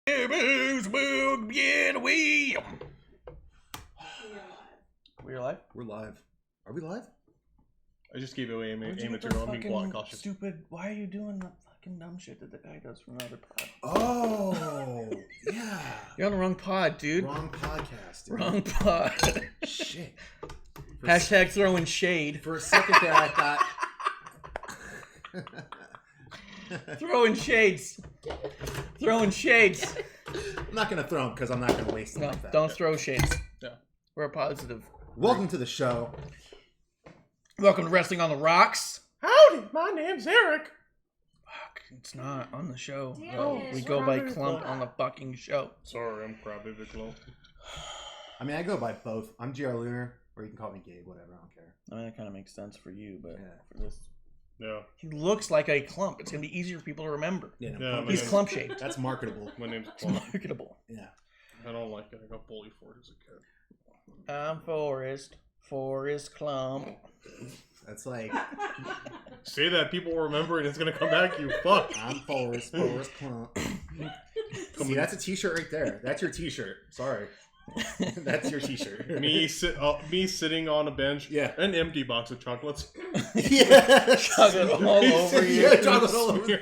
We're live? We're live. Are we live? I just gave away a material. I'm being quite cautious. Stupid. Why are you doing the fucking dumb shit that the guy does from another pod? Oh, yeah. You're on the wrong pod, dude. Wrong podcast. Dude. Wrong pod. Shit. Hashtag throwing shade. For a second there, I thought. Throwing shades. Throwing shades. I'm not gonna throw them because I'm not gonna waste them No, like that. don't throw shades. Yeah. We're positive. Welcome to the show. Welcome to Wrestling on the Rocks. Howdy, my name's Eric. Fuck, it's not on the show. Damn No, it. we go by Klump on the fucking show. Sorry, I'm Krabby Viglo. I mean, I go by both. I'm GR Lunar, or you can call me Gabe, whatever. I don't care. I mean, that kind of makes sense for you, but Yeah. for this, Yeah. he looks like a clump. It's gonna be easier for people to remember. Yeah, Yeah, no, He's man. clump shaped. that's marketable. My name's It's Klump. marketable. Yeah. I don't like it. I got bullied for it as a kid. I'm Forrest Klump. That's like, Say that, people will remember it. It's gonna come back. You fuck. I'm Forrest Clump. See, that's a t-shirt right there. That's your t-shirt. Sorry. That's your t-shirt. Me sitting on a bench. Yeah. An empty box of chocolates. Yeah. Chocolate all over you. Yeah, chocolate all over.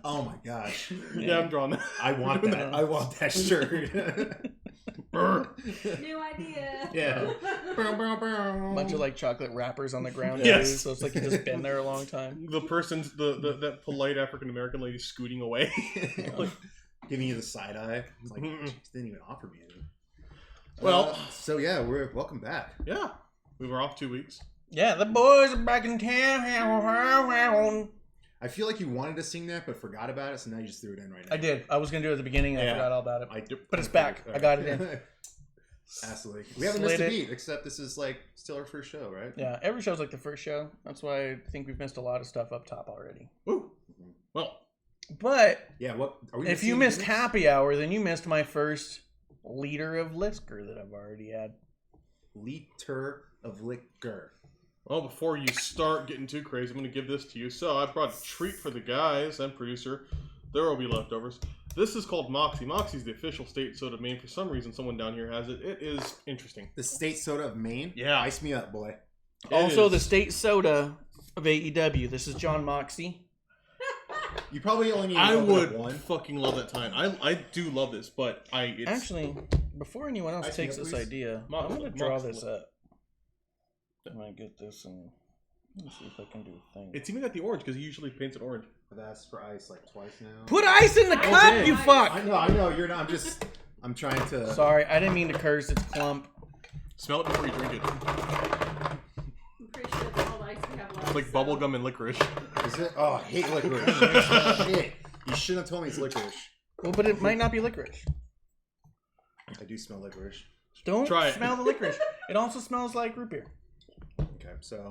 Oh my gosh. Yeah, I'm drawing that. I want that. I want that shirt. New idea. Yeah. Bunch of like chocolate wrappers on the ground. Yes. Too, so it's like you've just been there a long time. The person's that polite African American lady scooting away. Like, giving you the side eye. It's like, she didn't even offer me anything. Well, so yeah, we're welcome back. yeah, we were off 2 weeks. Yeah, the boys are back in town. I feel like you wanted to sing that, but forgot about it, so now you just threw it in right now. I did. I was gonna do it at the beginning. And I Yeah. forgot all about it. I do. But it's back. I got it in. Absolutely. We haven't missed a Slid it. beat, except this is like still our first show, right? Yeah, every show's like the first show. That's why I think we've missed a lot of stuff up top already. Ooh. Well, But Yeah. What? Are we if you missing missed gimmicks? happy hour, then you missed my first liter of liquor that I've already had. Liter of liquor. well, before you start getting too crazy, I'm going to give this to you. So I brought a treat for the guys and producer. There will be leftovers. This is called Moxie. Moxie's the official state soda of Maine. For some reason, someone down here has it. It is interesting. The state soda of Maine. Yeah. Ice me up, boy. It Also, is. the state soda of AEW. This is John Moxie. You probably only need. I to open up would one. fucking love that time. I do love this, but it's Actually, before anyone else Ice takes me up, this please. idea, Mox- I'm going to draw Mox- this up. I'm going to get this and let me see if I can do a thing. It's even got the orange because he usually paints it orange. I've asked for ice like twice now. Put ice in the I cup, did. you fuck! I know. You're not. I'm trying to. Sorry, I didn't mean to curse. It's Klump. Smell it before you drink it. I'm pretty sure it's all the ice we have left. It's like so- bubble gum and licorice. Is it? Oh, I hate licorice. Shit. You shouldn't have told me it's licorice. Well, but it might not be licorice. I do smell licorice. Don't Try it. smell the licorice. It also smells like root beer. Okay, so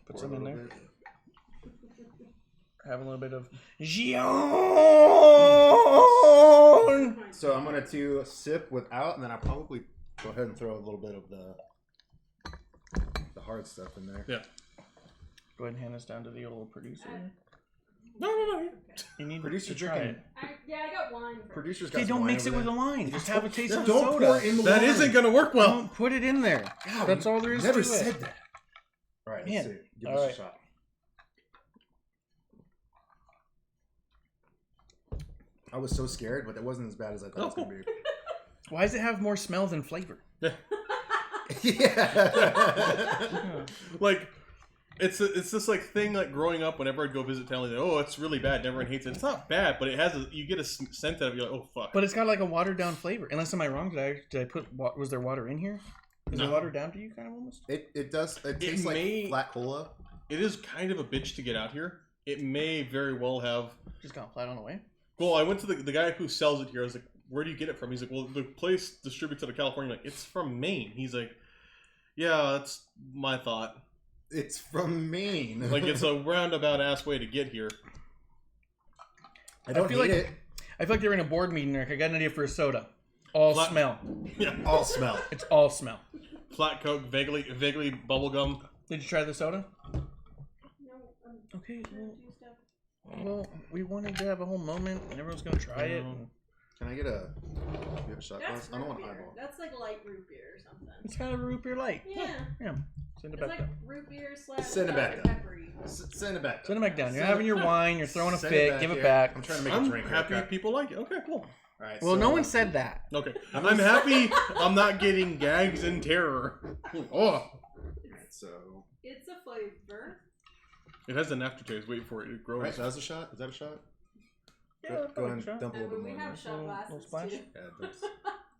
Put pour some a in little there. bit. Have a little bit of Gion. So I'm gonna do a sip without, and then I'll probably go ahead and throw a little bit of the hard stuff in there. Yeah. Go ahead and hand this down to the old producer. No. You need Producer to try drinking. it. Yeah, I got wine. First. Producer's got Okay, some don't wine mix it over with the there. wine. Just have a taste of the Don't soda. pour it in the That wine. isn't gonna work well. Don't put it in there. God, That's all there is Never to said it. that. All right, Man. let's see. Give All this right. a shot. I was so scared, but it wasn't as bad as I thought it was gonna be. Why does it have more smell than flavor? Yeah. Like, it's this like thing like growing up. Whenever I'd go visit town, like, oh, it's really bad. And everyone hates it. It's not bad, but it has you get a scent out of it. You're like, oh fuck. But it's got like a watered down flavor. Unless am I wrong? Did I put was there water in here? Is No. it watered down to you kind of almost? It does. It tastes may- like flat cola. It is kind of a bitch to get out here. It may very well have. Just gone flat on the way. Well, I went to the guy who sells it here. I was like, where do you get it from? He's like, well, the place distributes it to California. I'm like, it's from Maine. He's like, yeah, that's my thought. It's from Maine. Like, it's a roundabout ass way to get here. I don't feel hate like- it. I feel like they're in a board meeting, Eric. I got an idea for a soda. All Flat- smell. Yeah, All smell. It's all smell. flat Coke, vaguely bubblegum. Did you try the soda? No, Okay, do stuff. well, we wanted to have a whole moment, and everyone's gonna try it. And Can I get a? You have a shot glass? I don't want root beer. highball. That's like light root beer or something. It's kind of a root beer light. Yeah. Send it It's back like down. root beer / Send it back Dr. down. Peppery. Send it back. Send it back down. You're Send having it- your wine. You're throwing a Send fit. back Give it here. back. I'm trying to make a I'm drink. happy Okay. people like it. Okay, cool. All right. Well, so, no one said that. Okay, I'm I'm gonna- happy. I'm not getting gags and terror. Oh, Alright, so. It's a flavor. it has an aftertaste. Wait for it to grow. Alright, that was a shot. Is that a shot? Yeah, Go ahead and shot. dump a little bit We more. have in shot Little glasses splash. too. there. Yeah,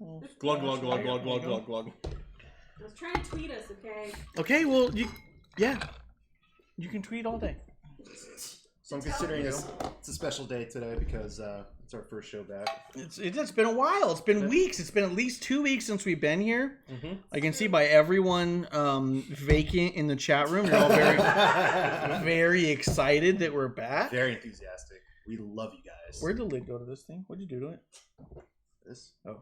dumps. Glug glug glug glug glug glug glug. I was trying to tweet us, okay? Okay, well, you can tweet all day. So I'm considering it's a special day today because it's our first show back. It's been a while. It's been weeks. It's been at least 2 weeks since we've been here. Mm-hmm. I can see by everyone vacant in the chat room. They're all very, very excited that we're back. Very enthusiastic. We love you guys. Where'd the lid go to this thing? What'd you do to it? This? Oh,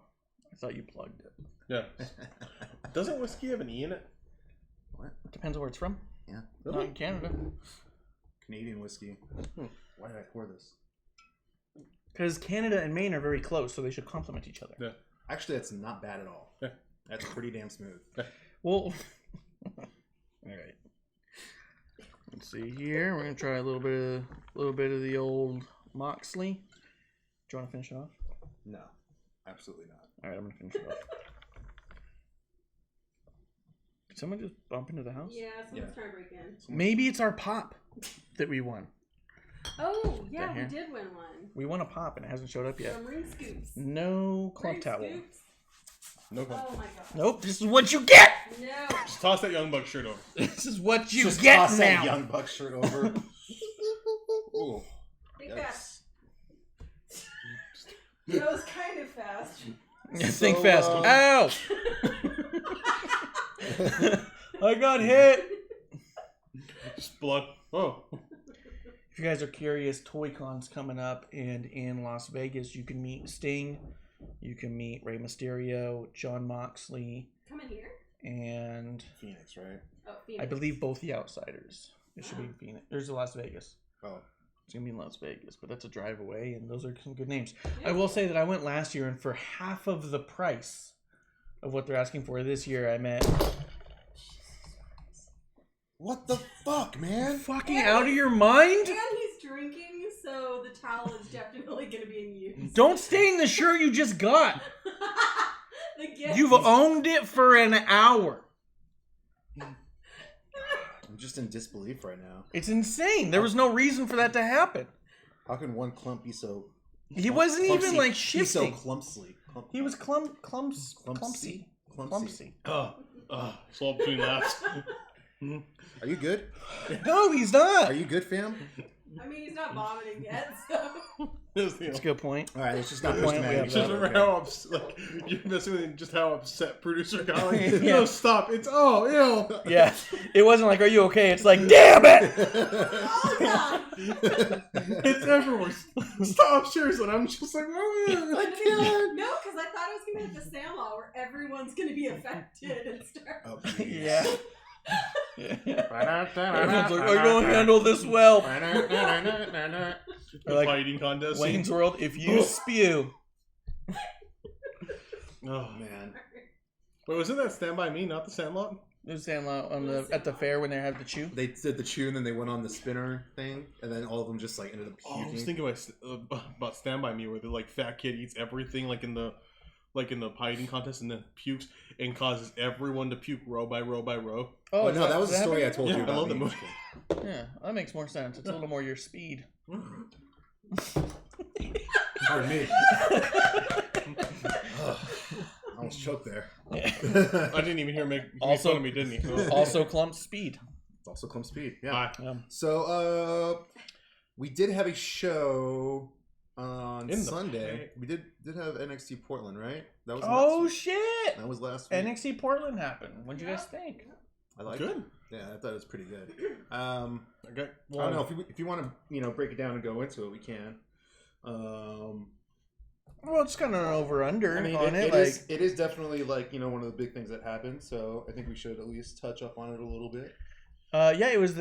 I thought you plugged it. Yeah. Doesn't whiskey have an E in it? What? Depends where it's from. Yeah. Not in Canada. Canadian whiskey. Why did I pour this? Because Canada and Maine are very close, so they should complement each other. Yeah. Actually, that's not bad at all. Yeah. That's pretty damn smooth. Well, all right. Let's see here. We're gonna try a little bit of the old Moxley. Do you want to finish it off? No, absolutely not. All right, I'm gonna finish it off. Did someone just bump into the house? Yeah, someone's Yeah. trying to break in. Maybe it's our pop that we won. Oh, yeah, Down we here. did win one. We won a pop and it hasn't showed up yet. From Ring Scoops. No Ring Klump towel. Scoops? No problem. Oh my god. Nope. This is what you get. No. Just toss that young buck shirt over. This is what you Just get toss now. that Young Buck shirt over. Ooh. Think Yes. that was kind of fast. Yeah, think So, fast. Ow! I got hit. Just blood. Oh. If you guys are curious, ToyCon's coming up, and in Las Vegas, you can meet Sting, you can meet Rey Mysterio, Jon Moxley, Coming here? and Phoenix, right? Oh, Phoenix. I believe both the Outsiders. It should be in Phoenix. There's a Las Vegas. Oh. It's gonna be in Las Vegas, but that's a drive away, and those are some good names. I will say that I went last year, and for half of the price of what they're asking for this year, I met What the fuck, man? fucking out of your mind. And he's drinking, so the towel is definitely going to be in use. Don't stain the shirt you just got. The gift. You've owned it for an hour. I'm just in disbelief right now. It's insane. There was no reason for that to happen. How can one clump be so? He wasn't even like He's so shifting. clumsy. He was clumsy. Clumsy. Slow up between laughs. Are you good? No, he's not. Are you good, fam? I mean, he's not vomiting yet, so. That's a good point. All right, let's just not Good push point, the we man. have Just that. remember how like you're messing with just how upset producer got. Like, Yeah. No, stop! It's ew. Yeah, it wasn't like, "Are you okay?" It's like, "Damn it!" Oh, God. It's everywhere. Stop, seriously. I'm just like, oh yeah. I can't. No, because I thought it was going to hit the Sandlot where everyone's going to be affected and start. Oh, Yeah. yeah. Everyone's like, "I don't handle this well." The like, fighting contest. Wayne's World. If you spew, Oh, Man. wait, wasn't that Stand By Me, not the Sandlot? it was Sandlot on at the fair when they had the chew. They did the chew and then they went on the spinner thing and then all of them just like ended up Oh, I was puking. thinking about Stand By Me, where the like fat kid eats everything, like in the pie eating contest, and then pukes and causes everyone to puke row by row by row. Oh, is no, that was the story I happened? told Yeah, you I about. love the me. movie. Yeah, that makes more sense. It's a little more your speed. Pardon me. Ugh, I almost choked there. I didn't even hear him make Also- fun of me, didn't he? So. Also, Klump speed. It's also Clump Speed. Yeah. Hi. So, we did have a show on In the Sunday. We did have NXT Portland, right? That was Oh last week. shit! That was last week. NXT Portland happened. What'd you guys think? I like Good. it. Yeah, I thought it was pretty good. Okay. I don't know if you want to break it down and go into it, we can. Well, it's kind of an over/under I mean, on it. it is definitely like one of the big things that happened. So I think we should at least touch up on it a little bit. Yeah, it was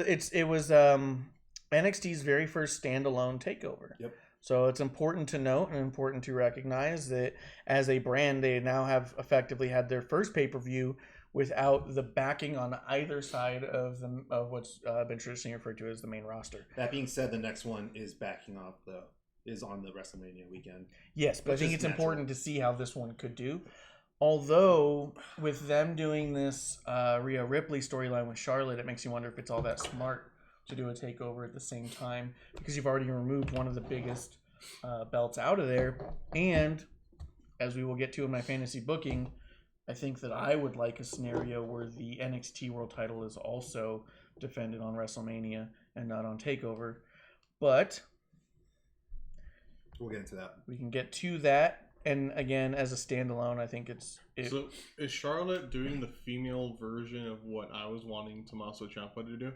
NXT's very first standalone takeover. Yep. So it's important to note and important to recognize that as a brand, they now have effectively had their first pay-per-view without the backing on either side of what's been traditionally referred to as the main roster. That being said, the next one is backing up is on the WrestleMania weekend. Yes, but I think it's natural. important to see how this one could do. Although with them doing this Rhea Ripley storyline with Charlotte, it makes you wonder if it's all that smart to do a takeover at the same time, because you've already removed one of the biggest belts out of there. And as we will get to in my fantasy booking, I think that I would like a scenario where the NXT World Title is also defended on WrestleMania and not on TakeOver. But we'll get into that. We can get to that. And again, as a standalone, I think So is Charlotte doing the female version of what I was wanting Tommaso Ciampa to do?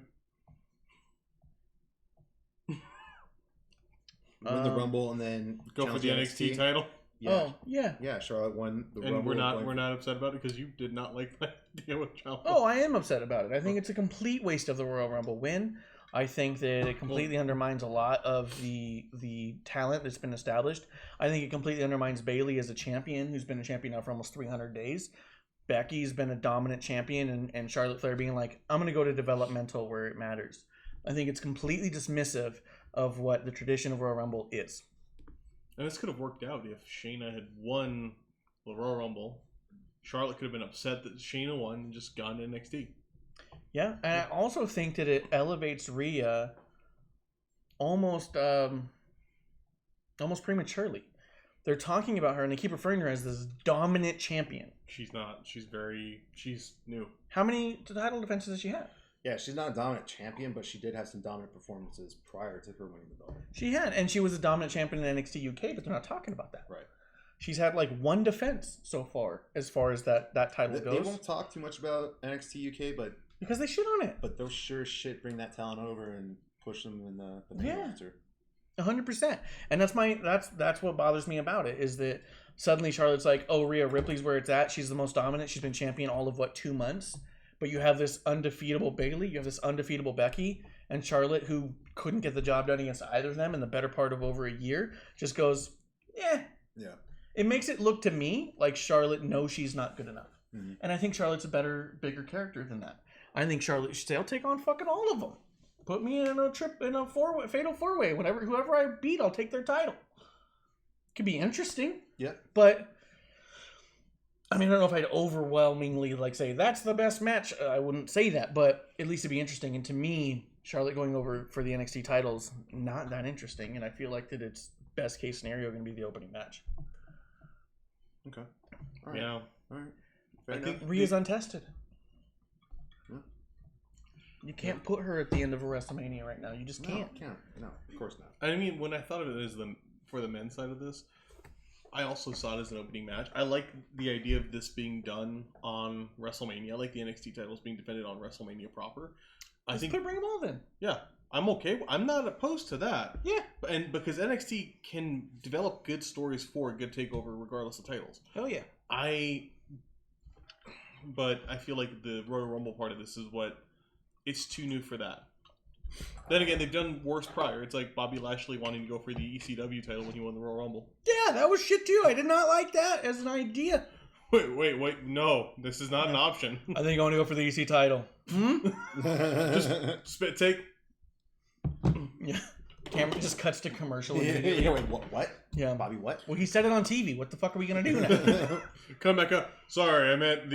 Win the Rumble and then go for the NXT title. Yeah. Oh yeah, yeah. Charlotte won the and Rumble. We're not upset about it because you did not like my idea with Ciampa. Oh, I am upset about it. I think it's a complete waste of the Royal Rumble win. I think that it completely undermines a lot of the talent that's been established. I think it completely undermines Bayley as a champion, who's been a champion now for almost 300 days. Becky's been a dominant champion, and Charlotte Flair being like, I'm going to go to developmental where it matters. I think it's completely dismissive of what the tradition of Royal Rumble is. And this could have worked out if Shayna had won the Royal Rumble. Charlotte could have been upset that Shayna won and just gone to NXT. Yeah, and I also think that it elevates Rhea almost prematurely. They're talking about her, and they keep referring to her as this dominant champion. She's not. She's new. How many title defenses does she have? Yeah, she's not a dominant champion, but she did have some dominant performances prior to her winning the belt. She had, and she was a dominant champion in NXT UK, but they're not talking about that. Right. She's had like one defense so far as that title goes. They won't talk too much about NXT UK, but because they shit on it. But they'll sure as shit bring that talent over and push them in the main roster. 100%. And that's what bothers me about it, is that suddenly Charlotte's like, oh, Rhea Ripley's where it's at. She's the most dominant. She's been champion all of 2 months. But you have this undefeatable Bayley, you have this undefeatable Becky, and Charlotte, who couldn't get the job done against either of them in the better part of over a year, just goes, yeah. It makes it look to me like Charlotte knows she's not good enough. Mm-hmm. And I think Charlotte's a bigger character than that. I think Charlotte should say, I'll take on fucking all of them. Put me in a fatal four-way. Whoever I beat, I'll take their title. Could be interesting. Yeah. But I mean, I don't know if I'd overwhelmingly say that's the best match. I wouldn't say that, but at least it'd be interesting. And to me, Charlotte going over for the NXT titles, not that interesting. And I feel like that it's best case scenario going to be the opening match. Okay. All right. Yeah. All right. I think Rhea's untested. Yeah. You can't put her at the end of a WrestleMania right now. You just can't. No, of course not. I mean, when I thought of it as for the men's side of this, I also saw it as an opening match. I like the idea of this being done on WrestleMania. I like the NXT titles being defended on WrestleMania proper. I think bring them all then. Yeah, I'm okay. I'm not opposed to that. Yeah, and because NXT can develop good stories for a good takeover, regardless of titles. Hell yeah. But I feel like the Royal Rumble part of this is it's too new for that. Then again, they've done worse prior. It's like Bobby Lashley wanting to go for the ECW title when he won the Royal Rumble. Yeah, that was shit too. I did not like that as an idea. Wait. No, this is not an option. I think I want to go for the EC title. Just spit take. Yeah. Camera just cuts to commercial. Yeah, wait, what? Yeah. Bobby, what? Well, he said it on TV. What the fuck are we going to do now? Come back up. Sorry, I meant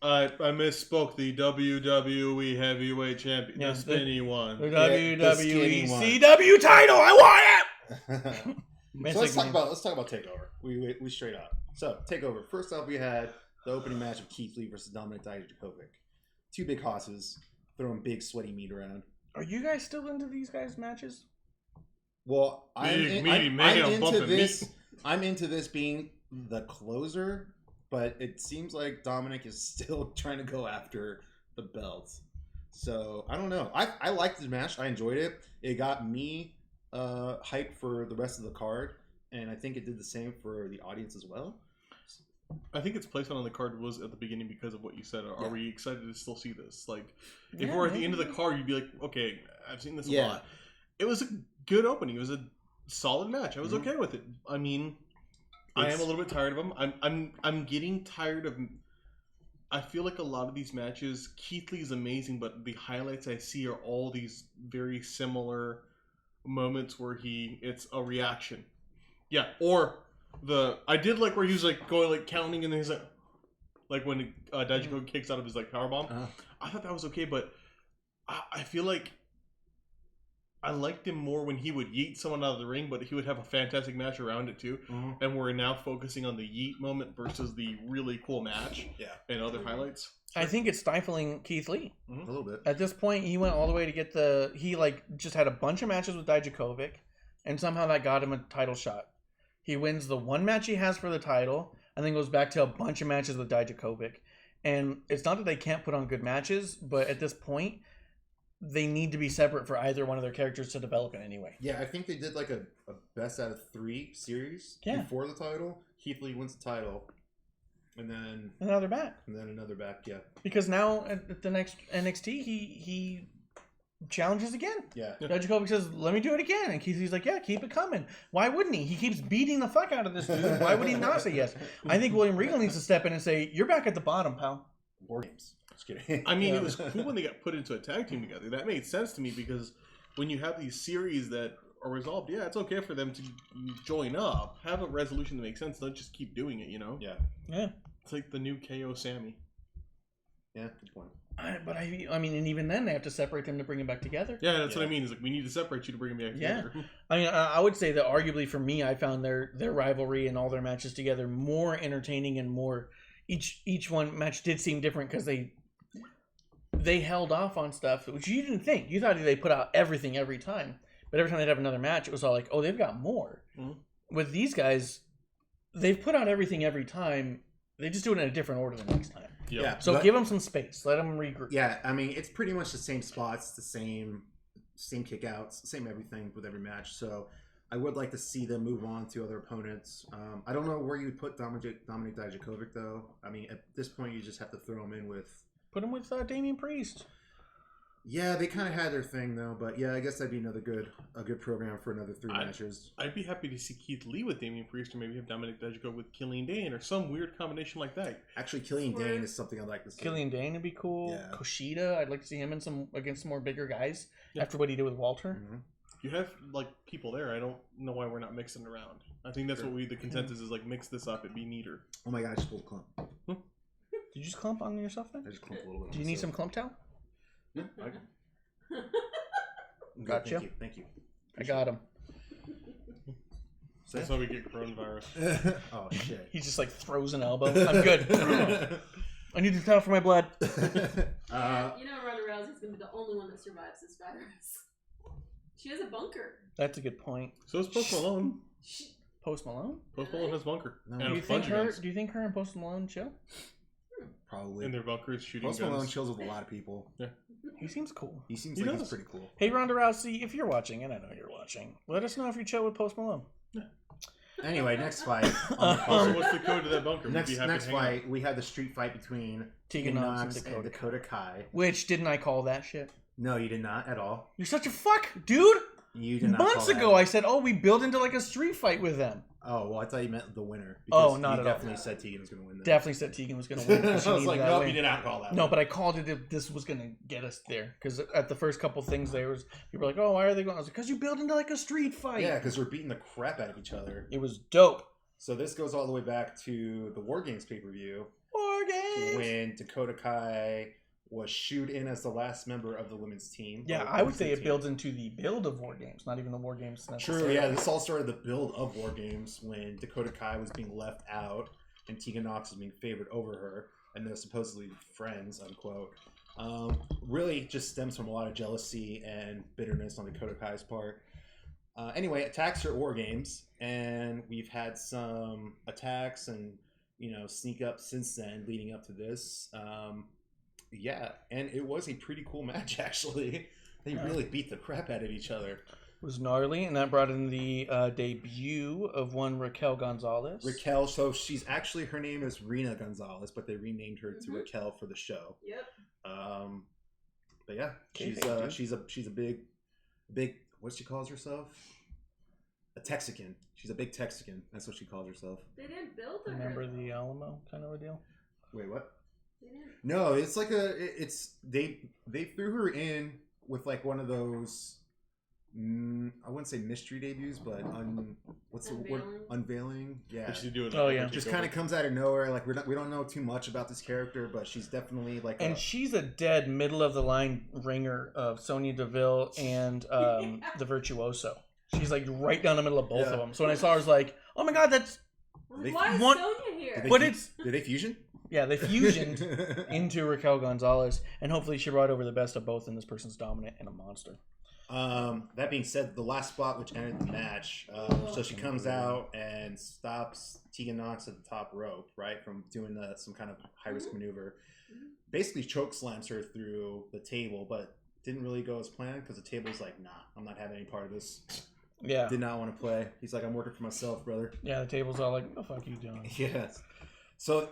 I misspoke. The WWE Heavyweight Champion. Yeah, the spinny one. The WWE CW title. I want it! So let's talk about TakeOver. We straight up. So TakeOver. First off, we had the opening match of Keith Lee versus Dominic Dijakovic. Two big hosses throwing big sweaty meat around. Are you guys still into these guys' matches? Well, I'm into this being the closer, but it seems like Dominic is still trying to go after the belt. So I don't know. I liked the match. I enjoyed it. It got me hyped for the rest of the card, and I think it did the same for the audience as well. I think its placement on the card was at the beginning because of what you said. Are we excited to still see this? If we're at the end of the card, you'd be like, okay, I've seen this a lot. It was a good opening. It was a solid match. I was okay with it. I mean, I am a little bit tired of them. I'm getting tired of. I feel like a lot of these matches, Keith Lee is amazing, but the highlights I see are all these very similar moments where it's a reaction. Yeah, or I did like where he was like going like counting and then he's like when Daijiko kicks out of his like powerbomb. I thought that was okay, but I feel like I liked him more when he would yeet someone out of the ring, but he would have a fantastic match around it too. And we're now focusing on the yeet moment versus the really cool match and other highlights. I think it's stifling Keith Lee. A little bit. At this point, he went all the way to get he like just had a bunch of matches with Dijakovic, and somehow that got him a title shot. He wins the one match he has for the title, and then goes back to a bunch of matches with Dijakovic. And it's not that they can't put on good matches, but at this point, they need to be separate for either one of their characters to develop in any way. Yeah, I think they did like a best out of 3 series before the title. Keith Lee wins the title, and then another back. And then another back, Because now at the next NXT, he challenges again. Yeah. Dijakovic says, "Let me do it again," and Keith Lee's like, "Yeah, keep it coming." Why wouldn't he? He keeps beating the fuck out of this dude. Why would he not say yes? I think William Regal needs to step in and say, "You're back at the bottom, pal." War Games. Just kidding. I mean, it was cool when they got put into a tag team together. That made sense to me because when you have these series that are resolved, it's okay for them to join up, have a resolution that makes sense. Don't just keep doing it, Yeah. It's like the new KO Sammy. Yeah, good point. But I mean, and even then they have to separate them to bring them back together. Yeah, that's what I mean. Is like we need to separate you to bring them back together. I mean, I would say that arguably for me, I found their rivalry and all their matches together more entertaining and more. Each one match did seem different because they held off on stuff which you didn't think. You thought they put out everything every time, but every time they'd have another match, it was all like, oh, they've got more. With these guys, they've put out everything every time. They just do it in a different order the next time. Yeah. So give them some space. Let them regroup. Yeah, I mean, it's pretty much the same spots, the same kickouts, same everything with every match. So I would like to see them move on to other opponents. I don't know where you would put Dominic Dijakovic, though. I mean, at this point, you just have to throw him in with... Put him with Damian Priest. Yeah, they kind of had their thing, though. But yeah, I guess that'd be a good program for another 3 matches. I'd be happy to see Keith Lee with Damian Priest, or maybe have Dominic Dijakovic with Killian Dane, or some weird combination like that. Actually, Killian Dane is something I'd like to see. Killian Dane would be cool. Yeah. Kushida, I'd like to see him against some more bigger guys after what he did with Walter. Mm-hmm. You have like people there. I don't know why we're not mixing around. I think that's what the consensus is, like, mix this up. It'd be neater. Oh my god, I just pulled a clump. Did you just clump on yourself then? I just clumped a little bit. Do you need some clump towel? Yeah, Gotcha. Thank you. I got him. That's how we get coronavirus. Oh shit. He just like throws an elbow. I'm good. I need to towel for my blood. Ronda Rousey's gonna be the only one that survives this virus. She has a bunker. That's a good point. So is Post Malone. Post Malone? Post Malone has bunker. No. And Do you think her and Post Malone chill? Probably. In their bunkers shooting Post guns. Malone chills with a lot of people. Yeah. He seems cool. He seems like he's pretty cool. Hey, Ronda Rousey, if you're watching, and I know you're watching, let us know if you chill with Post Malone. Yeah. Anyway, next fight. So what's the code to that bunker? Next fight, we had the street fight between Tegan Nox and Dakota Kai. Which, didn't I call that shit? No, you did not at all. You're such a fuck, dude! You did not. Months ago, I said, we build into like a street fight with them. Oh, well, I thought you meant the winner. Not at all. You definitely said Tegan was going to win. Definitely said Tegan was going to win. I was like, nope, you did not call that. No, but I called it if this was going to get us there. Because at the first couple things, people were like, why are they going? I was like, because you build into like a street fight. Yeah, because we're beating the crap out of each other. It was dope. So this goes all the way back to the War Games pay-per-view. War Games! When Dakota Kai was shooed in as the last member of the women's team. Yeah, I would say it builds into the build of War Games, not even the War Games. True, yeah. This all started the build of War Games when Dakota Kai was being left out and Tegan Nox was being favored over her, and they're supposedly friends, unquote. Really just stems from a lot of jealousy and bitterness on Dakota Kai's part. Anyway, attacks are at War Games, and we've had some attacks and, sneak up since then leading up to this. Yeah, and it was a pretty cool match, actually. They really beat the crap out of each other. It was gnarly, and that brought in the debut of one Raquel Gonzalez. Raquel, so her name is Rena Gonzalez, but they renamed her to Raquel for the show. Yep. But yeah, she's a big what she calls herself? A Texican. She's a big Texican. That's what she calls herself. They didn't build her. Remember the Alamo kind of a deal? Wait, what? They didn't. No, it's like they threw her in with like one of those. I wouldn't say mystery debuts, but what's the word? Unveiling. Yeah. What you do it? Oh, yeah. Just kind of comes out of nowhere. Like we don't know too much about this character, but she's definitely like. And she's a dead middle of the line ringer of Sonya Deville and the Virtuoso. She's like right down the middle of both of them. So when I saw her, I was like, "Oh my god, that's." Why is Sonya here? Did they fusion? Yeah, they fusioned into Raquel Gonzalez, and hopefully she brought over the best of both, and this person's dominant and a monster. That being said, the last spot which ended the match, so she comes out and stops Tegan Nox at the top rope, right, from doing some kind of high-risk maneuver. Basically choke slams her through the table, but didn't really go as planned because the table's like, nah, I'm not having any part of this. Yeah. Did not want to play. He's like, I'm working for myself, brother. Yeah, the table's all like, what the fuck are you doing? Yes. So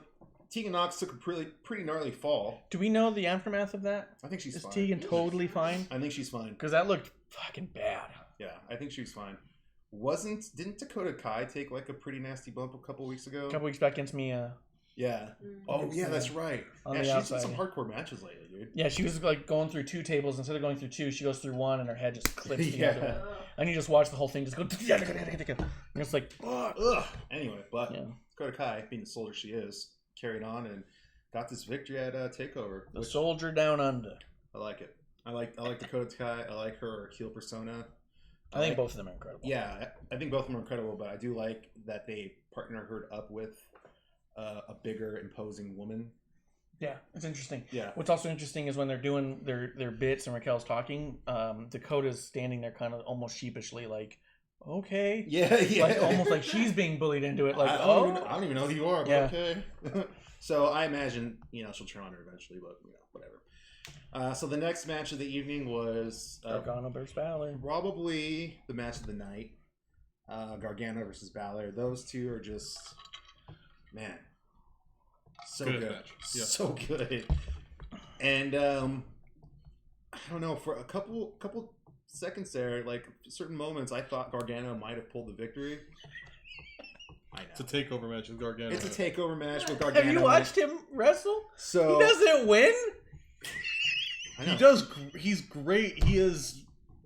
Tegan Nox took a pretty gnarly fall. Do we know the aftermath of that? I think she's fine. Is Tegan totally fine? I think she's fine. Because that looked fucking bad. Yeah, I think she's fine. Didn't Dakota Kai take like a pretty nasty bump a couple weeks ago? A couple weeks back against Mia. Yeah. Oh, yeah, that's right. On She's outside, in some hardcore matches lately, dude. Yeah, she was like going through two tables. Instead of going through two, she goes through one and her head just clips the other one. And you just watch the whole thing just go. And it's like, ugh. Anyway, but Dakota Kai, being the soldier she is, carried on and got this victory at TakeOver. The soldier down under. I like it. I like Dakota Kai. I like her heel persona. I think both of them are incredible. Yeah, I think both of them are incredible, but I do like that they partner her up with a bigger, imposing woman. Yeah, it's interesting. Yeah. What's also interesting is when they're doing their bits and Raquel's talking, Dakota's standing there kind of almost sheepishly like, okay. Yeah. Like almost like she's being bullied into it. Like, I don't even know who you are, but okay. So I imagine, she'll turn on her eventually, but, whatever. So the next match of the evening was Gargano versus Balor. Probably the match of the night. Gargano versus Balor. Those two are just, man, so good. Yeah. So good. And I don't know, for a couple seconds there, like certain moments, I thought Gargano might have pulled the victory. I know. It's a takeover match with Gargano. It's a takeover match with Gargano. Have you watched him wrestle? So he doesn't win. He does. He's great. He is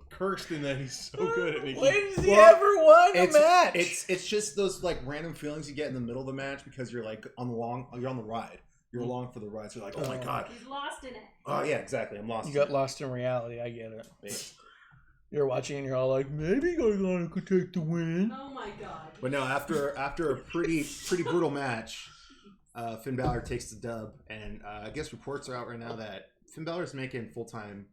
cursed in that he's so good at making. When's he ever won a match? It's just those like random feelings you get in the middle of the match because you're like you're on the ride. You're along for the ride. So you're like, oh my god, he's lost in it. Oh yeah, exactly. I'm lost. You got lost in reality. I get it. You're watching and you're all like, maybe Gargano could take the win. Oh my god. But no, after a pretty brutal match, Finn Balor takes the dub, and I guess reports are out right now that Finn Balor's making full-time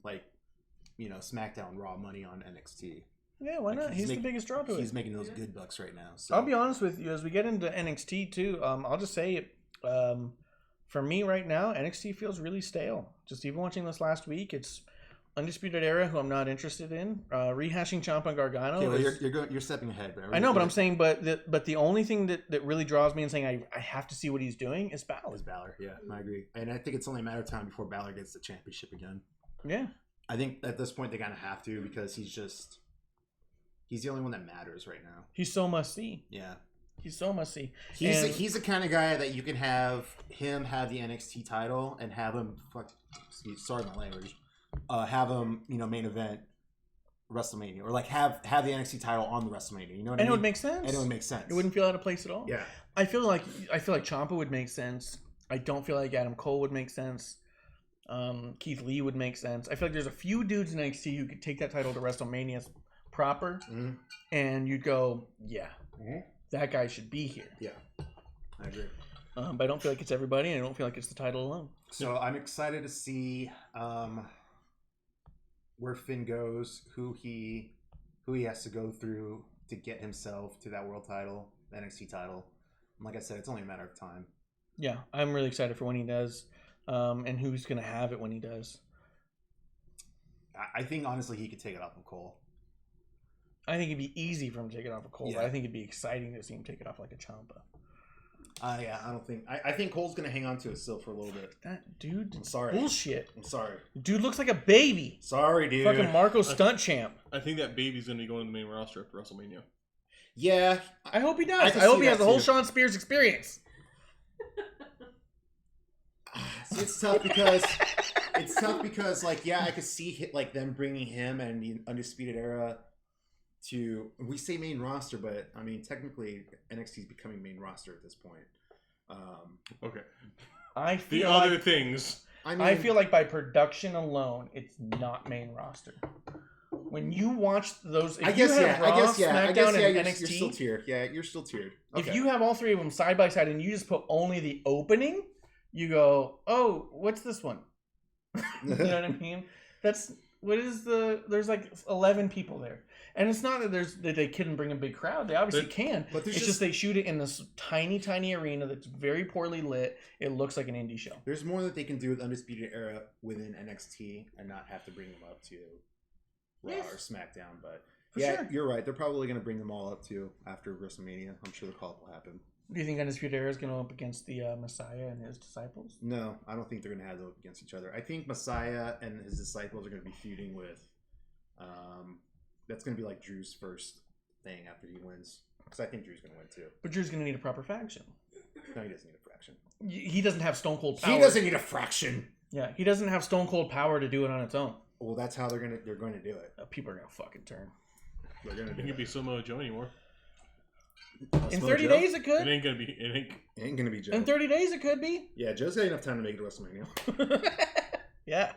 SmackDown Raw money on NXT. Yeah, why not? He's the biggest draw to it. He's making those good bucks right now. So. I'll be honest with you, as we get into NXT too, I'll just say, for me right now, NXT feels really stale. Just even watching this last week, it's Undisputed Era, who I'm not interested in. Rehashing Ciampa Gargano. Okay, well, you're stepping ahead, bro. I know, but I'm saying, but the only thing that really draws me and saying I have to see what he's doing is Balor. Yeah, I agree, and I think it's only a matter of time before Balor gets the championship again. Yeah, I think at this point they kind of have to because he's the only one that matters right now. He's so must see. Yeah, he's so must see. He's the kind of guy that you can have him have the NXT title and have him sorry my language. Have him, main event WrestleMania, or like have the NXT title on the WrestleMania. You know what I mean? And it would make sense. And it would make sense. It wouldn't feel out of place at all. Yeah. I feel like Ciampa would make sense. I don't feel like Adam Cole would make sense. Keith Lee would make sense. I feel like there's a few dudes in NXT who could take that title to WrestleMania proper, and you'd go, yeah, that guy should be here. Yeah, I agree. But I don't feel like it's everybody, and I don't feel like it's the title alone. So I'm excited to see where Finn goes, who he has to go through to get himself to that world title, the NXT title. And like I said, it's only a matter of time. Yeah, I'm really excited for when he does, and who's going to have it when he does. I think, honestly, he could take it off of Cole. I think it'd be easy for him to take it off of Cole, Yeah. but I think it'd be exciting to see him take it off like a Ciampa. Yeah, I don't think. I think Cole's gonna hang on to it still for a little bit. That dude. I'm sorry. Bullshit. I'm sorry. Dude looks like a baby. Sorry, dude. Fucking Marco stunt champ. I think that baby's gonna be going to the main roster after WrestleMania. Yeah, I hope he does. I hope he has the whole Sean Spears experience. See, it's tough because like I could see like them bringing him and the Undisputed Era to, we say main roster, but I mean technically NXT is becoming main roster at this point. Okay. I feel the other things. I feel like by production alone, it's not main roster. When you watch those, if you have Raw, SmackDown, and NXT, you're still tiered. Yeah, you're still tiered. Okay. If you have all three of them side by side and you just put only the opening, you go, oh, what's this one? You know what I mean? There's like 11 people there. And it's not that they couldn't bring a big crowd. They obviously can. But it's just they shoot it in this tiny, tiny arena that's very poorly lit. It looks like an indie show. There's more that they can do with Undisputed Era within NXT and not have to bring them up to Raw or SmackDown. But sure. You're right. They're probably going to bring them all up too after WrestleMania. I'm sure the call will happen. Do you think Undisputed Era is going to go up against the Messiah and his disciples? No, I don't think they're going to have them up against each other. I think Messiah and his disciples are going to be feuding with... that's going to be like Drew's first thing after he wins. Because I think Drew's going to win too. But Drew's going to need a proper faction. No, he doesn't need a fraction. He doesn't have Stone Cold power. He doesn't need a fraction. Yeah, he doesn't have Stone Cold power to do it on its own. Well, that's how they're going to do it. People are going to fucking turn. They're going to do it. It could be Samoa Joe anymore. In 30 days it could. It ain't gonna be Joe. In 30 days it could be. Yeah, Joe's got enough time to make it to WrestleMania. Yeah.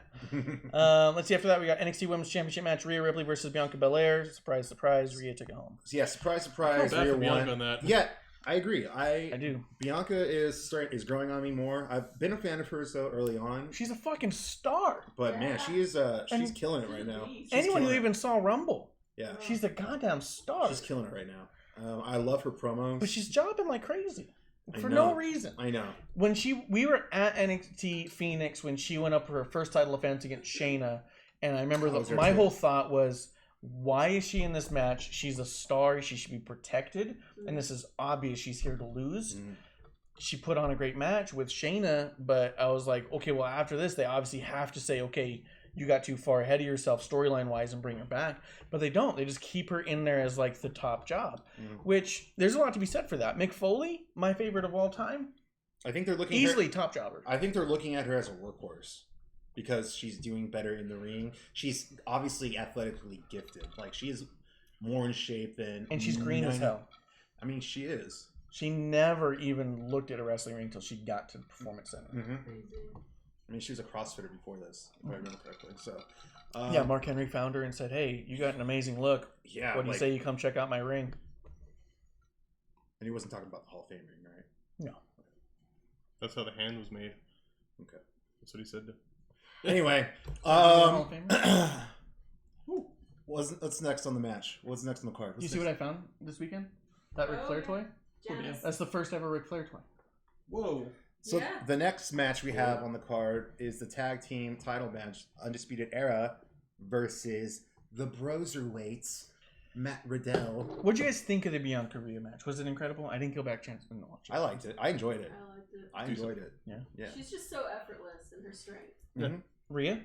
Let's see. After that, we got NXT Women's Championship match: Rhea Ripley versus Bianca Belair. Surprise, surprise! Rhea took it home. So yeah, surprise, surprise! Rhea won. On that. Yeah, I agree. I do. Bianca is growing on me more. I've been a fan of hers so early on. She's a fucking star. But man, she's killing it right now. Anyone who even saw Rumble. Yeah. She's a goddamn star. She's killing it right now. I love her promos. But she's jobbing like crazy. For no reason. I know. When we were at NXT Phoenix when she went up for her first title defense against Shayna, and I remember my whole thought was, why is she in this match? She's a star. She should be protected. And this is obvious she's here to lose. Mm. She put on a great match with Shayna, but I was like, okay, well, after this, they obviously have to say, okay, you got too far ahead of yourself storyline-wise and bring her back. But they don't. They just keep her in there as, like, the top job. Which, there's a lot to be said for that. Mick Foley, my favorite of all time. I think they're looking easily top jobber. I think they're looking at her as a workhorse. Because she's doing better in the ring. She's obviously athletically gifted. Like, she is more in shape than... And she's green as hell. I mean, she is. She never even looked at a wrestling ring until she got to the Performance Center. Mm-hmm. I mean, she was a CrossFitter before this, if I remember correctly. So, yeah, Mark Henry found her and said, "Hey, you got an amazing look. Yeah, what do you say you come check out my ring?" And he wasn't talking about the Hall of Fame ring, right? No. That's how the hand was made. Okay, that's what he said. Anyway, what's next on the match? What's next on the card? You see what I found this weekend? That Ric Flair toy. Yes. That's the first ever Ric Flair toy. Whoa. So the next match we have on the card is the tag team title match, Undisputed Era versus the Broserweights, Matt Riddell. What did you guys think of the Bianca Rhea match? Was it incredible? I didn't go back chance to watch it. I liked it. I enjoyed it. I enjoyed it. Yeah. She's just so effortless in her strength. Mm-hmm. Rhea?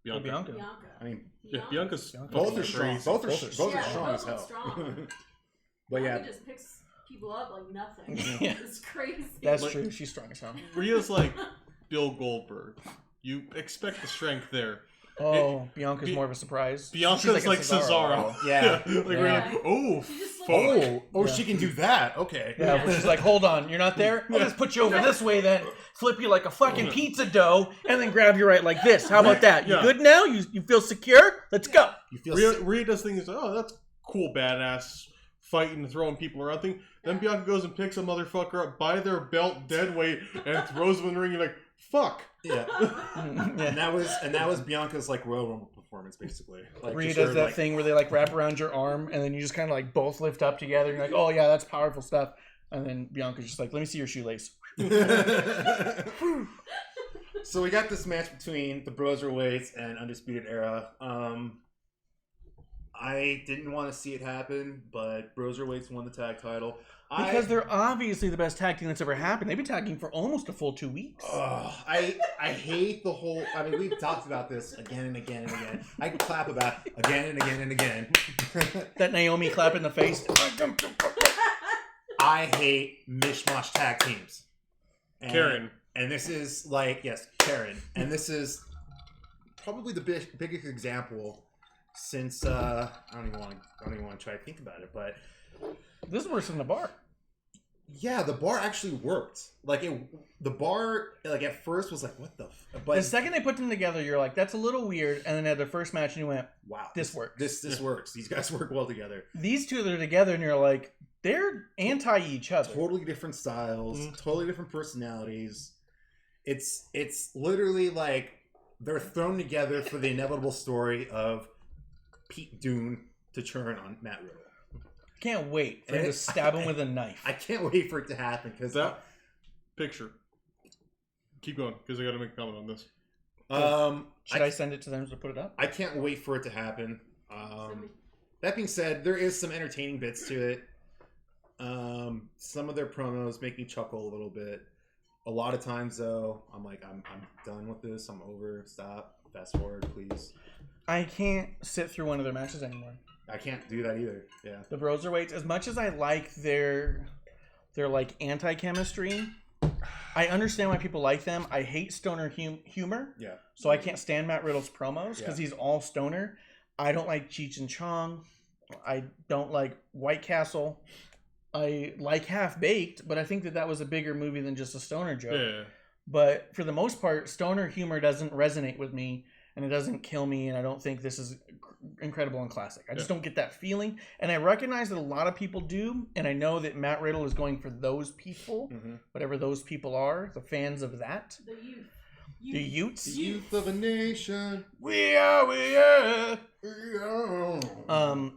Bianca. I mean, Bianca's both are strong. Both are strong as hell. But yeah, just picks people up like nothing. Yeah. It's crazy. That's true. She's strong as hell. Rhea's like Bill Goldberg. You expect the strength there. Oh, Bianca's more of a surprise. Bianca's like Cesaro. Yeah. She can do that. Okay. Yeah, but she's like, hold on, you're not there? I'll just put you over this way then, flip you like a fucking pizza dough, and then grab you right like this. How about that? You good now? You feel secure? Let's go. Rhea does things, that's cool, badass, fighting and throwing people around thing. Then Bianca goes and picks a motherfucker up by their belt dead weight and throws them in the ring. You're like, fuck. Yeah. And that was Bianca's like Royal Rumble performance basically. Like, Rhea does that thing where they like wrap around your arm and then you just kind of like both lift up together. You're like, oh yeah, that's powerful stuff. And then Bianca's just like, let me see your shoelace. So we got this match between the Broserweights and Undisputed Era. I didn't want to see it happen, but Broserweights won the tag title. Because they're obviously the best tag team that's ever happened. They've been tagging for almost a full 2 weeks. I hate the whole... I mean, we've talked about this again and again and again. I can clap about it again and again and again. That Naomi clap in the face. I hate mishmash tag teams. And, Karen. And this is like... Yes, Karen. And this is probably the biggest example since... I don't even want to try to think about it, but... This is worse than the bar. Yeah, the bar actually worked. Like the bar, like at first was like, what the? But the second they put them together, you're like, that's a little weird. And then they had their first match, and you went, wow, this works. This works. These guys work well together. These two that are together, and you're like, they're anti each other. Totally different styles, totally different personalities. It's literally like they're thrown together for the inevitable story of Pete Dunne to turn on Matt Riddle. Can't wait for him to stab him with a knife. I can't wait for it to happen because that picture. Keep going because I got to make a comment on this. Should I send it to them to put it up? I can't wait for it to happen. That being said, there is some entertaining bits to it. Some of their promos make me chuckle a little bit. A lot of times, though, I'm like, I'm done with this. I'm over. Stop. Fast forward, please. I can't sit through one of their matches anymore. I can't do that either. Yeah. The Broserweights, as much as I like their like anti-chemistry, I understand why people like them. I hate stoner humor. Yeah. So I can't stand Matt Riddle's promos because he's all stoner. I don't like Cheech and Chong. I don't like White Castle. I like Half Baked, but I think that was a bigger movie than just a stoner joke. Yeah. But for the most part, stoner humor doesn't resonate with me, and it doesn't kill me, and I don't think this is incredible and classic. I just don't get that feeling, and I recognize that a lot of people do, and I know that Matt Riddle is going for those people, whatever those people are, the fans of that. The youth. The Utes. The youth of a nation. We are.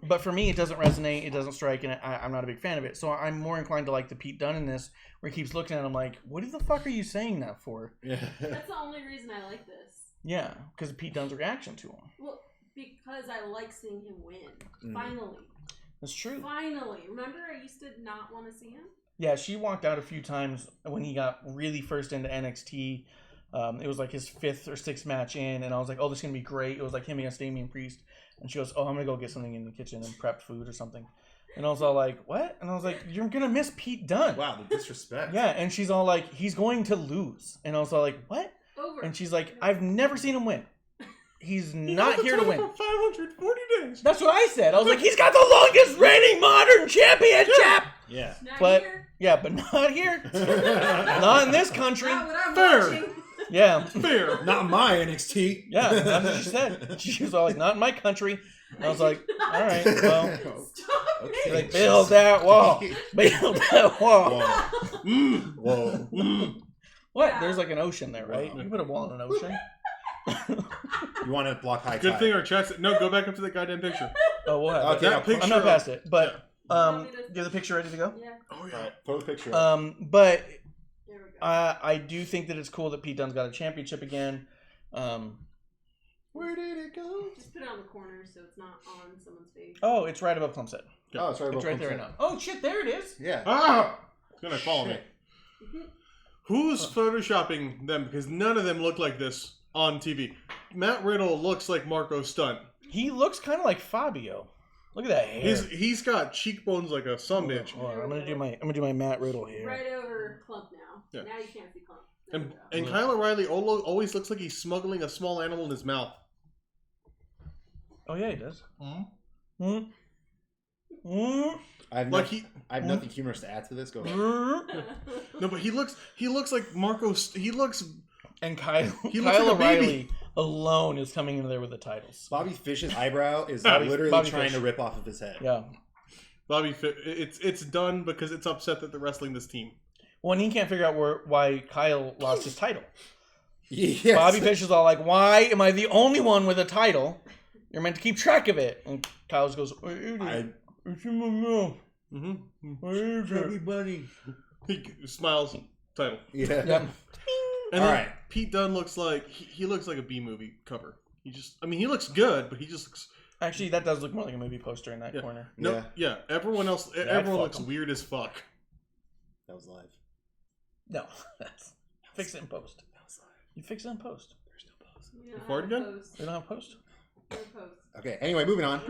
But for me, it doesn't resonate. It doesn't strike, and I'm not a big fan of it. So I'm more inclined to like the Pete Dunne in this, where he keeps looking at him like, "What the fuck are you saying that for?" Yeah. That's the only reason I like this. Yeah, because of Pete Dunne's reaction to him. Well, because I like seeing him win. Finally. That's true. Finally. Remember, I used to not want to see him? Yeah, she walked out a few times when he got really first into NXT. It was like his 5th or 6th match in, and I was like, oh, this is going to be great. It was like him against Damian Priest. And she goes, oh, I'm going to go get something in the kitchen and prep food or something. And I was all like, what? And I was like, you're going to miss Pete Dunne. Wow, the disrespect. Yeah, and she's all like, he's going to lose. And I was all like, what? Over. And she's like, I've never seen him win. He's not here to win. For 540 days. That's what I said. I was like, he's got the longest reigning modern championship. Yeah. But here. yeah, but not here. Not in this country. Not what I'm Fair. watching. Yeah. Fair. Not my NXT. Yeah, that's what she said. She was all like, not in my country. And I was like, all right, well. Stop Okay. Like, build that wall. Build that wall. Whoa. What? Yeah. There's like an ocean there, right? Wow. You can put a wall in an ocean. You want to block high Good tide. thing our chat's... No, go back up to that goddamn picture. Oh, we'll have Okay, it. I'll picture- I'm not past it, but You want me to- you have the picture ready to go? Yeah. Oh, All yeah. right, throw the picture up. But There we go. I do think that it's cool that Pete Dunne's got a championship again. Where did it go? Just put it on the corner so it's not on someone's face. Oh, it's right above Klump's head. Oh, it's right, It's right there right now. Oh shit, there it is. Yeah. Ah! It's going to follow me. Mhm. Who's photoshopping them? Because none of them look like this on TV. Matt Riddle looks like Marco Stunt. He looks kind of like Fabio. Look at that hair. He's got cheekbones like a sumbitch. Hold on, I'm gonna do my Matt Riddle here. Right over Klump now. Yeah. Now you can't see Klump. There And, we go. and Kyle O'Reilly always looks like he's smuggling a small animal in his mouth. Oh yeah, he does. I have, Like I have nothing humorous to add to this. Go ahead. No, but he looks like Marco. He looks. And Kyle He looks like a O'Reilly baby. alone is coming in there with the titles. Bobby Fish's eyebrow is Bobby literally trying Fish. to rip off of his head. Yeah. It's done because it's upset that they're wrestling this team. Well, and he can't figure out why Kyle lost his title. Yes. Bobby Fish is all like, "Why am I the only one with a title? You're meant to keep track of it." And Kyle just goes, "It's in my mouth. Where is it?" Everybody. He smiles. Title. Yeah. Yep. And All then right. Pete Dunne looks like he looks like a B movie cover. He looks good, but he just looks Actually, that does look more like a movie poster in that corner. No, everyone else, everyone looks weird as fuck. That was live. No, that's fix it in post. That was live. You fix it in post. There's no post. Before again? They don't have post. Okay. Anyway, moving on.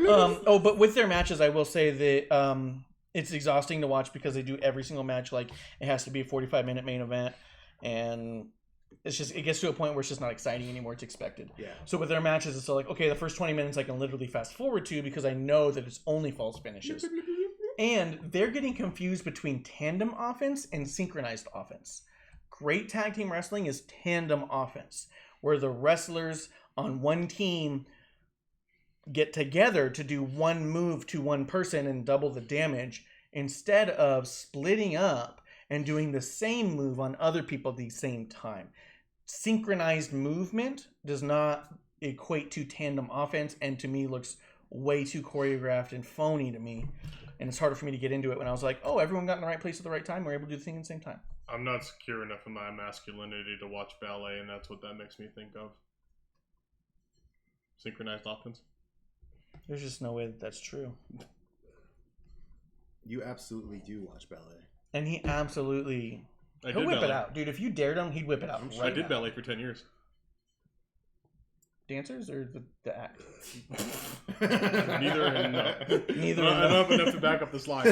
But with their matches, I will say that it's exhausting to watch because they do every single match like it has to be a 45-minute main event, and it gets to a point where it's just not exciting anymore. It's expected. Yeah. So with their matches, it's like, okay, the first 20 minutes I can literally fast forward to because I know that it's only false finishes. And they're getting confused between tandem offense and synchronized offense. Great tag team wrestling is tandem offense, where the wrestlers on one team get together to do one move to one person and double the damage instead of splitting up and doing the same move on other people at the same time. Synchronized movement does not equate to tandem offense, and to me looks way too choreographed and phony to me. And it's harder for me to get into it when I was like, oh, everyone got in the right place at the right time. We're able to do the thing at the same time. I'm not secure enough in my masculinity to watch ballet, and that's what that makes me think of. Synchronized offense. There's just no way that that's true. You absolutely do watch ballet. And he absolutely... He'll whip it out. Dude, if you dared him, he'd whip it out. I did ballet for 10 years. Dancers or the act? Neither and no. Neither. I don't have enough to back up the slide.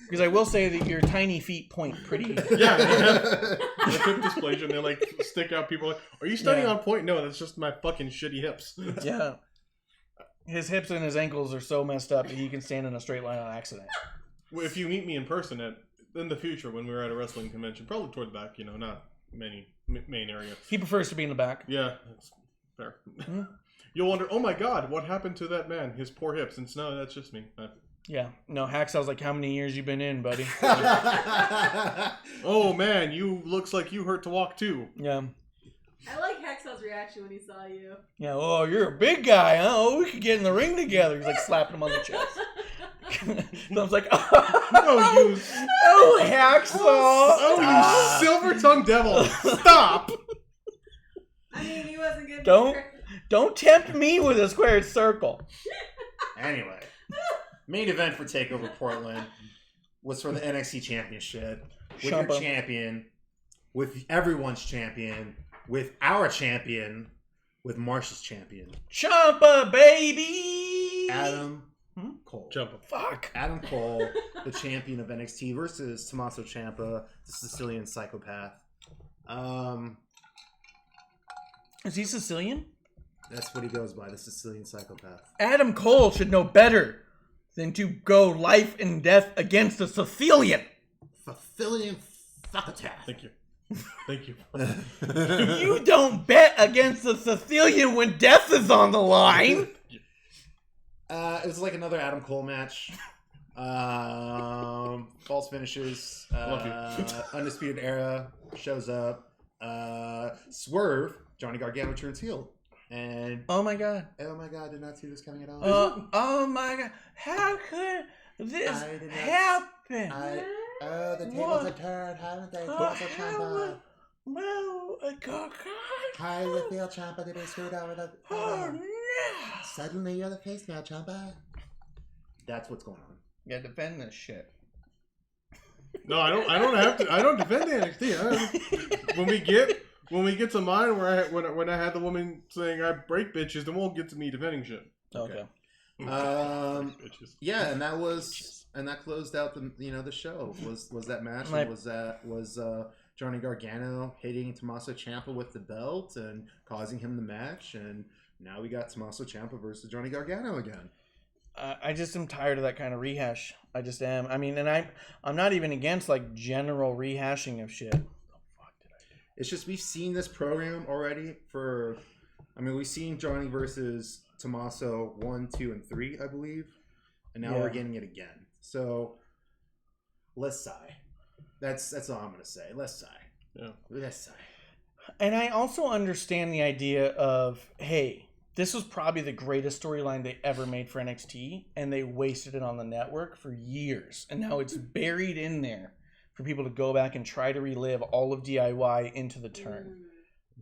Because I will say that your tiny feet point pretty. Yeah, they have hip dysplasia and they like stick out. People are like, are you standing on point? No, that's just my fucking shitty hips. Yeah. His hips and his ankles are so messed up that he can stand in a straight line on accident. If you meet me in person in the future when we're at a wrestling convention, probably toward the back, not main area. He prefers to be in the back. Yeah, that's fair. Mm-hmm. You'll wonder, oh my god, what happened to that man? His poor hips. And no, that's just me. Yeah. No, Hacksaw's like, how many years you been in, buddy? Oh man, you looks like you hurt to walk too. Yeah. I like Hacksaw's reaction when he saw you. Yeah, oh, you're a big guy, huh? Oh, we could get in the ring together. He's like slapping him on the chest. So I was like, oh, Hacksaw. Oh, you silver-tongued devil. Stop. I mean, he wasn't good. Don't tempt me with a squared circle. Anyway, main event for TakeOver Portland was for the NXT Championship. With your champion, with everyone's champion, with our champion, with Marsh's champion. Ciampa, baby! Adam Cole. Ciampa. Fuck. Adam Cole, the champion of NXT, versus Tommaso Ciampa, the Sicilian psychopath. Is he Sicilian? That's what he goes by, the Sicilian psychopath. Adam Cole should know better than to go life and death against a Sicilian. Sicilian psychopath. Thank you. Thank you. You don't bet against a Sicilian when death is on the line. It was like another Adam Cole match. False finishes. Undisputed Era shows up. Swerve. Johnny Gargano turns heel. And oh my god, did not see this coming at all. Oh my god, how could this happen? The tables are turned, haven't they? Ciampa. How do you feel, Ciampa, to be screwed over the... Oh no! Suddenly you're the face now, Ciampa. That's what's going on. Yeah, defend this shit. No, I don't have to. I don't defend NXT. When we get to mine, when I had the woman saying I break bitches, then we'll get to me defending shit. Okay. Yeah, and that closed out the show. Was that match? Was Johnny Gargano hitting Tommaso Ciampa with the belt and causing him the match, and now we got Tommaso Ciampa versus Johnny Gargano again. I just am tired of that kind of rehash. I just am. I mean, and I'm not even against like general rehashing of shit. It's just we've seen this program already we've seen Johnny versus Tommaso 1, 2, and 3, I believe. And now we're getting it again. So let's sigh. That's all I'm gonna say. Let's sigh. Yeah. Let's sigh. And I also understand the idea of, hey, this was probably the greatest storyline they ever made for NXT, and they wasted it on the network for years. And now it's buried in there for people to go back and try to relive all of DIY into the turn.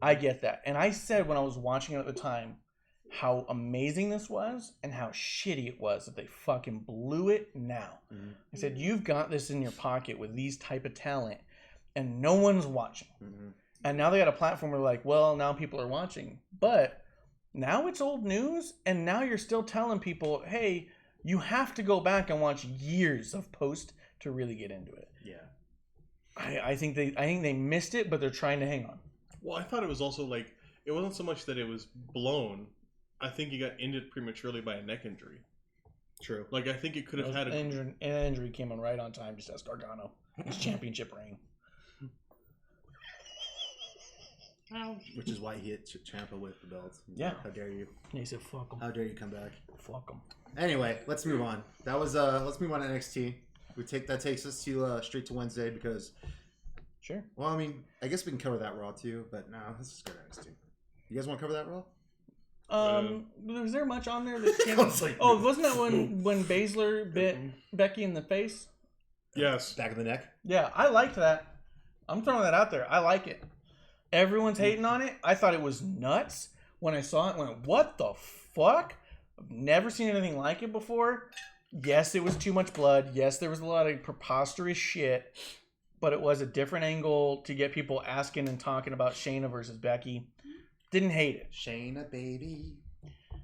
I get that. And I said when I was watching it at the time, how amazing this was and how shitty it was that they fucking blew it now. Mm-hmm. I said, you've got this in your pocket with these type of talent and no one's watching. Mm-hmm. And now they got a platform where like, well, now people are watching. But now it's old news and now you're still telling people, hey, you have to go back and watch years of post to really get into it. Yeah. I think they missed it, but they're trying to hang on. Well, I thought it was also like, it wasn't so much that it was blown. I think he got ended prematurely by a neck injury. True. Like, I think it could have had an injury came on right on time, just as Gargano. His championship reign. Which is why he hit Ciampa with the belt. Yeah. How dare you? And he said, fuck him. How dare you come back? Fuck him. Anyway, let's move on. That was, let's move on to NXT. That takes us to straight to Wednesday because... Sure. Well, I mean, I guess we can cover that Raw too, but no, let's just go to NXT. You guys want to cover that Raw? Was there much on there that came... wasn't that when Baszler bit Becky in the face? Yes. Back of the neck? Yeah, I liked that. I'm throwing that out there. I like it. Everyone's hating on it. I thought it was nuts. When I saw it, I went, what the fuck? I've never seen anything like it before. Yes, it was too much blood. Yes, there was a lot of preposterous shit. But it was a different angle to get people asking and talking about Shayna versus Becky. Didn't hate it. Shayna, baby,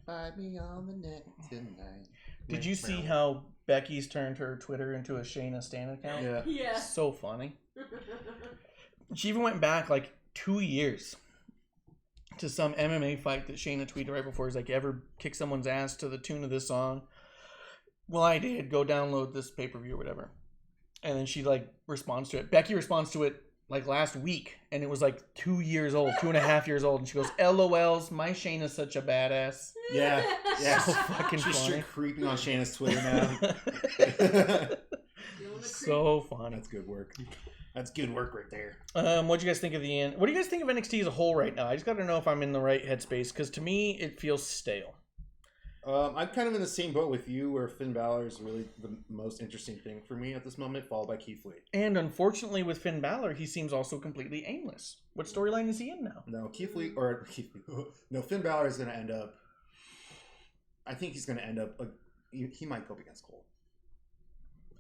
bite me on the neck tonight. Did you see how Becky's turned her Twitter into a Shayna Stan account? Yeah. So funny. She even went back like 2 years to some MMA fight that Shayna tweeted right before. He's like, ever kick someone's ass to the tune of this song? Well, I did. Go download this pay-per-view or whatever. And then she like responds to it. Becky responds to it like last week. And it was like 2 years old, 2.5 years old. And she goes, LOLs, my Shayna's such a badass. Yeah. Yeah. So fucking She's funny. straight creeping on Shayna's Twitter now. So funny. That's good work. That's good work right there. What do you guys think of the end? What do you guys think of NXT as a whole right now? I just got to know if I'm in the right headspace because to me it feels stale. I'm kind of in the same boat with you, where Finn Balor is really the most interesting thing for me at this moment, followed by Keith Lee. And unfortunately, with Finn Balor, he seems also completely aimless. What storyline is he in now? No, no, Finn Balor is going to end up. I think he's going to end up. He might go up against Cole.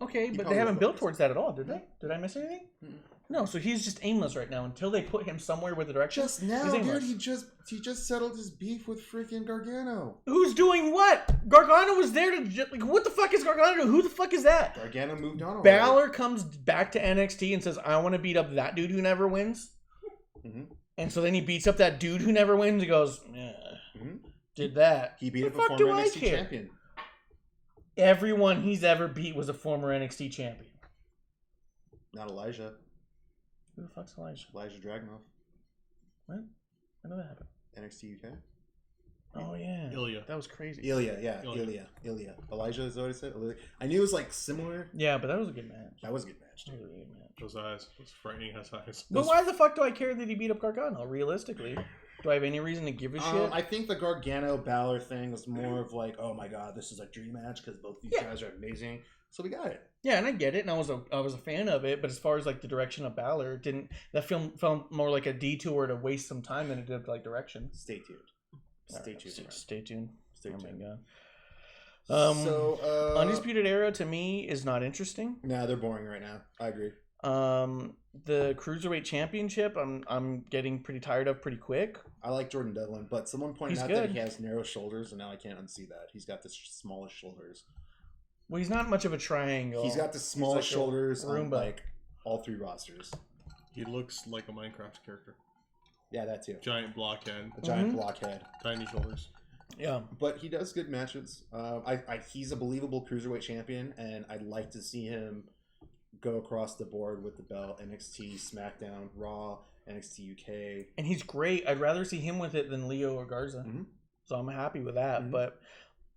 Okay, but they haven't built towards that at all, did they? Did I miss anything? Mm-hmm. No, so he's just aimless right now until they put him somewhere with the direction. Just now, dude, he just settled his beef with freaking Gargano. Who's doing what? Gargano was there to like, what the fuck is Gargano? Who the fuck is that? Gargano moved on. Balor comes back to NXT and says, "I want to beat up that dude who never wins." Mm-hmm. And so then he beats up that dude who never wins. He goes, "Did that?" He beat up a former NXT champion. Everyone he's ever beat was a former NXT champion. Not Elijah. Who the fuck's Elijah? Elijah Dragunov. What? I know that happened. NXT UK? Oh, yeah. Ilya. That was crazy. Ilya. Elijah is what I said. I knew it was like similar. Yeah, but that was a good match. That was a good match. That was a really good match. Those eyes. Those frightening ass eyes. But why the fuck do I care that he beat up Gargano, realistically? Do I have any reason to give a shit? I think the Gargano Balor thing was more of like, oh my god, this is a dream match because both these guys are amazing. So we got it. Yeah, and I get it, and I was a fan of it. But as far as like the direction of Balor, that film felt more like a detour to waste some time than it did like direction. Stay tuned. Stay tuned. Oh my god. Undisputed Era to me is not interesting. Nah, they're boring right now. I agree. The Cruiserweight Championship, I'm getting pretty tired of pretty quick. I like Jordan Devlin, but someone pointed out that he has narrow shoulders, and now I can't unsee that. He's got the smallest shoulders. Well, he's not much of a triangle. He's got the smallest shoulders on like all three rosters. He looks like a Minecraft character. Yeah, that too. Giant blockhead. A giant blockhead. Tiny shoulders. Yeah. But he does good matches. He's a believable Cruiserweight champion, and I'd like to see him go across the board with the belt. NXT, SmackDown, Raw, NXT UK. And he's great. I'd rather see him with it than Leo or Garza. Mm-hmm. So I'm happy with that. Mm-hmm.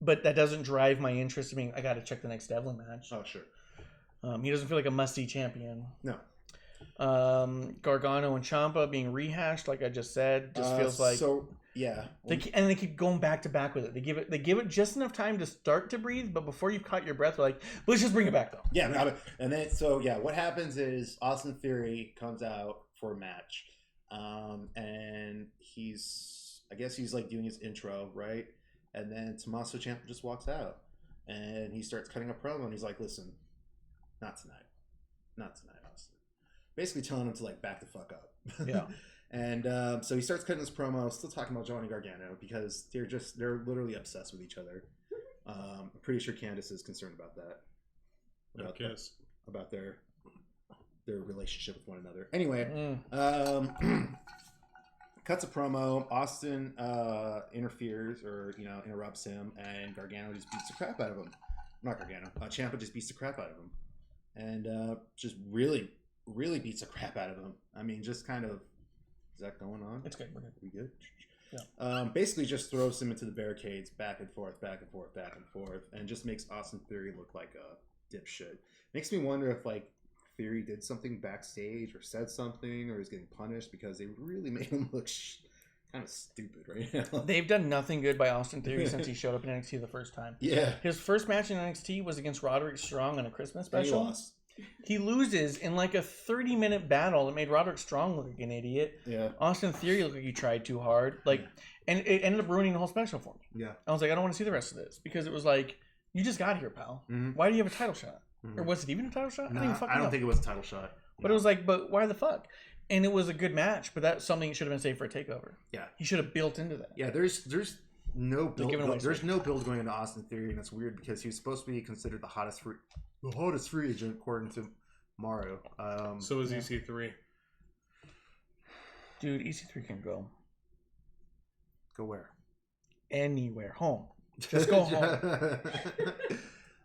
But that doesn't drive my interest. I mean, I got to check the next Devlin match. Oh, sure. He doesn't feel like a must-see champion. No. Gargano and Ciampa being rehashed, like I just said, just feels like... So, yeah. They keep going back to back with it. They give it just enough time to start to breathe, but before you've caught your breath, they're like, let's just bring it back, though. Yeah, and then, so, yeah, what happens is Austin Theory comes out for a match, and he's, I guess he's like doing his intro, right? And then Tommaso Ciampa just walks out, and he starts cutting a promo, and he's like, "Listen, not tonight, Austin." Basically telling him to like back the fuck up. Yeah. And so he starts cutting this promo, still talking about Johnny Gargano because they're literally obsessed with each other. I'm pretty sure Candice is concerned about that. About their relationship with one another. Anyway, cuts a promo. Austin interferes or interrupts him, and Gargano just beats the crap out of him. Not Gargano. Ciampa just beats the crap out of him, and just really beats the crap out of him. I mean, just kind of. Is that going on? It's good. We good? Yeah. Basically, just throws him into the barricades, back and forth, and just makes Austin Theory look like a dipshit. Makes me wonder if like Theory did something backstage or said something or is getting punished because they really made him look kind of stupid right now. They've done nothing good by Austin Theory since he showed up in NXT the first time. Yeah. His first match in NXT was against Roderick Strong on a Christmas special. And he lost. He loses in like a 30-minute battle that made Roderick Strong look like an idiot. Yeah. Austin Theory looked like he tried too hard. And it ended up ruining the whole special for me. Yeah. I was like, I don't want to see the rest of this because it was like, you just got here, pal. Mm-hmm. Why do you have a title shot? Mm-hmm. Or was it even a title shot? No, I don't think it was a title shot. But it was like, but why the fuck? And it was a good match, but that's something that should have been saved for a takeover. Yeah. He should have built into that. Yeah, there's no build. There's no build going into Austin Theory, and it's weird because he was supposed to be considered the hottest free agent according to Mario. So is EC3. Dude, EC3 can go. Go where? Anywhere. Home. Just go home.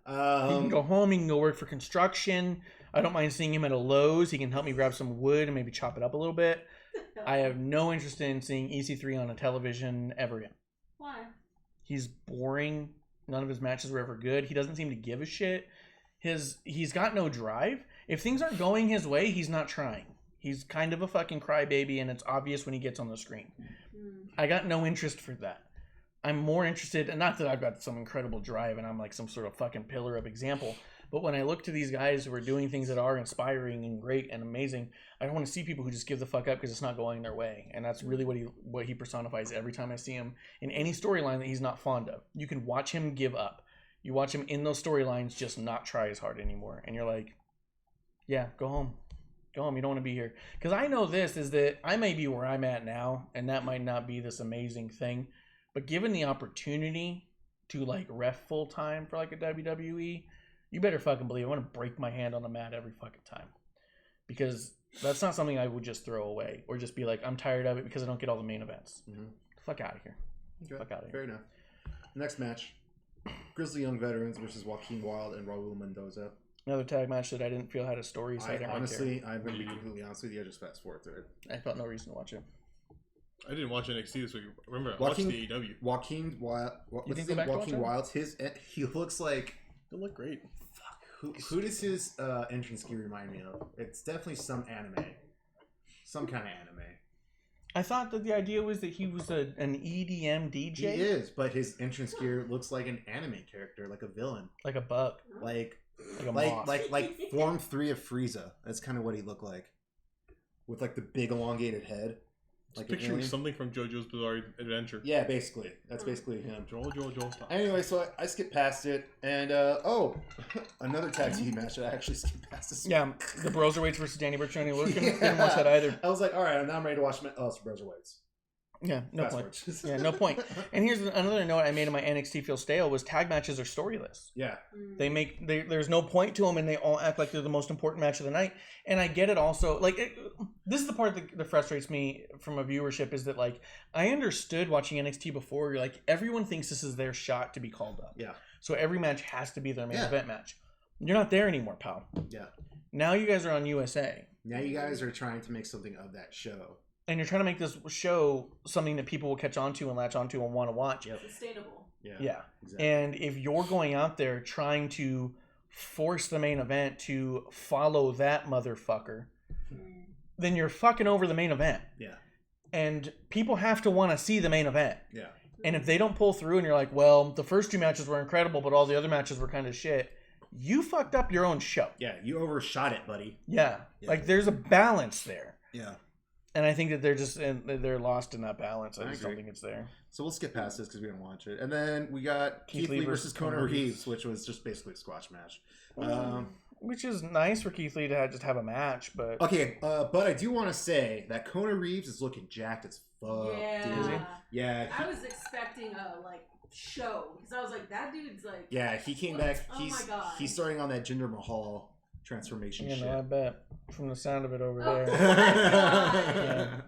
He can go home. He can go work for construction. I don't mind seeing him at a Lowe's. He can help me grab some wood and maybe chop it up a little bit. I have no interest in seeing EC3 on a television ever again. Why? He's boring. None of his matches were ever good. He doesn't seem to give a shit. He's got no drive. If things aren't going his way, he's not trying. He's kind of a fucking crybaby, and it's obvious when he gets on the screen. I got no interest for that. I'm more interested, and not that I've got some incredible drive and I'm like some sort of fucking pillar of example, but when I look to these guys who are doing things that are inspiring and great and amazing, I don't want to see people who just give the fuck up because it's not going their way. And that's really what he personifies every time I see him in any storyline that he's not fond of. You can watch him give up. You watch him in those storylines just not try as hard anymore. And you're like, yeah, go home. Go home. You don't want to be here. Because I know this is that I may be where I'm at now, and that might not be this amazing thing. But given the opportunity to like ref full time for like a WWE, you better fucking believe I want to break my hand on the mat every fucking time. Because that's not something I would just throw away or just be like, I'm tired of it because I don't get all the main events. Mm-hmm. Fuck out of here. Okay. Fuck out of here. Fair enough. Next match. Grizzly Young Veterans versus Joaquin Wilde and Raul Mendoza. Another tag match that I didn't feel had a story. So I'm going to be completely honest with you. I just fast forward through it. I felt no reason to watch it. I didn't watch NXT this week. Remember, I watched the AEW. Joaquin Wilde. Joaquin Wilde. He looks like. They look great. Fuck. Who does his entrance gear remind me of? It's definitely some anime. Some kind of anime. I thought that the idea was that he was an EDM DJ. He is, but his entrance gear looks like an anime character, like a villain, like a bug, like a Form 3 of Frieza. That's kind of what he looked like, with like the big elongated head. Like picturing something from JoJo's Bizarre Adventure. Yeah, basically. That's basically him. Joel. Anyway, so I skipped past it, and another tag team match that I actually skipped past this. Yeah, the Broserweights versus Danny Burch and Lurkin. Didn't watch that either. I was like, all right, now I'm ready to watch it's Broserweights. Yeah, no point. Yeah, no point. And here's another note I made in my NXT Feel Stale was tag matches are storyless. Yeah. There's no point to them, and they all act like they're the most important match of the night. And I get it also. This is the part that frustrates me from a viewership is that, like, I understood watching NXT before. You're like, everyone thinks this is their shot to be called up. Yeah. So every match has to be their main event match. You're not there anymore, pal. Yeah. Now you guys are on USA. Now you guys are trying to make something of that show. And you're trying to make this show something that people will catch onto and latch onto and want to watch. Yep. Sustainable. Yeah. Exactly. And if you're going out there trying to force the main event to follow that motherfucker, then you're fucking over the main event. Yeah. And people have to want to see the main event. Yeah. And if they don't pull through and you're like, well, the first two matches were incredible, but all the other matches were kind of shit, you fucked up your own show. Yeah. You overshot it, buddy. Yeah. Like there's a balance there. Yeah. And I think that they're lost in that balance. I just don't think it's there. So we'll skip past this because we didn't watch it. And then we got Keith Lee versus Kona Reeves, which was just basically a squash match. Which is nice for Keith Lee to just have a match, but... Okay, but I do want to say that Kona Reeves is looking jacked as fuck, dude. Yeah. I was expecting a, show, because I was like, that dude's like... Yeah, he came back. Oh my God. He's starting on that Jinder Mahal transformation shit. I bet. From the sound of it over there.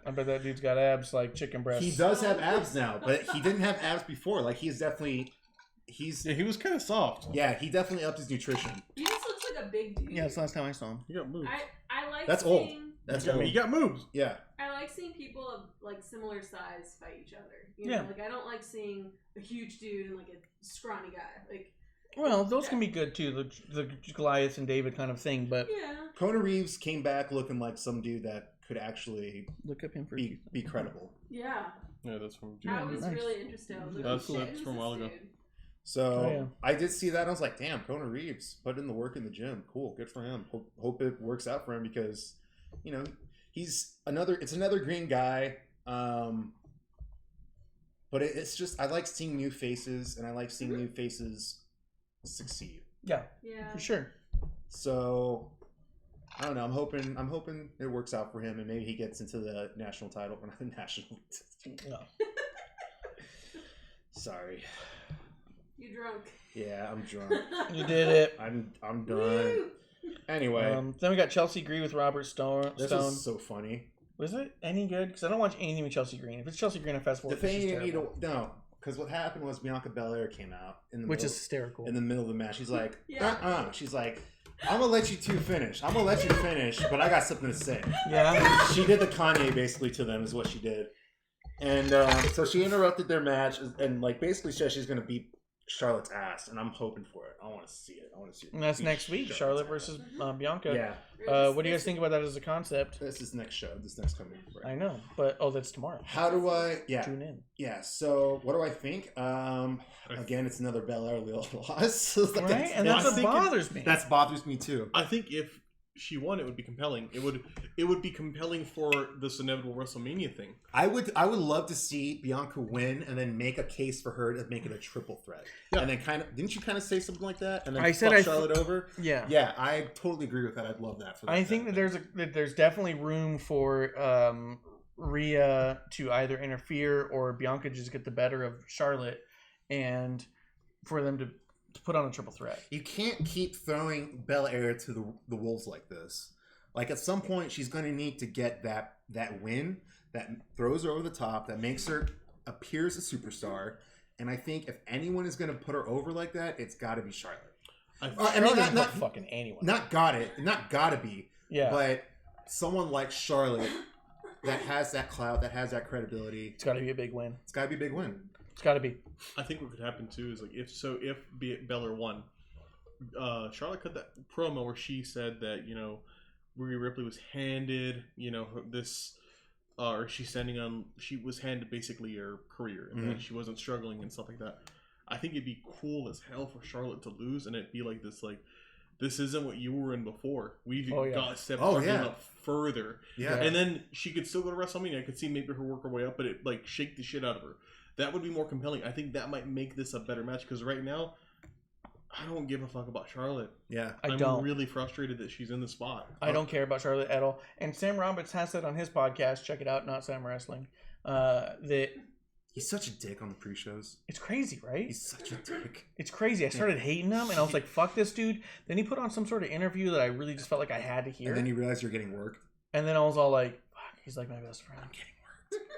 I bet that dude's got abs like chicken breasts. He does have abs now, but he didn't have abs before. Like, he's definitely... Yeah, he was kind of soft. Yeah, he definitely upped his nutrition. He just looks like a big dude. Yeah, that's the last time I saw him. He got moves. I like That's seeing... old. That's old. He got moves. Yeah. I like seeing people of similar size fight each other. You know? I don't like seeing a huge dude and a scrawny guy. Well, those can be good too, the Goliath and David kind of thing, but Kona Reeves came back looking like some dude that could actually look up him for be credible. Yeah. Yeah, that's from. I was really interested. I was like, that's from a while ago. So I did see that. I was like, damn, Kona Reeves put in the work in the gym. Cool, good for him. Hope it works out for him because, he's it's another green guy. But it's just I like seeing new faces and I like seeing new faces succeed. Yeah, for sure. So I don't know. I'm hoping it works out for him and maybe he gets into the national title or not the national. No. Sorry. You drunk? Yeah, I'm drunk. You did it. I'm done. Woo! Anyway, then we got Chelsea Green with Robert Stone. This is so funny. Was it any good? Because I don't watch anything with Chelsea Green. If it's Chelsea Green at Festival, the thing you need to because what happened was Bianca Belair came out which is hysterical in the middle of the match. She's like, she's like, I'm gonna let you two finish. I'm gonna let you finish, but I got something to say. Yeah. She did the Kanye basically to them is what she did, and so she interrupted their match and basically said she's gonna beat Charlotte's ass, and I'm hoping for it. I want to see it. And that's next week, Charlotte versus Bianca. Yeah. What do you guys think about that as a concept? This is next show. This next coming. Right. I know, but that's tomorrow. How do I? Yeah. Tune in. Yeah. So what do I think? Again, it's another Belair loss. Right, and that's what bothers me. That bothers me too. I think if she won, it would be compelling. It would be compelling for this inevitable WrestleMania thing. I would love to see Bianca win and then make a case for her to make it a triple threat. Yeah. And then didn't you say something like that? And then I said Charlotte over. Yeah. Yeah, I totally agree with that. I'd love that. I think that there's definitely room for Rhea to either interfere or Bianca just get the better of Charlotte, and for them to put on a triple threat. You can't keep throwing Belair to the wolves like this. Like at some point, she's going to need to get that win that throws her over the top, that makes her appear as a superstar. And I think if anyone is going to put her over like that, it's got to be Charlotte. Not fucking anyone. Not gotta be. Yeah. But someone like Charlotte that has that clout, that has that credibility. It's got to be a big win. It's got to be a big win. It's got to be. I think what could happen too is if Belair won, Charlotte cut that promo where she said that Rhea Ripley was handed this, or she was handed basically her career and that she wasn't struggling and stuff like that. I think it'd be cool as hell for Charlotte to lose and it'd be like this isn't what you were in before. We've got to step up further. Yeah. And then she could still go to WrestleMania. I could see maybe her work her way up, but it shake the shit out of her. That would be more compelling. I think that might make this a better match because right now, I don't give a fuck about Charlotte. Yeah, I'm really frustrated that she's in the spot. I don't care about Charlotte at all. And Sam Roberts has said on his podcast, check it out, Not Sam Wrestling, that he's such a dick on the pre-shows. It's crazy, right? He's such a dick. It's crazy. I started hating him, and I was like, fuck this dude. Then he put on some sort of interview that I really just felt like I had to hear. And then you realize you're getting worked. And then I was all like, fuck, he's like my best friend. I'm getting worked.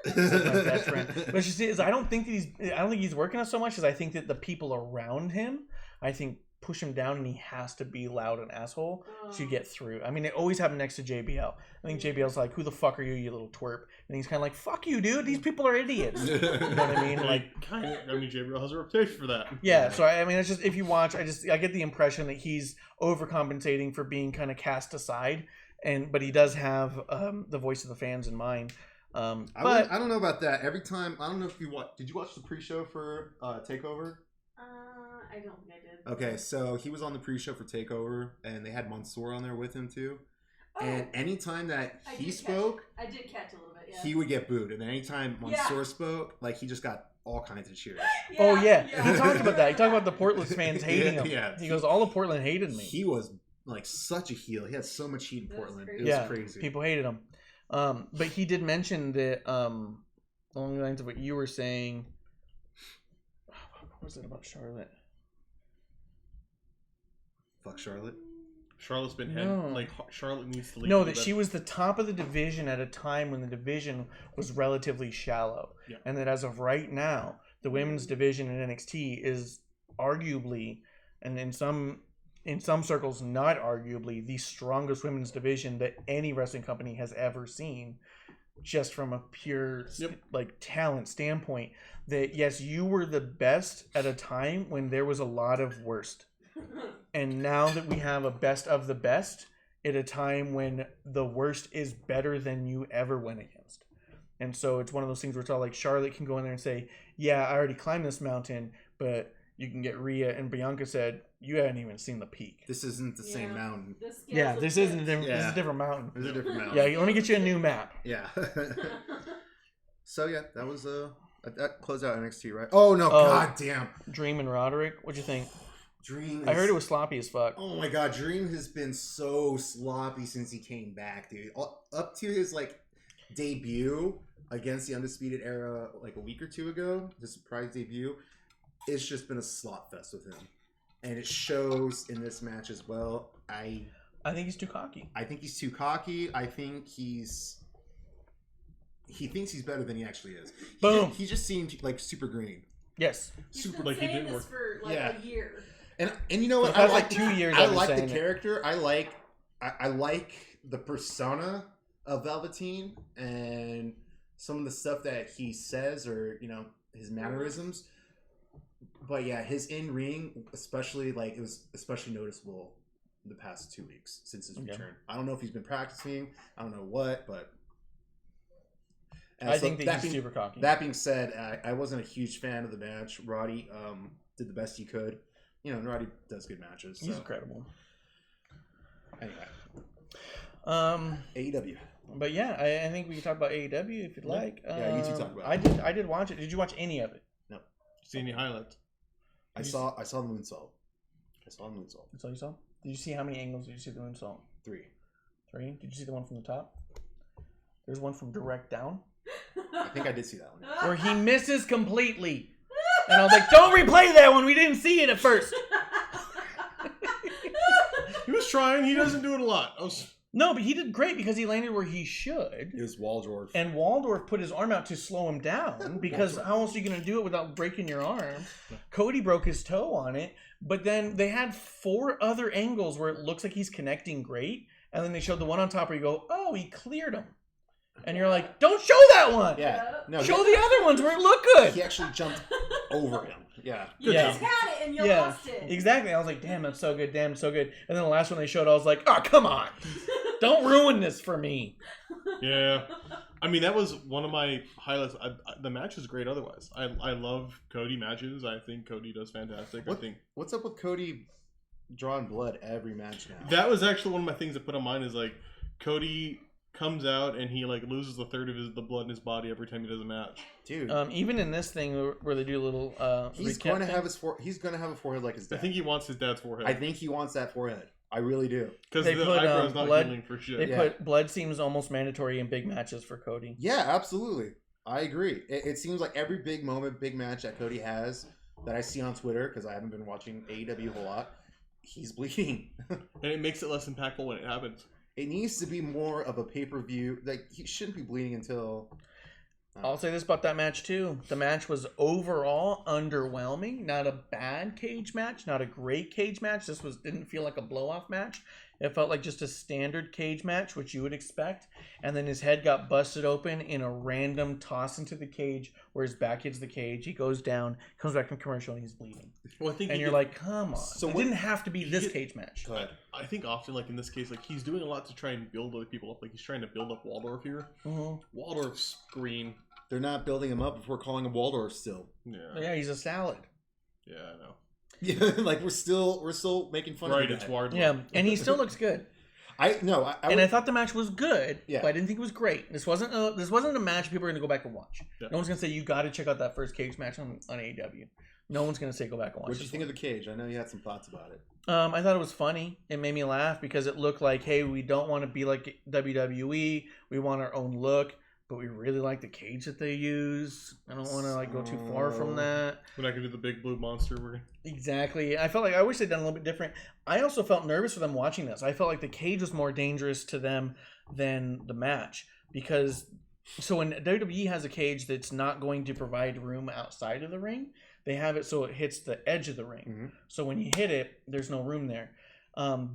Like my best friend. But it's just, I don't think he's working us so much as I think that the people around him, I think, push him down, and he has to be loud and asshole to get through. I mean, it always happened next to JBL. I think JBL's like, "Who the fuck are you, you little twerp?" And he's kind of like, "Fuck you, dude. These people are idiots." You know what I mean? JBL has a reputation for that. Yeah. So I mean, it's just if you watch, I get the impression that he's overcompensating for being kind of cast aside, but he does have the voice of the fans in mind. I don't know about that. Every time, I don't know if you did you watch the pre-show for TakeOver? I don't think I did. Okay, so he was on the pre-show for TakeOver, and they had Mansoor on there with him too. And anytime that he spoke, I did catch a little bit. Yeah. He would get booed, and then anytime Mansoor spoke, like he just got all kinds of cheers. Yeah. He talked about that. He talked about the Portland fans hating him. Yeah. He goes, all of Portland hated me. He was like such a heel. He had so much heat in Portland. It was crazy. People hated him. But he did mention that along the lines of what you were saying. What was it about Charlotte? Fuck Charlotte. Charlotte's been Charlotte needs to leave. No, that she was the top of the division at a time when the division was relatively shallow. Yeah. And that as of right now, the women's division in NXT is arguably, and in some circles not arguably, the strongest women's division that any wrestling company has ever seen, just from a pure talent standpoint. That yes, you were the best at a time when there was a lot of worst. And now that we have a best of the best at a time when the worst is better than you ever went against. And so it's one of those things where it's all like Charlotte can go in there and say, yeah, I already climbed this mountain, but you can get Rhea. And Bianca said, you hadn't even seen the peak. This isn't the same mountain. This isn't a different, this is a different mountain. This is a different mountain. Yeah, let me get you a new map. Yeah. So yeah, that was that closed out NXT, right? Oh no, god damn. Dream and Roderick, what'd you think? Dream. I heard it was sloppy as fuck. Oh my god, Dream has been so sloppy since he came back, dude. Up to his debut against the Undisputed Era a week or two ago, the surprise debut, it's just been a slot fest with him, and it shows in this match as well. I think he's too cocky. I think he's too cocky. I think he thinks he's better than he actually is. Boom. He just seemed super green. Yes. He's been saying this for a year. And you know what? I like 2 years. I like the character. I like the persona of Velveteen and some of the stuff that he says, or his mannerisms. But yeah, his in ring, especially it was especially noticeable the past 2 weeks since his return. I don't know if he's been practicing. I don't know what, but I think that he's super cocky. That being said, I wasn't a huge fan of the match. Roddy did the best he could. Roddy does good matches. He's incredible. Anyway. AEW. But yeah, I think we can talk about AEW if you'd like. Yeah, you two talk about it. I did watch it. Did you watch any of it? No. See any highlights? I saw the moonsault. That's all you saw? Did you see how many angles did you see the moonsault? 3. Did you see the one from the top? There's one from direct down. I think I did see that one. Where he misses completely. And I was like, don't replay that one. We didn't see it at first. He was trying. He doesn't do it a lot. No, but he did great because he landed where he should. It was Waldorf. And Waldorf put his arm out to slow him down because how else are you going to do it without breaking your arm? Cody broke his toe on it. But then they had 4 other angles where it looks like he's connecting great. And then they showed the one on top where you go, oh, he cleared him. And you're like, don't show that one. Yeah. No, show the other ones where it looked good. He actually jumped over him. Yeah. You just had it and you lost it. Exactly. I was like, damn, that's so good. Damn, so good. And then the last one they showed, I was like, oh, come on. Don't ruin this for me. Yeah. I mean, that was one of my highlights. The match is great otherwise. I love Cody matches. I think Cody does fantastic. What's up with Cody drawing blood every match now? That was actually one of my things that put on mine is Cody comes out and he loses a third of the blood in his body every time he does a match. Dude, even in this thing where they do a little he's going to have he's going to have a forehead like his dad. I think he wants his dad's forehead. I think he wants that forehead. I really do. Because the eyebrow's not healing for shit. They put blood seems almost mandatory in big matches for Cody. Yeah, absolutely. I agree. It seems like every big moment, big match that Cody has that I see on Twitter, because I haven't been watching AEW a whole lot, he's bleeding. And it makes it less impactful when it happens. It needs to be more of a pay-per-view. He shouldn't be bleeding until... I'll say this about that match, too. The match was overall underwhelming. Not a bad cage match. Not a great cage match. This didn't feel like a blow-off match. It felt like just a standard cage match, which you would expect. And then his head got busted open in a random toss into the cage where his back hits the cage. He goes down, comes back from commercial, and he's bleeding. Well, I think you're like, come on. So it didn't have to be this cage match. I think often, in this case, he's doing a lot to try and build other people up. He's trying to build up Waldorf here. Mm-hmm. Waldorf's green. They're not building him up if we're calling him Waldorf still. Yeah, he's a salad. Yeah, I know. Yeah, we're still making fun of him. Right, it's Wardlow. Yeah, and he still looks good. I thought the match was good, but I didn't think it was great. This wasn't a match people are going to go back and watch. Yeah. No one's going to say you got to check out that first cage match on AEW. No one's going to say go back and watch. What did you think of the cage? I know you had some thoughts about it. I thought it was funny. It made me laugh because it looked like, hey, we don't want to be like WWE. We want our own look, but we really like the cage that they use. I don't want to go too far from that. We're not going to do the big blue monster. Exactly. I wish they'd done a little bit different. I also felt nervous for them watching this. I felt like the cage was more dangerous to them than the match because when WWE has a cage that's not going to provide room outside of the ring, they have it so it hits the edge of the ring. Mm-hmm. So when you hit it, there's no room there.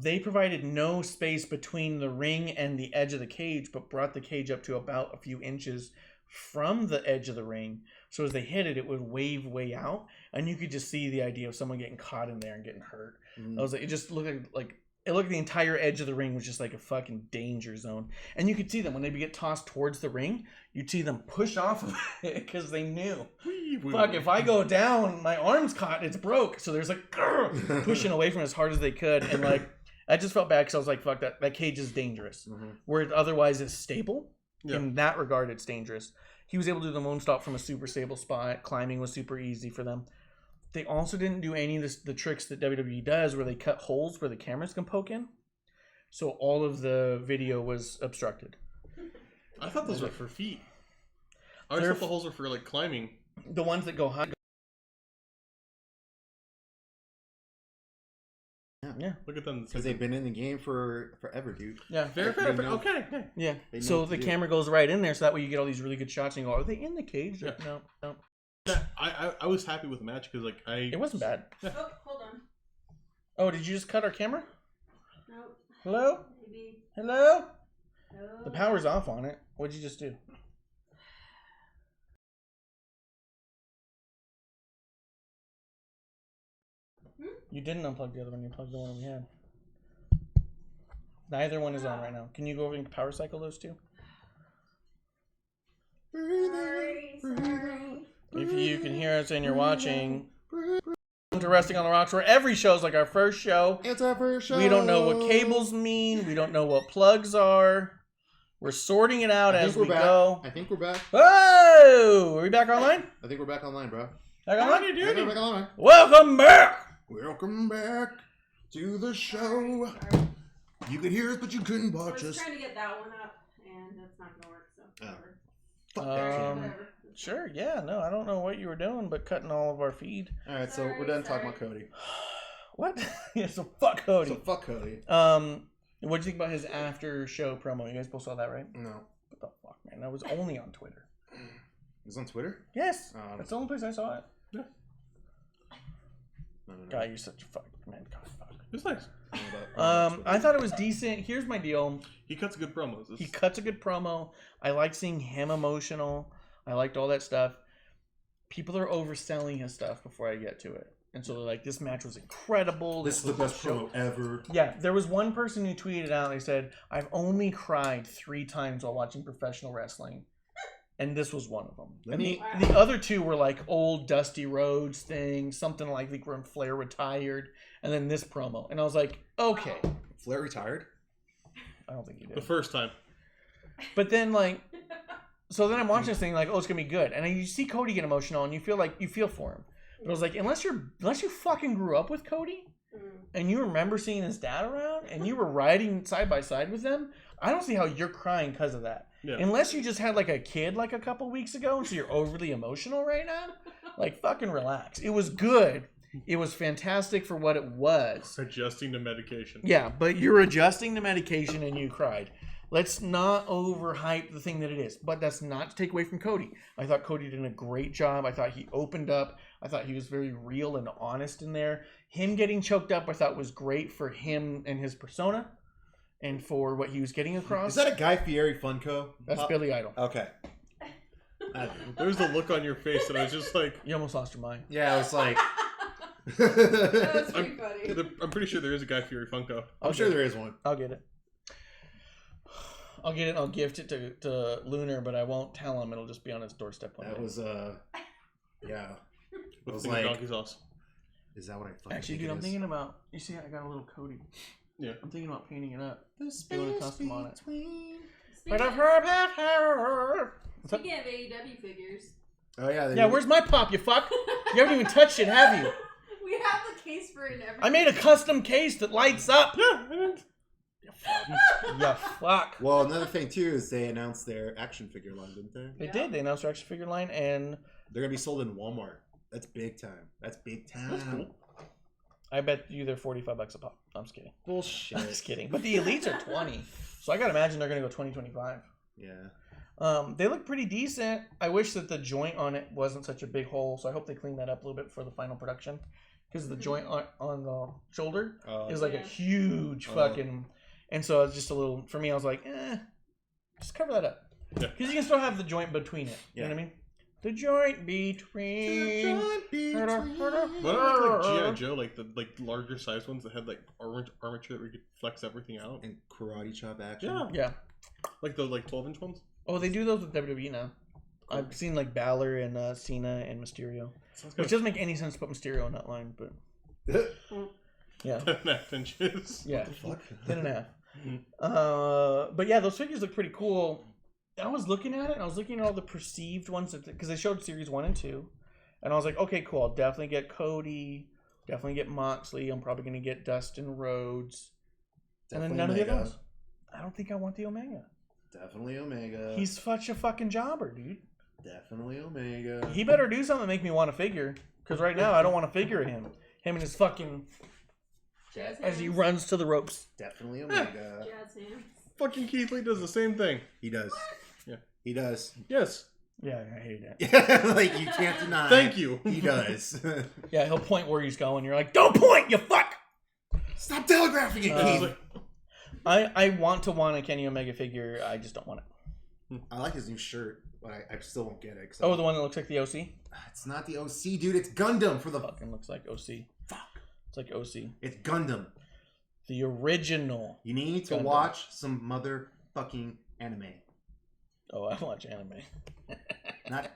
They provided no space between the ring and the edge of the cage, but brought the cage up to about a few inches from the edge of the ring. So as they hit it, it would wave way out, and you could just see the idea of someone getting caught in there and getting hurt. Mm-hmm. I was like, it just looked like the entire edge of the ring was just like a fucking danger zone. And you could see them when they get tossed towards the ring, you'd see them push off of it because they knew, fuck, if I go down, my arm's caught, it's broke. So there's pushing away from it as hard as they could. And I just felt bad because I was like, fuck, that cage is dangerous. Mm-hmm. Where it otherwise is stable. Yeah. In that regard, it's dangerous. He was able to do the moonstop from a super stable spot. Climbing was super easy for them. They also didn't do any of the tricks that WWE does where they cut holes where the cameras can poke in. So all of the video was obstructed. I thought those were for feet. I always thought the holes were for climbing. The ones that go high. Yeah. Look at them. Because they've been in the game for forever, dude. Yeah. Fair. Okay. Yeah. So the camera goes right in there so that way you get all these really good shots and you go, are they in the cage? Yeah. No. I was happy with the match because it wasn't bad. Oh, hold on. Oh, did you just cut our camera? No. Hello? Maybe. Hello? The power's off on it. What'd you just do? You didn't unplug the other one. You plugged the one we had. Neither one is on right now. Can you go over and power cycle those two? Sorry. If you can hear us and you're watching, welcome to Wrestling on the Rocks, where every show's like our first show. It's our first show. We don't know what cables mean. We don't know what plugs are. We're sorting it out as we go. I think we're back. Whoa! Are we back online? I think we're back online, bro. Back online? I think we're back online. Welcome back! Welcome back to the show. Sorry. You could hear us, but you couldn't watch us. I was trying to get that one up, and that's not going to work, so whatever. Whatever. Sure, yeah, no, I don't know what you were doing, but cutting all of our feed. All right, so we're done talking about Cody. What? Yeah, so fuck Cody. What do you think about his after show promo? You guys both saw that, right? No. What the fuck, man? That was only on Twitter. It was on Twitter? Yes. That's the only place I saw it. Yeah. No. God, you're such a fuck, man. God, fuck. It's nice. I thought it was decent. Here's my deal. He cuts good promos. He cuts a good promo. I like seeing him emotional. I liked all that stuff. People are overselling his stuff before I get to it. And so they're like, this match was incredible. This is the best promo ever. Yeah, there was one person who tweeted out, they said, I've only cried 3 times while watching professional wrestling. And this was one of them. The other 2 were like old Dusty Rhodes things, something like when Flair retired, and then this promo. And I was like, okay. Flair retired? I don't think he did. The first time. But then so then I'm watching this thing like, oh, it's gonna be good, and you see Cody get emotional, and you feel for him. But I was like, unless you fucking grew up with Cody, and you remember seeing his dad around, and you were riding side by side with them, I don't see how you're crying because of that. Yeah. Unless you just had a kid a couple weeks ago, and so you're overly emotional right now. Fucking relax. It was good. It was fantastic for what it was. Adjusting to medication. Yeah, but you're adjusting to medication and you cried. Let's not overhype the thing that it is. But that's not to take away from Cody. I thought Cody did a great job. I thought he opened up. I thought he was very real and honest in there. Him getting choked up I thought was great for him and his persona and for what he was getting across. Is that a Guy Fieri Funko? That's Billy Idol. Okay. There's the look on your face that I was just like... You almost lost your mind. Yeah, I was like... That was pretty funny. I'm pretty sure there is a Guy Fieri Funko. I'm sure there is one. I'll get it. I'll gift it to Lunar, but I won't tell him. It'll just be on his doorstep one day. That was, yeah. I was like, donkey sauce. Is that what I fucking Actually, dude, I'm thinking about... You see, I got a little Cody. Yeah. I'm thinking about painting it up. The Doing a space custom on it. between. But I've heard about her. Speaking of AEW figures. Oh yeah. Yeah, where's my pop, you fuck? You haven't even touched it, have you? We have the case for it and everything. I made a custom case that lights up. Yeah. Yeah, fuck. Well, another thing too is they announced their action figure line, didn't they? They did. They announced their action figure line, and They're gonna be sold in Walmart. That's big time. That's big time. That's cool. I bet you they're $45 a pop. I'm just kidding. Bullshit. I'm just kidding. But the elites are 20, so I gotta imagine they're gonna go 20-25. Yeah. They look pretty decent. I wish that the joint on it wasn't such a big hole, so I hope they clean that up a little bit for the final production. Because the joint on the shoulder is like a huge fucking... And so it's just a little... For me, I was like, just cover that up. Yeah. Because you can still have the joint between it. You know what I mean? The joint between... What about like G.I. Joe, like the larger size ones that had like armature that we could flex everything out? And karate chop action. Yeah. Yeah. Like the 12-inch ones? Oh, they do those with WWE now. I've seen like Balor and Cena and Mysterio. Sounds Which doesn't make any sense to put Mysterio in that line, but... Yeah. 10.5 inches. Yeah. What the fuck? 10.5. But yeah, those figures look pretty cool. I was looking at it, and I was looking at all the perceived ones, because they showed Series 1 and 2. And I was like, okay, cool. I'll definitely get Cody. Definitely get Moxley. I'm probably going to get Dustin Rhodes. And then none of the other ones. I don't think I want the Omega. Definitely Omega. He's such a fucking jobber, dude. Definitely Omega. He better do something to make me want to figure. Because right now, I don't want to figure him. Him and his fucking... Jazz As he hands. runs to the ropes. Definitely Omega. Jazz hands. Fucking Keith Lee does the same thing. He does. Yeah. He does. Yes. Yeah, I hate it. Yeah, like you can't deny. Thank you. He does. Yeah, he'll point where he's going. You're like, don't point, you fuck! Stop telegraphing it, Keith. I want a Kenny Omega figure. I just don't want it. I like his new shirt, but I still won't get it. Oh, the one that looks like the OC? It's not the OC, dude. It's Gundam for the... Fucking looks like OC. Fuck. It's like OC. It's Gundam. The original. You need to Gundam. watch some motherfucking anime. Oh, I watch anime. Not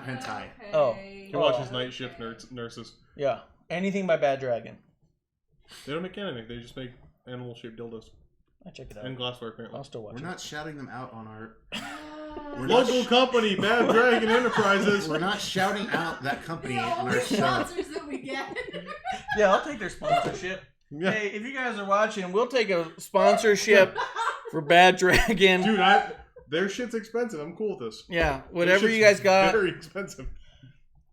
hentai. Okay. Oh. He watches Night Shift Nurses. Yeah. Anything by Bad Dragon. They don't make anime. They just make animal-shaped dildos. I check it out. And glassware, apparently. I'll still watch We're it. not shouting them out on our... Local company, Bad Dragon Enterprises. We're not shouting out that company The on only our show. sponsors that we get. Yeah, I'll take their sponsorship. Yeah. Hey, if you guys are watching, we'll take a sponsorship for Bad Dragon. Dude, their shit's expensive. I'm cool with this. Yeah, Their whatever shit's you guys got, Very expensive.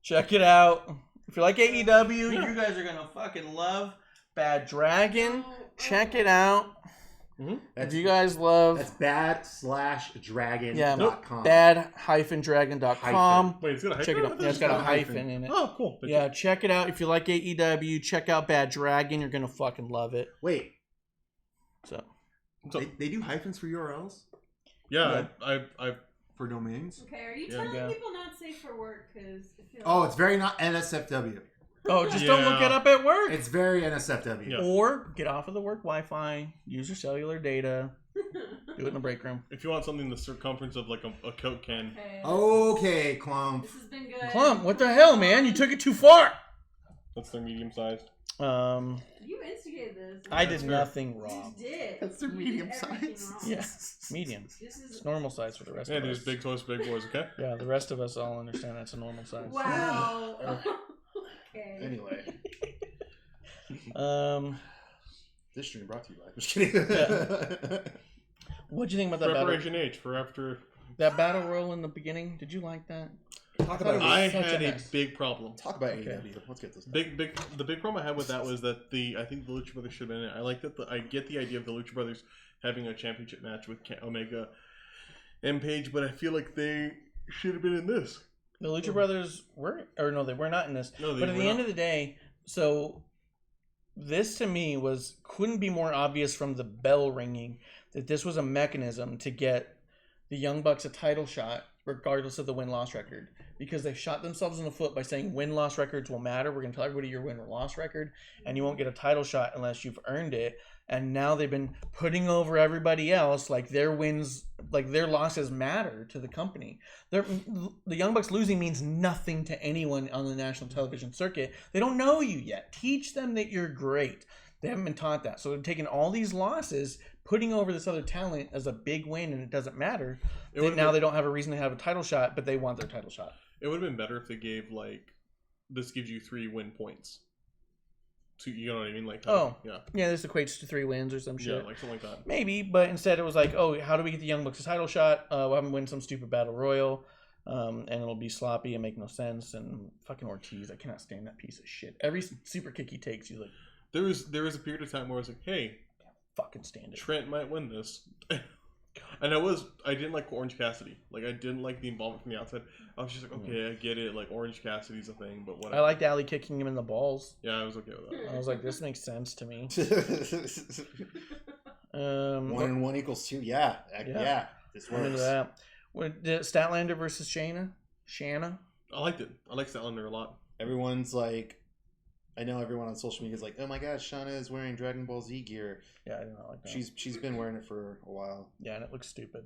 check it out. If you like AEW, you guys are gonna fucking love Bad Dragon. Check it out. If you guys love... That's bad/dragon.com. Yeah, bad-dragon.com. Wait, it's got a hyphen? Check it out. Yeah, it's got a hyphen in it. Oh, cool. Yeah, check it out. If you like AEW, check out Bad Dragon. You're gonna fucking love it. Wait, So they do hyphens for URLs? Yeah, I For domains? Okay, are you Yeah. telling Yeah. people not safe for work? Because Oh, it's very not NSFW. Oh, just don't look Yeah. it up at work. It's very NSFW. Yeah. Or get off of the work Wi-Fi. Use your cellular data. Do it in the break room. if you want something the circumference of like a Coke can. Okay, Klump. This has been good. Klump, what the hell, man? You took it too far. That's their medium sized. You instigated this. I did fair. nothing wrong. You did. That's their You did medium everything size. wrong. Yeah, medium. This is It's normal size for the rest Yeah, of us. there's big toys, big boys, okay? Yeah, the rest of us all understand that's a normal size. wow. Okay. Anyway, this stream brought to you by. Just kidding. What'd you think about that battle? Preparation H for after. That battle royal in the beginning? Did you like that? Talk about I such had a a mess. big problem. Talk about Okay. AEW. Let's get this. The big problem I had with that was that I think the Lucha Brothers should have been in it. I like that. I get the idea of the Lucha Brothers having a championship match with Omega and Page, but I feel like they should have been in this. The Lucha Brothers were, or no, they were not in this. No, they but at were the end not. of the day, so this to me couldn't be more obvious from the bell ringing that this was a mechanism to get the Young Bucks a title shot regardless of the win-loss record, because they shot themselves in the foot by saying win-loss records will matter. We're going to tell everybody your win or loss record, and you won't get a title shot unless you've earned it. And now they've been putting over everybody else, like their wins, like their losses matter to the company. The Young Bucks losing means nothing to anyone on the national television circuit. They don't know you yet. Teach them that you're great. They haven't been taught that. So they're taking all these losses, putting over this other talent as a big win, and it doesn't matter. Now they don't have a reason to have a title shot, but they want their title shot. It would have been better if they gave, like, this gives you 3 win points. So, you know what I mean? Like, yeah, this equates to 3 wins or some shit. Yeah, like something like that. Maybe, but instead it was like, oh, how do we get the Young Bucks a title shot? We'll have them win some stupid battle royal, and it'll be sloppy and make no sense. And fucking Ortiz, I cannot stand that piece of shit. Every super kick he takes, he's like, there was a period of time where I was like, hey, fucking stand it. Trent might win this. And I didn't like Orange Cassidy. Like, I didn't like the involvement from the outside. I was just like, okay, I get it. Like, Orange Cassidy's a thing, but whatever. I liked Ali kicking him in the balls. Yeah, I was okay with that. I was like, this makes sense to me. 1 and 1 equals 2. Yeah. This works. That. Statlander versus Shanna. I liked it. I like Statlander a lot. Everyone's like, I know everyone on social media is like, oh my gosh, Shauna is wearing Dragon Ball Z gear. Yeah, I do not like that. She's been wearing it for a while. Yeah, and it looks stupid.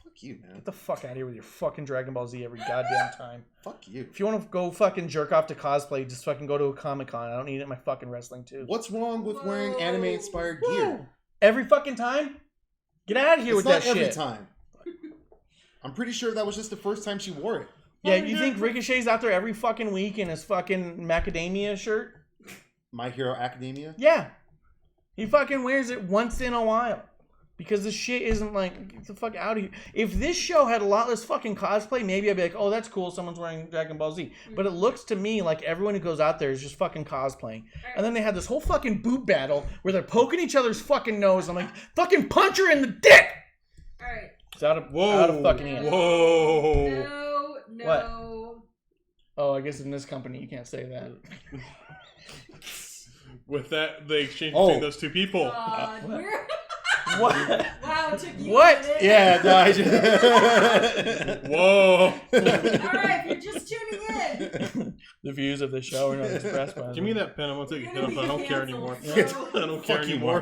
Fuck you, man. Get the fuck out of here with your fucking Dragon Ball Z every goddamn time. Fuck you. If you want to go fucking jerk off to cosplay, just fucking go to a Comic-Con. I don't need it in my fucking wrestling too. What's wrong with wearing anime-inspired gear? Every fucking time? Get out of here with that shit. It's not every time. I'm pretty sure that was just the first time she wore it. Yeah, you think Ricochet's out there every fucking week in his fucking macadamia shirt? My Hero Academia? Yeah. He fucking wears it once in a while. Because this shit isn't like, get the fuck out of here. If this show had a lot less fucking cosplay, maybe I'd be like, oh, that's cool, someone's wearing Dragon Ball Z. But it looks to me like everyone who goes out there is just fucking cosplaying. And then they had this whole fucking boob battle where they're poking each other's fucking nose. I'm like, fucking punch her in the dick! Alright. It's out of fucking hand. Whoa. No. What? Oh, I guess in this company you can't say that. With that, the exchange between those two people. What? Wow, it took you what? a minute. Yeah, no, I just... Whoa. Alright, if you're just tuning in. The views of the show are not expressed by Give me that pen. I'm going to take a hit off. I don't care anymore. So... I don't care anymore.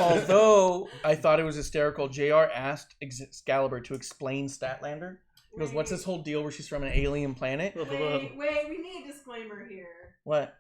Although, I thought it was hysterical, JR asked Excalibur to explain Statlander. He goes, what's this whole deal where she's from an alien planet? Wait, we need a disclaimer here. What?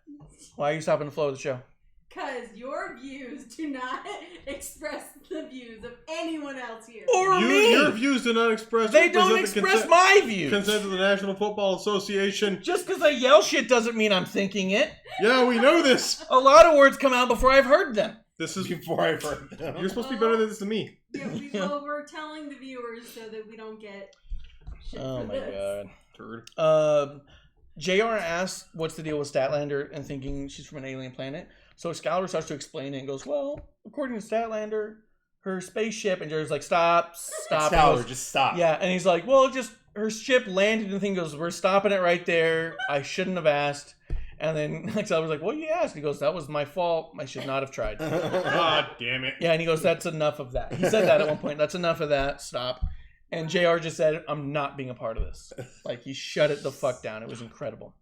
Why are you stopping the flow of the show? Because your views do not express the views of anyone else here. Or me! Your views do not express... They don't express my views! Consent of the National Football Association. Just because I yell shit doesn't mean I'm thinking it. Yeah, we know this. A lot of words come out before I've heard them. This is before I've heard them. You're supposed to be better than this than me. Yeah, we're telling the viewers so that we don't get shit Oh my god. Turd. JR asks what's the deal with Statlander and thinking she's from an alien planet. So Excalibur starts to explain it and goes, well, according to Statlander, her spaceship, and JR's like, stop. Excalibur, just stop. Yeah, and he's like, well, just her ship landed, and the thing goes, we're stopping it right there. I shouldn't have asked. And then Excalibur's like, well, you asked. He goes, that was my fault. I should not have tried. God damn it. Yeah, and he goes, that's enough of that. He said that at one point. That's enough of that. Stop. And JR just said, I'm not being a part of this. Like, he shut it the fuck down. It was incredible.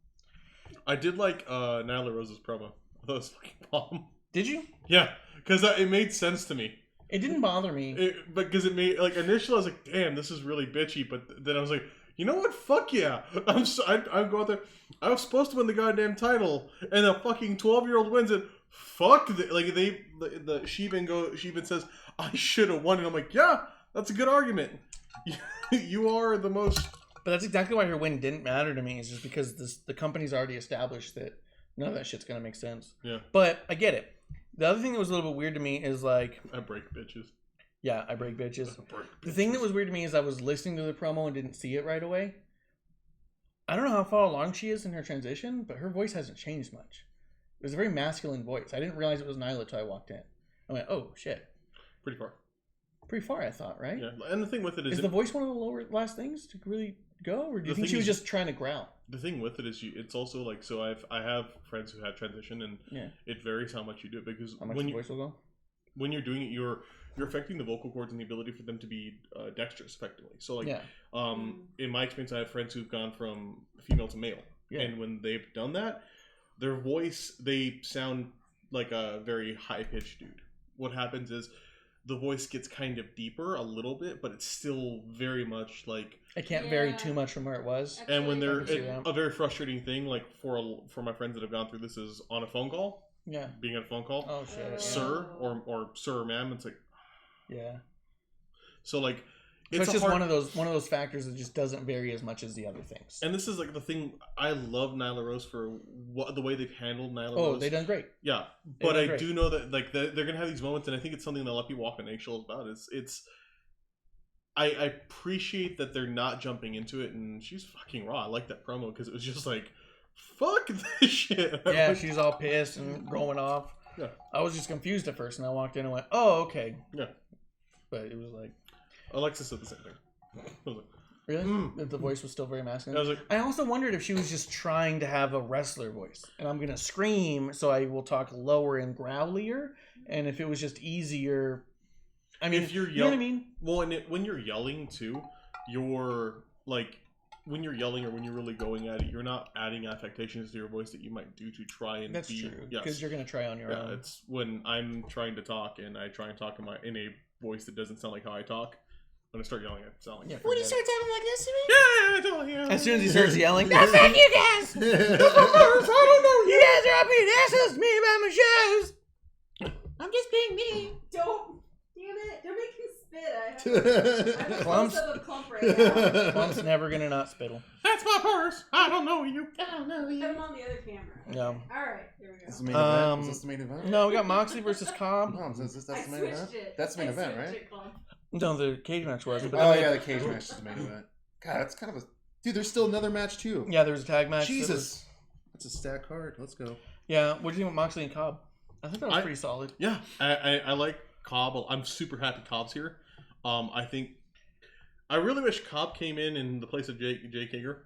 I did like Nyla Rose's promo. I thought it was fucking bomb. Did you? Yeah, because it made sense to me. It didn't bother me. Because it made, like, initially I was like, damn, this is really bitchy. But then I was like, you know what? Fuck yeah. I'm going there. I was supposed to win the goddamn title, and a fucking 12-year-old wins it. Fuck. She even says, I should have won. And I'm like, yeah, that's a good argument. You are the most... But that's exactly why her win didn't matter to me. It's just because the company's already established that none of that shit's going to make sense. Yeah. But I get it. The other thing that was a little bit weird to me is like... I break bitches. Yeah, I break bitches. Break bitches. The thing that was weird to me is I was listening to the promo and didn't see it right away. I don't know how far along she is in her transition, but her voice hasn't changed much. It was a very masculine voice. I didn't realize it was Nyla until I walked in. I went, oh, shit. Pretty far. Pretty far, I thought, right? Yeah, and the thing with it is... the voice one of the last things to really go? Or do you think she was just trying to growl? The thing with it is it's also like... So I have friends who have transition, and it varies how much you do it, because how much the voice will go? When you're doing it, you're affecting the vocal cords and the ability for them to be dexterous effectively. So like, in my experience, I have friends who've gone from female to male. Yeah. And when they've done that, their voice, they sound like a very high-pitched dude. What happens is the voice gets kind of deeper a little bit, but it's still very much like... It can't vary too much from where it was. And when they're... a very frustrating thing, like for my friends that have gone through this, is on a phone call. being on a phone call. Oh shit. Sir or sir or ma'am. It's like So like it's just one of those factors that just doesn't vary as much as the other things. And this is like the thing. I love Nyla Rose for the way they've handled Nyla Rose. Oh, they've done great. Yeah, but I do know that like they're gonna have these moments, and I think it's something that a lot of people walk on eggshells about. I appreciate that they're not jumping into it, and she's fucking raw. I like that promo because it was just like, fuck this shit. Yeah, she's all pissed and going off. Yeah, I was just confused at first, and I walked in and went, "Oh, okay." Yeah, but it was like. Alexis said the same thing. I was like, really? The voice was still very masculine? I also wondered if she was just trying to have a wrestler voice. And I'm going to scream, so I will talk lower and growlier. And if it was just easier... I mean, if you're you know what I mean? Well, and when you're yelling, too, you're, like... When you're yelling or when you're really going at it, you're not adding affectations to your voice that you might do to try and That's true. Because you're going to try on your own. Yeah, it's when I'm trying to talk and I try and talk in a voice that doesn't sound like how I talk. When I start yelling, I sound like when he starts talking like this to me? Yeah. As soon as he starts yelling, no, thank you guys! I don't know. You guys are being assholes to me about my shows! I'm just being me. Don't. Damn it. Don't make him spit. I have a close-up of Klump right now. Klump's never going to not spittle. That's my purse. I don't know you. I don't know you. Put him on the other camera. No. Alright, here we go. Is this the main event? Is this the main event? No, we got Moxley versus Cobb. No, that's the main event? That's the main event, right? No, the cage match was. But the cage match is the main event. God, that's kind of a... Dude, there's still another match, too. Yeah, there's a tag match. Jesus. That's a stack card. Let's go. Yeah, what do you think of Moxley and Cobb? I think that was pretty solid. Yeah, I like Cobb. I'm super happy Cobb's here. I think... I really wish Cobb came in the place of Jake Hager.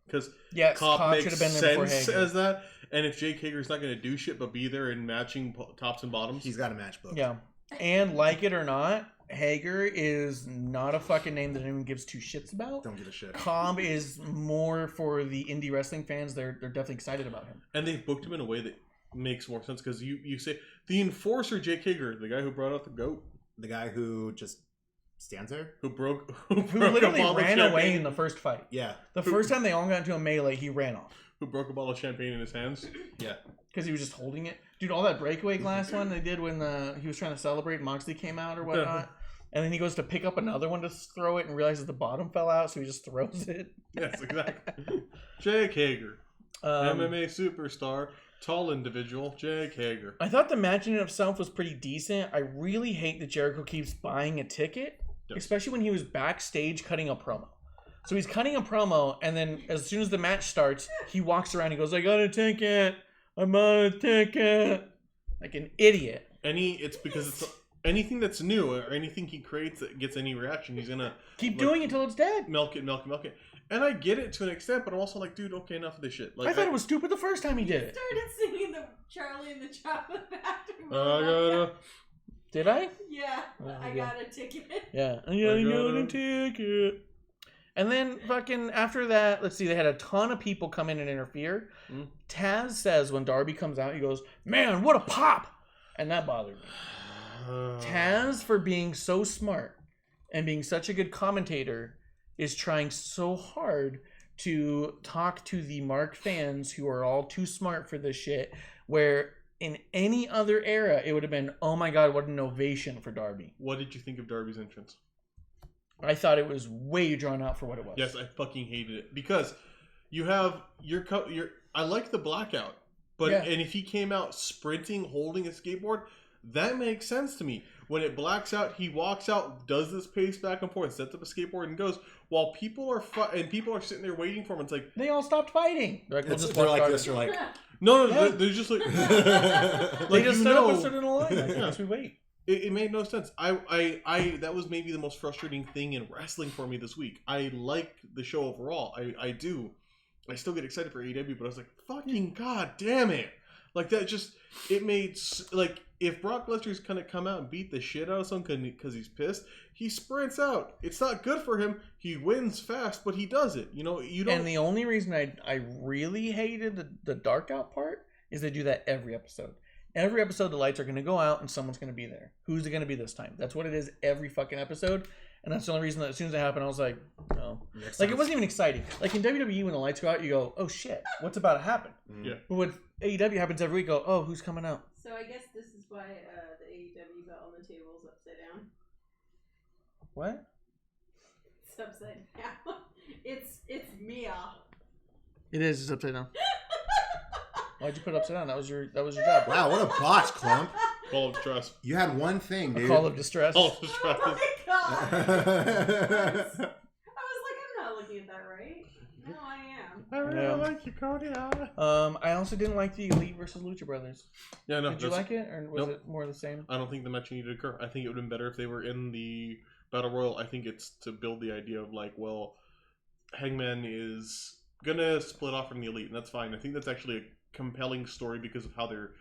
Because Cobb makes should have been there sense as that. And if Jake Hager's not going to do shit but be there and matching tops and bottoms... He's got a match book. Yeah. And like it or not, Hager is not a fucking name that anyone gives two shits about. Don't give a shit. Cobb is more for the indie wrestling fans. They're definitely excited about him. And they've booked him in a way that makes more sense because you say the enforcer Jake Hager, the guy who brought out the goat, the guy who just stands there, who literally ran away in the first fight. Yeah, the first time they all got into a melee, he ran off. Who broke a bottle of champagne in his hands? Yeah, because he was just holding it. Dude, all that breakaway glass one they did when he was trying to celebrate, Moxley came out or whatnot. And then he goes to pick up another one to throw it and realizes the bottom fell out, so he just throws it. Yes, exactly. Jake Hager. MMA superstar, tall individual, Jake Hager. I thought the match in itself was pretty decent. I really hate that Jericho keeps buying a ticket, especially when he was backstage cutting a promo. So he's cutting a promo, and then as soon as the match starts, he walks around and he goes, I got a ticket. I'm on a ticket. Like an idiot. It's because it's anything that's new or anything he creates that gets any reaction, he's gonna keep doing it till it's dead. Milk it. And I get it to an extent, but I'm also like, dude, okay, enough of this shit. Like, I thought it was stupid the first time he did it. Started singing the Charlie and the Chocolate Factory. Did I? Yeah, I got a ticket. Yeah, I got a ticket. And then fucking after that, let's see, they had a ton of people come in and interfere. Taz says when Darby comes out, he goes, man, what a pop! And that bothered me. Taz, for being so smart and being such a good commentator, is trying so hard to talk to the Mark fans who are all too smart for this shit, where in any other era, it would have been, oh my god, what an ovation for Darby. What did you think of Darby's entrance? I thought it was way drawn out for what it was. Yes, I fucking hated it. Because you have I like the blackout. But and if he came out sprinting, holding a skateboard, that makes sense to me. When it blacks out, he walks out, does this pace back and forth, sets up a skateboard and goes. While people are people are sitting there waiting for him, it's like they all stopped fighting. They're like, they're like this. They're like, no, they're just like they just set up and stood in a line. I guess we wait. It made no sense. I that was maybe the most frustrating thing in wrestling for me this week. I like the show overall. I do. I still get excited for AEW, but I was like, fucking god damn it. Like that just, it made, like, if Brock Lesnar's kind of come out and beat the shit out of someone because he's pissed, he sprints out. It's not good for him. He wins fast, but he does it. You know, you don't. And the only reason I really hated the dark out part is they do that every episode. Every episode, the lights are going to go out and someone's going to be there. Who's it going to be this time? That's what it is every fucking episode. And that's the only reason that as soon as it happened, I was like, know. Like, it wasn't even exciting. Like, in WWE, when the lights go out, you go, oh, shit, what's about to happen? Yeah. But when AEW happens every week, go, oh, who's coming out? So I guess this is why the AEW belt on the table is upside down. What? It's upside down. It's Mia. It is. It's upside down. Why'd you put it upside down? That was your job. Wow, what a botch, Klump. Call of distress. You had one thing, dude. A call of distress. Call of distress. Oh my god! I was like, I'm not looking at that right. No, I am. I really like you, Cody. I also didn't like the Elite versus Lucha Brothers. Yeah, no. Did you like it, or was it more of the same? I don't think the match needed to occur. I think it would have been better if they were in the Battle Royal. I think it's to build the idea of like, well, Hangman is gonna split off from the Elite, and that's fine. I think that's actually a compelling story because of how they're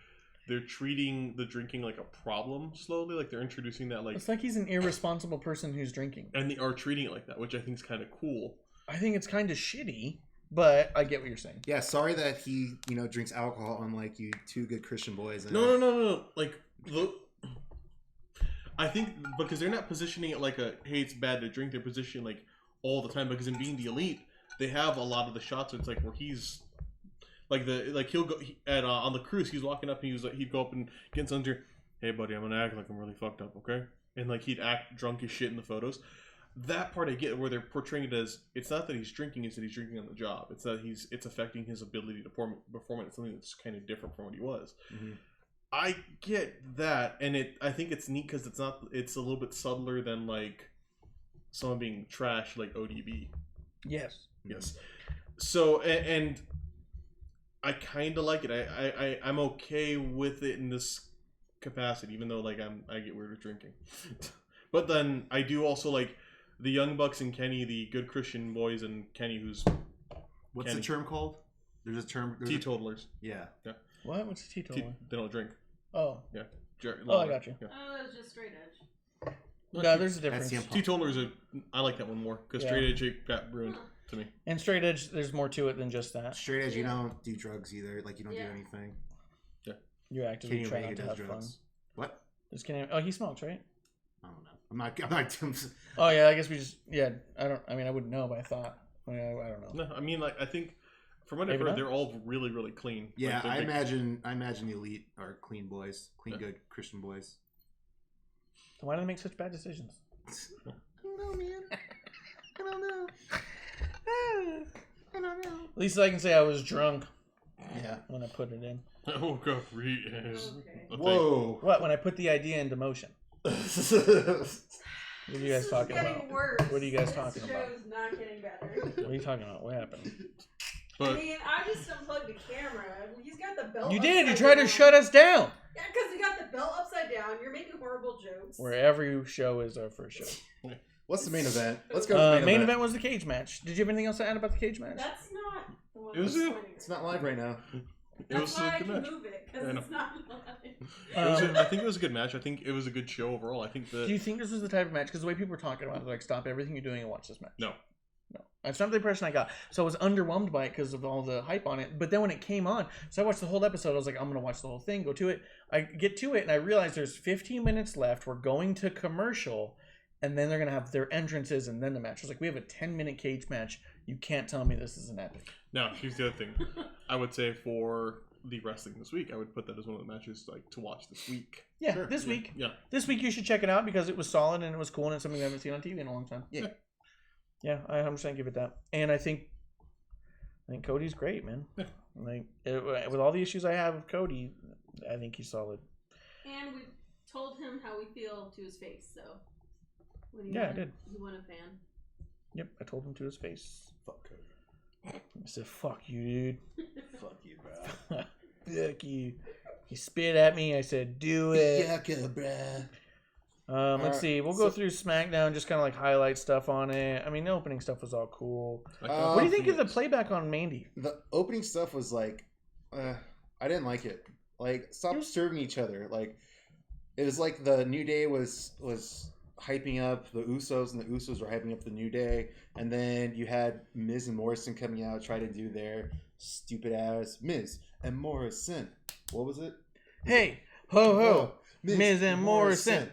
treating the drinking like a problem slowly. Like they're introducing that like It's like he's an irresponsible person who's drinking. and they are treating it like that, which I think is kind of cool. I think it's kind of shitty, but I get what you're saying. Yeah, sorry that he, drinks alcohol unlike you two good Christian boys. No. Like, I think because they're not positioning it like hey, it's bad to drink. They're positioning like all the time because in being the Elite, they have a lot of the shots. It's like where he's he'll go on the cruise. He's walking up and he'd go up and get under. Hey, buddy, I'm gonna act like I'm really fucked up, okay? And like he'd act drunk as shit in the photos. That part I get, where they're portraying it as it's not that he's drinking, it's that he's drinking on the job. It's that it's affecting his ability to perform. It's something that's kind of different from what he was. Mm-hmm. I get that, and I think it's neat because it's a little bit subtler than like someone being trash like ODB. Yes. So and I kind of like it. I'm okay with it in this capacity, even though like I get weird with drinking. But then I do also like the Young Bucks and Kenny, the good Christian boys, and Kenny, who's what's the term called? There's a term. Teetotalers. Yeah. What? What's a teetotaler? They don't drink. Oh. Yeah. I got you. Yeah. Oh, it's just straight edge. No, there's a difference. Teetotalers I like that one more because straight edge got ruined to me. And straight edge, there's more to it than just that. Straight edge, you don't do drugs either. Like you don't do anything. Yeah. You actively try not to have drugs. fun. What? Just kidding. Oh, he smokes, right? I don't know. I'm not. Oh yeah, I guess we just I wouldn't know, but I thought. I don't know. No, I mean like I think from what I've heard, they're all really really clean. Yeah, like, I imagine the Elite are clean boys, good Christian boys. Why do they make such bad decisions? I don't know, man. I don't know. I don't know. At least I can say I was drunk. Yeah. When I put it in. I woke up Whoa. What? When I put the idea into motion. What are you guys talking about? Worse. What are you guys talking This about? show's not getting better. What are you talking about? What happened? I mean, I just unplugged the camera. He's got the belt. You did. You tried to shut us down. Yeah, because he got the belt upside down. You're making horrible jokes. Where every show is our first show. What's the main event? Let's go. To the main event was the cage match. Did you have anything else to add about the cage match? That's not the one. It's not live right now. That's why I can move it, because it's not live. I think it was a good match. I think it was a good show overall. I think Do you think this was the type of match? Because the way people were talking about it, like, stop everything you're doing and watch this match. No. That's not the impression I got. So I was underwhelmed by it because of all the hype on it. But then when it came on, so I watched the whole episode. I was like, I'm going to watch the whole thing, go to it. I get to it, and I realize there's 15 minutes left. We're going to commercial, and then they're going to have their entrances and then the match. I was like, we have a 10-minute cage match. You can't tell me this is an epic. Now, here's the other thing. I would say for the wrestling this week, I would put that as one of the matches like to watch this week. Yeah, sure. This week. Yeah. This week you should check it out because it was solid and it was cool and it's something I haven't seen on TV in a long time. Yeah. Yeah, I'm just gonna give it that. And I think Cody's great, man. Yeah. Like with all the issues I have with Cody, I think he's solid. And we told him how we feel to his face, so I did. He won a fan. Yep, I told him to his face. Fuck Cody. I said, "Fuck you, dude." Fuck you, bro. Fuck you. He spit at me. I said, "Do it." Yucca, bruh. Let's see. We'll go through SmackDown, just kind of like highlight stuff on it. I mean, the opening stuff was all cool. What do you think of the playback on Mandy? The opening stuff was like, I didn't like it. Like, stop serving each other. Like, it was like the New Day was hyping up the Usos, and the Usos were hyping up the New Day, and then you had Miz and Morrison coming out trying to do their stupid ass Miz and Morrison. What was it? Hey, ho ho, Miz and Morrison.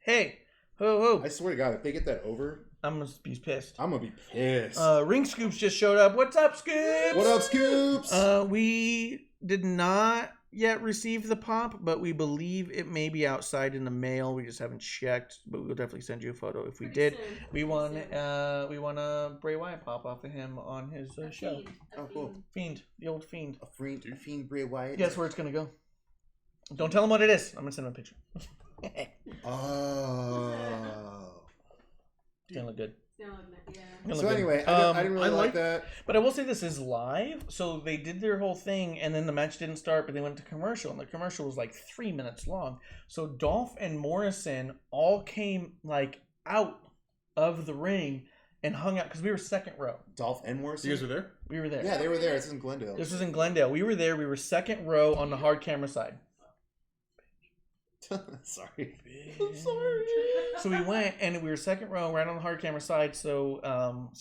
Hey, ho ho. I swear to God, if they get that over, I'm gonna be pissed. I'm gonna be pissed. Ring Scoops just showed up. What's up, Scoops? What up, Scoops? We did not yet receive the pop, but we believe it may be outside in the mail. We just haven't checked, but we'll definitely send you a photo if we did. We want a Bray Wyatt pop off of him on his show. Cool. Fiend, the old Fiend. A fiend Bray Wyatt. Guess where it's gonna go. Don't tell him what it is. I'm gonna send him a picture. Oh. It's gonna look good. Yeah. So anyway, I didn't really like that. But I will say this is live, so they did their whole thing, and then the match didn't start, but they went to commercial, and the commercial was like 3 minutes long. So Dolph and Morrison all came like out of the ring and hung out because we were second row. Dolph and Morrison. You guys were there? We were there. Yeah, they were there. This is in Glendale. This was in Glendale. We were there. We were second row on the hard camera side. Sorry. I'm sorry. So we went and we were second row right on the hard camera side, so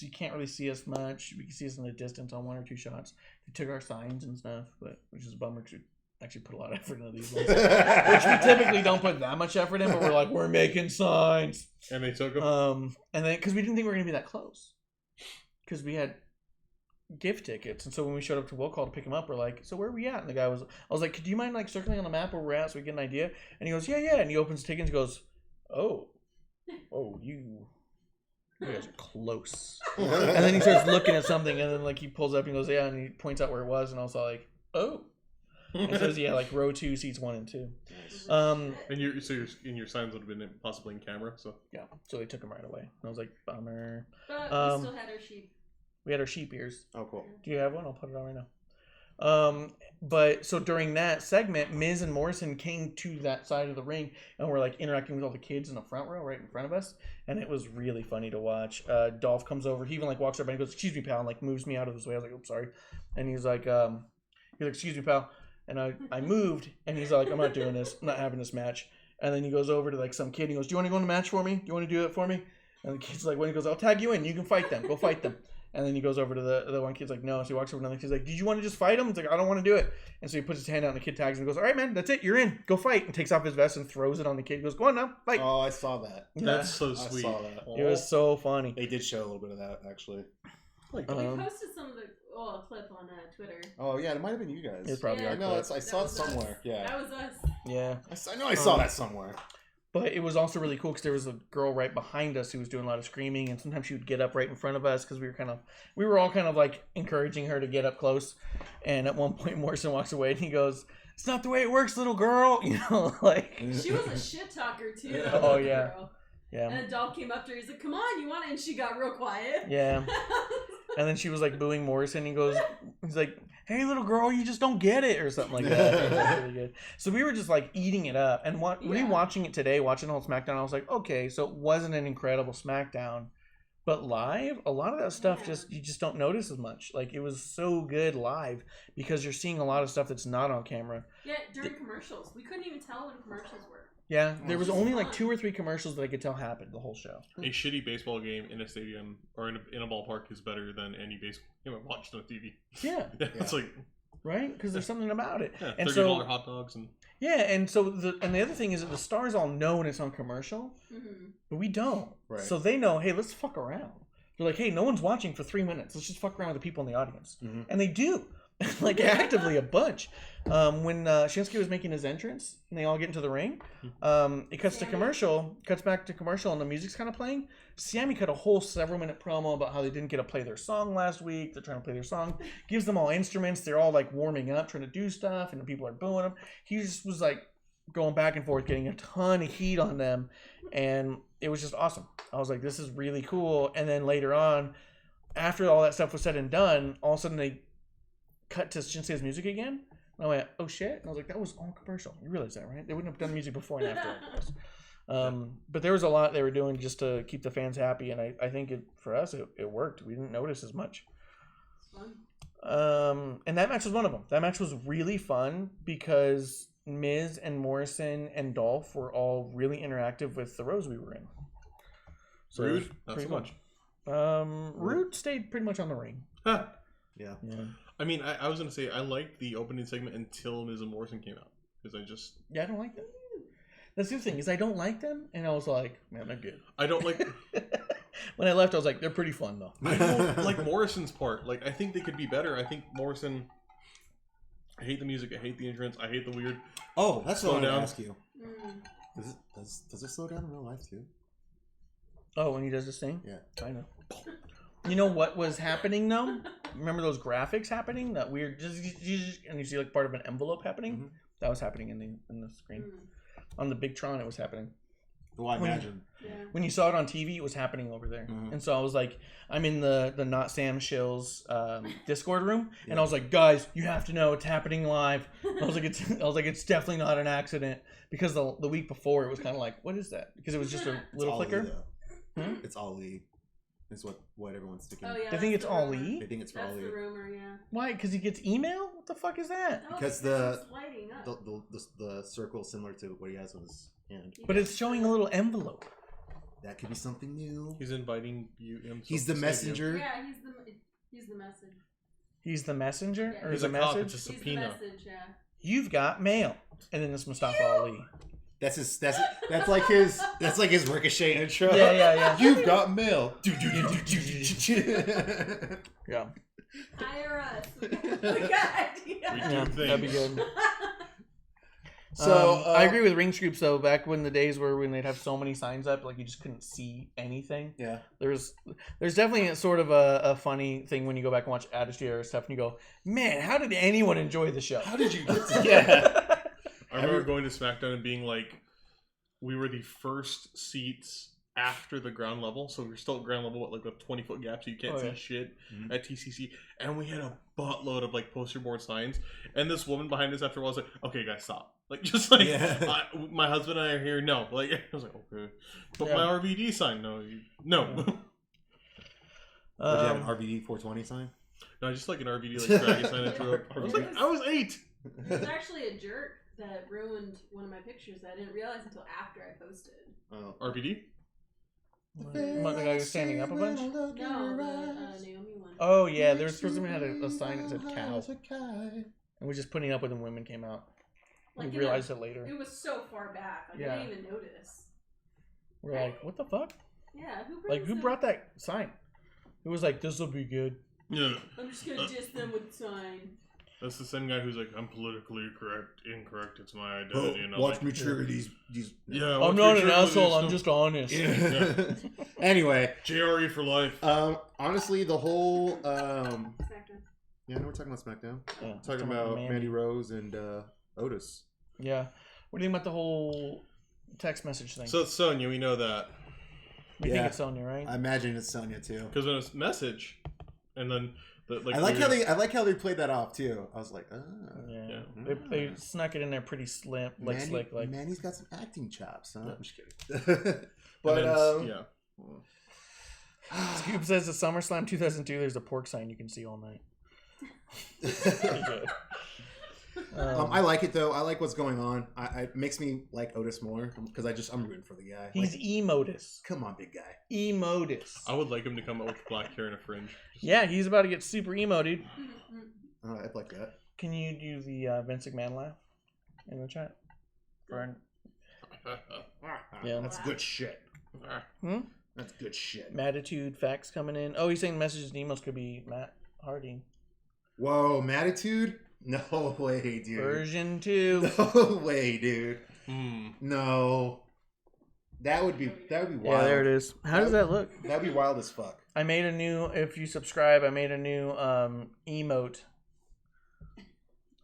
you can't really see us much. We can see us in the distance on 1 or 2 shots. They took our signs and stuff, but which is a bummer because we actually put a lot of effort into these ones. Which we typically don't put that much effort in, but we're like, we're making signs. And they took them? And then because we didn't think we were gonna be that close. Because we had gift tickets, and so when we showed up to Will Call to pick him up, we're like, so where are we at? And the guy I was like, do you mind like circling on the map where we're at so we get an idea? And he goes, yeah, and he opens the tickets and goes, oh you guys are close. And then he starts looking at something, and then like he pulls up and goes, yeah, and he points out where it was, and I was like, oh. And it says, yeah, like row 2, seats 1 and 2. And your signs would have been possibly in camera, so yeah, so they took them right away. And I was like, bummer. But we still had our sheep. We had our sheep ears. Oh, cool. Do you have one? I'll put it on right now. But so during that segment, Miz and Morrison came to that side of the ring and were like interacting with all the kids in the front row right in front of us. And it was really funny to watch. Dolph comes over. He even like walks up and goes, excuse me, pal, and like moves me out of his way. I was like, oops, sorry. And he's like, excuse me, pal. And I moved, and he's like, I'm not doing this. I'm not having this match. And then he goes over to like some kid. And he goes, do you want to go in the match for me? Do you want to do it for me? And the kid's like, when he goes, I'll tag you in. You can fight them. Go fight them. And then he goes over to the one kid's like, no. So he walks over to another kid's like, did you want to just fight him? It's like, I don't want to do it. And so he puts his hand out and the kid tags him and goes, all right, man, that's it. You're in. Go fight. And takes off his vest and throws it on the kid. He goes, go on now. Fight. Oh, I saw that. That's so sweet. I saw that. It was so funny. They did show a little bit of that, actually. We posted some of the a clip on Twitter. Oh, yeah, it might have been you guys. It's probably I know, I saw it somewhere. Us. Yeah. That was us. Yeah. I know I saw that somewhere. But it was also really cool because there was a girl right behind us who was doing a lot of screaming, and sometimes she would get up right in front of us because we were all kind of like encouraging her to get up close. And at one point, Morrison walks away and he goes, "It's not the way it works, little girl." You know, like she was a shit talker too. Oh yeah, girl. yeah. And a dog came up to her. He's like, "Come on, you want it?" And she got real quiet. Yeah. And then she was like booing Morrison. He's like, "Hey, little girl, you just don't get it," or something like that. It was really good. So we were just like eating it up. And rewatching it today, watching the whole SmackDown, I was like, okay, so it wasn't an incredible SmackDown, but live, a lot of that stuff you just don't notice as much. Like it was so good live because you're seeing a lot of stuff that's not on camera. Yeah, during commercials, we couldn't even tell when commercials were. Yeah, there was only like 2 or 3 commercials that I could tell happened the whole show. A shitty baseball game in a stadium or in a ballpark is better than any baseball game I watched on TV. Yeah. It's like... Right? Because there's something about it. Yeah, and $30 hot dogs. And and so the other thing is that the stars all know when it's on commercial, but we don't. Right. So they know, hey, let's fuck around. They're like, hey, no one's watching for 3 minutes. Let's just fuck around with the people in the audience. Mm-hmm. And they do. Like actively a bunch. When Shinsuke was making his entrance and they all get into the ring, it cuts back to commercial and the music's kind of playing. Sammy cut a whole several-minute promo about how they didn't get to play their song last week. They're trying to play their song. Gives them all instruments. They're all like warming up, trying to do stuff, and the people are booing him. He just was like going back and forth, getting a ton of heat on them, and it was just awesome. I was like, this is really cool. And then later on, after all that stuff was said and done, all of a sudden they cut to Shinsuke's music again. And I went, oh shit. And I was like, that was all commercial. You realize that, right? They wouldn't have done music before and after this. But there was a lot they were doing just to keep the fans happy. And I think for us, it worked. We didn't notice as much. And that match was one of them. That match was really fun because Miz and Morrison and Dolph were all really interactive with the rows we were in. So Rude? Not so much. Rude stayed pretty much on the ring. Huh. Yeah. I mean, I was going to say, I liked the opening segment until Miz and Morrison came out. Because I just... Yeah, I don't like them. That's the thing, is I don't like them, and I was like, man, they're good. I don't like... When I left, I was like, they're pretty fun though. I don't like Morrison's part. Like, I think they could be better. I think Morrison. I hate the music. I hate the entrance. I hate the weird. Oh, that's what I wanted to down. ask you. Does it slow down in real life too? Oh, when he does this thing? Yeah. Kind of. You know what was happening though? Remember those graphics happening? That weird, and you see like part of an envelope happening. Mm-hmm. That was happening in the screen. On the big Tron, it was happening. Well, I imagine. When you saw it on TV, it was happening over there. Mm-hmm. And so I was like, I'm in the Not Sam Shills Discord room, and I was like, guys, you have to know it's happening live. I was like, it's definitely not an accident, because the week before it was kind of like, what is that? Because it was just a little flicker. It's Ali. It's what everyone's sticking. Oh, yeah, they think it's Ali? They think it's for Ali. That's the rumor, yeah. Why? Because he gets email? What the fuck is that? Oh, because the circle is similar to what he has on his hand. But it's showing a little envelope. That could be something new. He's inviting you. He's the messenger. Yeah, he's the message. He's the messenger? Yeah. Or he's the a message? cop, it's a subpoena. He's the message, yeah. You've got mail. And then it's Mustafa Ali. That's like his Ricochet intro. Yeah. You've got mail. Yeah. Hire us. Good idea. Yeah, that'd be good. So I agree with Ring Scoops though. Back when the days were when they'd have so many signs up, like you just couldn't see anything. Yeah. There's definitely a sort of a funny thing when you go back and watch Attitude Era stuff and you go, man, how did anyone enjoy the show? How did you get to Yeah. I remember going to SmackDown and being like, we were the first seats after the ground level, so we were still at ground level, like a 20-foot gap, so you can't see shit at TCC. And we had a buttload of like poster board signs. And this woman behind us after a while was like, "Okay, guys, stop!" Like just like my husband and I are here. No, like I was like, "Okay," but my RVD sign, no. Did you have an RVD 420 sign? No, just like an RVD like dragon sign that drew up. I was like, I was 8. There's actually a jerk that ruined one of my pictures that I didn't realize until after I posted. Oh, RVD? The guy who's standing up a bunch? No, the Naomi one. Oh yeah, there was someone had a sign that said cow. And we're just putting up with when women came out. Like, we realized it later. It was so far back. I didn't even notice. We're like, what the fuck? Yeah, who brought that sign? It was like, this will be good. Yeah. I'm just gonna diss them with the sign. That's the same guy who's like, I'm politically incorrect. It's my identity. And watch like, me trigger these. Yeah, I'm not an asshole. I'm just honest. Yeah. Anyway, JRE for life. Honestly, the whole. SmackDown. Yeah, no, we're talking about SmackDown. Yeah, talking about Mandy Rose and Otis. Yeah. What do you think about the whole text message thing? So it's Sonya. We know that. We think it's Sonya, right? I imagine it's Sonya too. Because when it's message, and then. I like how they played that off too. I was like, yeah. They snuck it in there pretty slick. Like Manny's got some acting chops, huh? No, I'm just kidding. But yeah. Scoop says at SummerSlam 2002, there's a pork sign you can see all night. I like it though. I like what's going on. It makes me like Otis more because I'm rooting for the guy. He's like, Emotus. Come on, big guy. Emotus. I would like him to come out with black hair and a fringe. Yeah, he's about to get super emo, dude. I'd like that. Can you do the Vince McMahon laugh in the chat? Yeah, that's good shit. That's good shit. Mattitude facts coming in. Oh, he's saying messages and emails could be Matt Harding. Whoa, Mattitude? No way, dude. Version 2. No way, dude. No. That would be wild. Yeah, there it is. How does that look? That'd be wild as fuck. I made a new, if you subscribe, I made a new emote.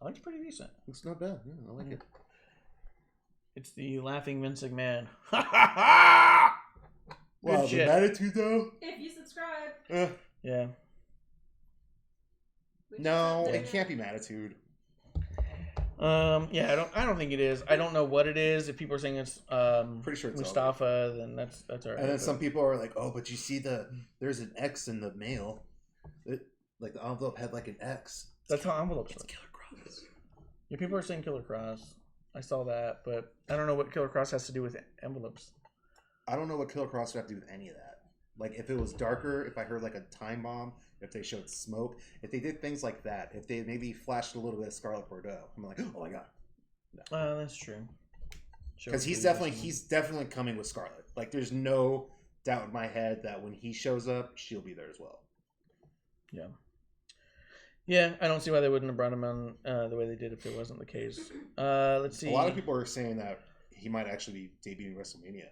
Oh, it's pretty decent. Looks not bad. Yeah, I like it. It's the laughing Vince McMahon. Wow, the Mattitude though? If you subscribe. Yeah. No, it can't be Mattitude. Yeah, I don't think it is. I don't know what it is. If people are saying it's pretty sure it's Mustafa, then that's all right. And then some people are like, "Oh, but you see there's an X in the mail. Like the envelope had like an X." That's how envelopes work. Killer Cross. Yeah, people are saying Killer Cross. I saw that, but I don't know what Killer Cross has to do with envelopes. I don't know what Killer Cross would have to do with any of that. Like if it was darker, if I heard like a time bomb, if they showed smoke, if they did things like that, if they maybe flashed a little bit of Scarlet Bordeaux, I'm like, oh my god. No. That's true. Because he's definitely coming with Scarlet. Like there's no doubt in my head that when he shows up, she'll be there as well. Yeah. Yeah, I don't see why they wouldn't have brought him on the way they did if it wasn't the case. Let's see. A lot of people are saying that he might actually be debuting WrestleMania.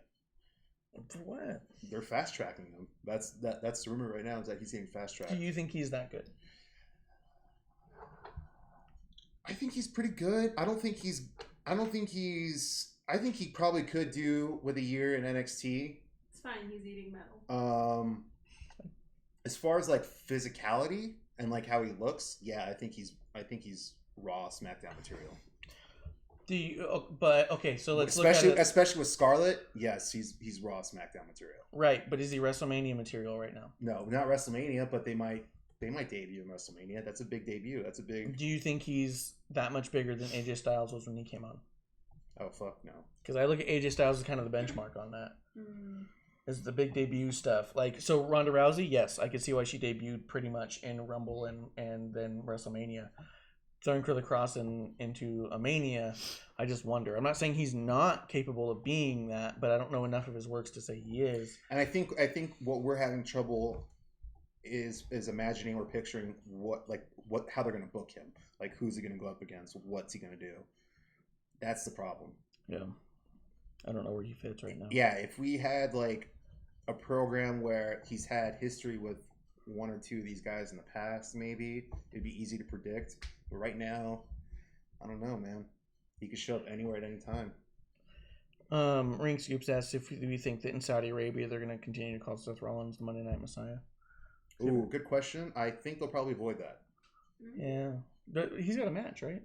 For what? They're fast tracking him. That's the rumor right now is that he's getting fast tracked. Do you think he's that good? I think he's pretty good. I think he probably could do with a year in NXT. It's fine. He's eating metal. As far as like physicality and like how he looks, yeah, I think he's Raw SmackDown material. But okay, so let's especially look at it. Especially with Scarlett, yes, he's Raw SmackDown material. Right, but is he WrestleMania material right now? No, not WrestleMania, but they might debut in WrestleMania. That's a big debut. That's a big. Do you think he's that much bigger than AJ Styles was when he came on? Oh fuck no. Because I look at AJ Styles as kind of the benchmark on that. Is the big debut stuff. Like, so Ronda Rousey, yes, I could see why she debuted pretty much in Rumble and then WrestleMania. Throwing for the cross into a Mania, I just wonder. I'm not saying he's not capable of being that, but I don't know enough of his works to say he is. And I think what we're having trouble is imagining or picturing how they're going to book him. Like, who's he going to go up against? What's he going to do? That's the problem. Yeah. I don't know where he fits right now. Yeah, if we had like a program where he's had history with one or two of these guys in the past, maybe it'd be easy to predict. But right now, I don't know, man. He could show up anywhere at any time. Ring Scoops asks if we think that in Saudi Arabia they're going to continue to call Seth Rollins the Monday Night Messiah. Ooh, good question. I think they'll probably avoid that. Yeah. But he's got a match, right?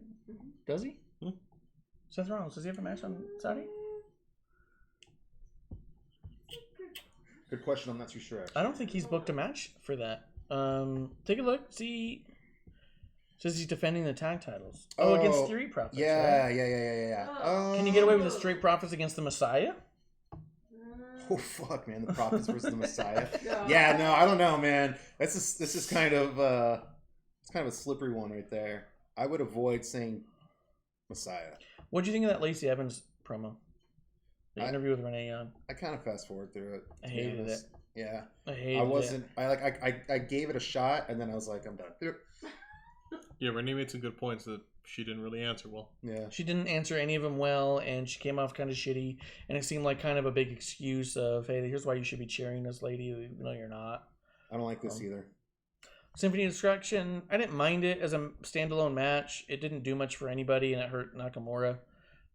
Does he? Seth Rollins, does he have a match on Saudi? Good question. I'm not too sure. Actually. I don't think he's booked a match for that. Take a look. See. Says he's defending the tag titles. Against Street Profits. Yeah, right? yeah. Can you get away with the Street Profits against the Messiah? Oh fuck, man! The Profits versus the Messiah. Yeah, no, I don't know, man. This is kind of it's kind of a slippery one right there. I would avoid saying Messiah. What do you think of that Lacey Evans promo? The interview with Renee Young. I kind of fast forward through it. I hated it. Yeah, I hated it. I gave it a shot, and then I was like, I'm done. Yeah, Renee made some good points that she didn't really answer well. Yeah, she didn't answer any of them well, and she came off kind of shitty, and it seemed like kind of a big excuse of, hey, here's why you should be cheering this lady, even though you're not. I don't like this either. Symphony of Destruction, I didn't mind it as a standalone match. It didn't do much for anybody, and it hurt Nakamura.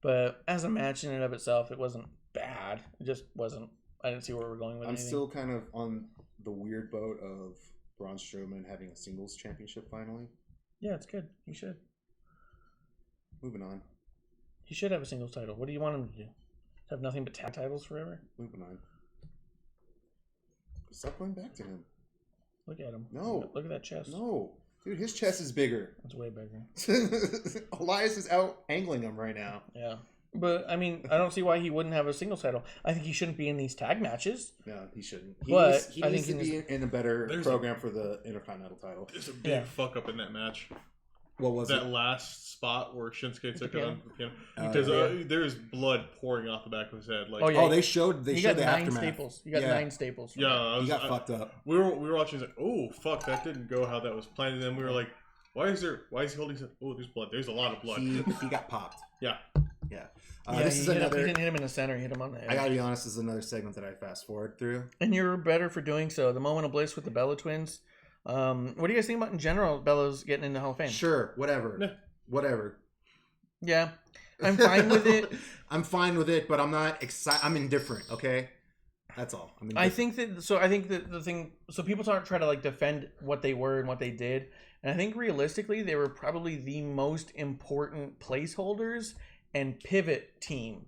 But as a match in and of itself, it wasn't bad. It just wasn't. I didn't see where we're going with it. I'm still kind of on the weird boat of Braun Strowman having a singles championship finally. Yeah, it's good. He should. Moving on. He should have a singles title. What do you want him to do? Have nothing but tag titles forever? Moving on. Stop going back to him. Look at him. No. Look at that chest. No. Dude, his chest is bigger. It's way bigger. Elias is out angling him right now. Yeah. But, I mean, I don't see why he wouldn't have a singles title. I think he shouldn't be in these tag matches. No, he shouldn't. He needs to be in a better program for the Intercontinental title. There's a big fuck up in that match. What was that last spot where Shinsuke took it on the piano? Because there's blood pouring off the back of his head. Like, they showed the aftermath. Staples. You got 9 staples. Yeah, he got fucked up. We were watching. Like, oh fuck, that didn't go how that was planned. And then we were like, why is he holding? Oh, there's blood. There's a lot of blood. He got popped. Yeah. This is another. He didn't hit him in the center. He hit him on the edge. I gotta be honest. This is another segment that I fast forward through. And you're better for doing so. The moment of bliss with the Bella twins. What do you guys think about in general? Bella's getting into Hall of Fame. Sure, whatever. Yeah, I'm fine with it. I'm fine with it, but I'm not excited. I'm indifferent. Okay, that's all. I think that the thing. So people try to like defend what they were and what they did, and I think realistically they were probably the most important placeholders and pivot team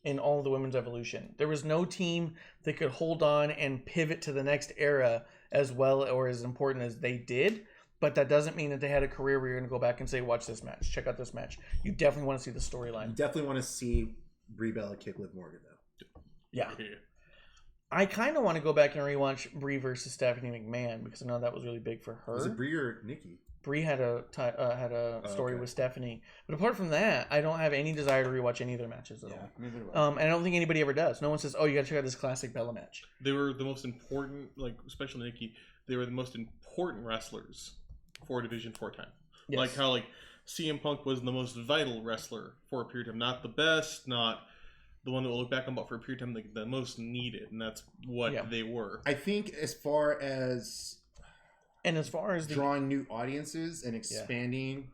in all of the women's evolution. There was no team that could hold on and pivot to the next era as well or as important as they did. But that doesn't mean that they had a career where you're going to go back and say, watch this match, check out this match. You definitely want to see the storyline. You definitely want to see Brie Bella kick Liv Morgan, though. Yeah. I kind of want to go back and rewatch Brie versus Stephanie McMahon because I know that was really big for her. Was it Brie or Nikki? Brie had a story with Stephanie, but apart from that, I don't have any desire to rewatch any of their matches at all. And I don't think anybody ever does. No one says, "Oh, you got to check out this classic Bella match." They were the most important, like especially Nikki. They were the most important wrestlers for Division 4 time. Yes. Like how CM Punk was the most vital wrestler for a period of time, not the best, not the one that we'll look back on, but for a period of time, like the most needed, and that's what they were. I think as far as drawing new audiences and expanding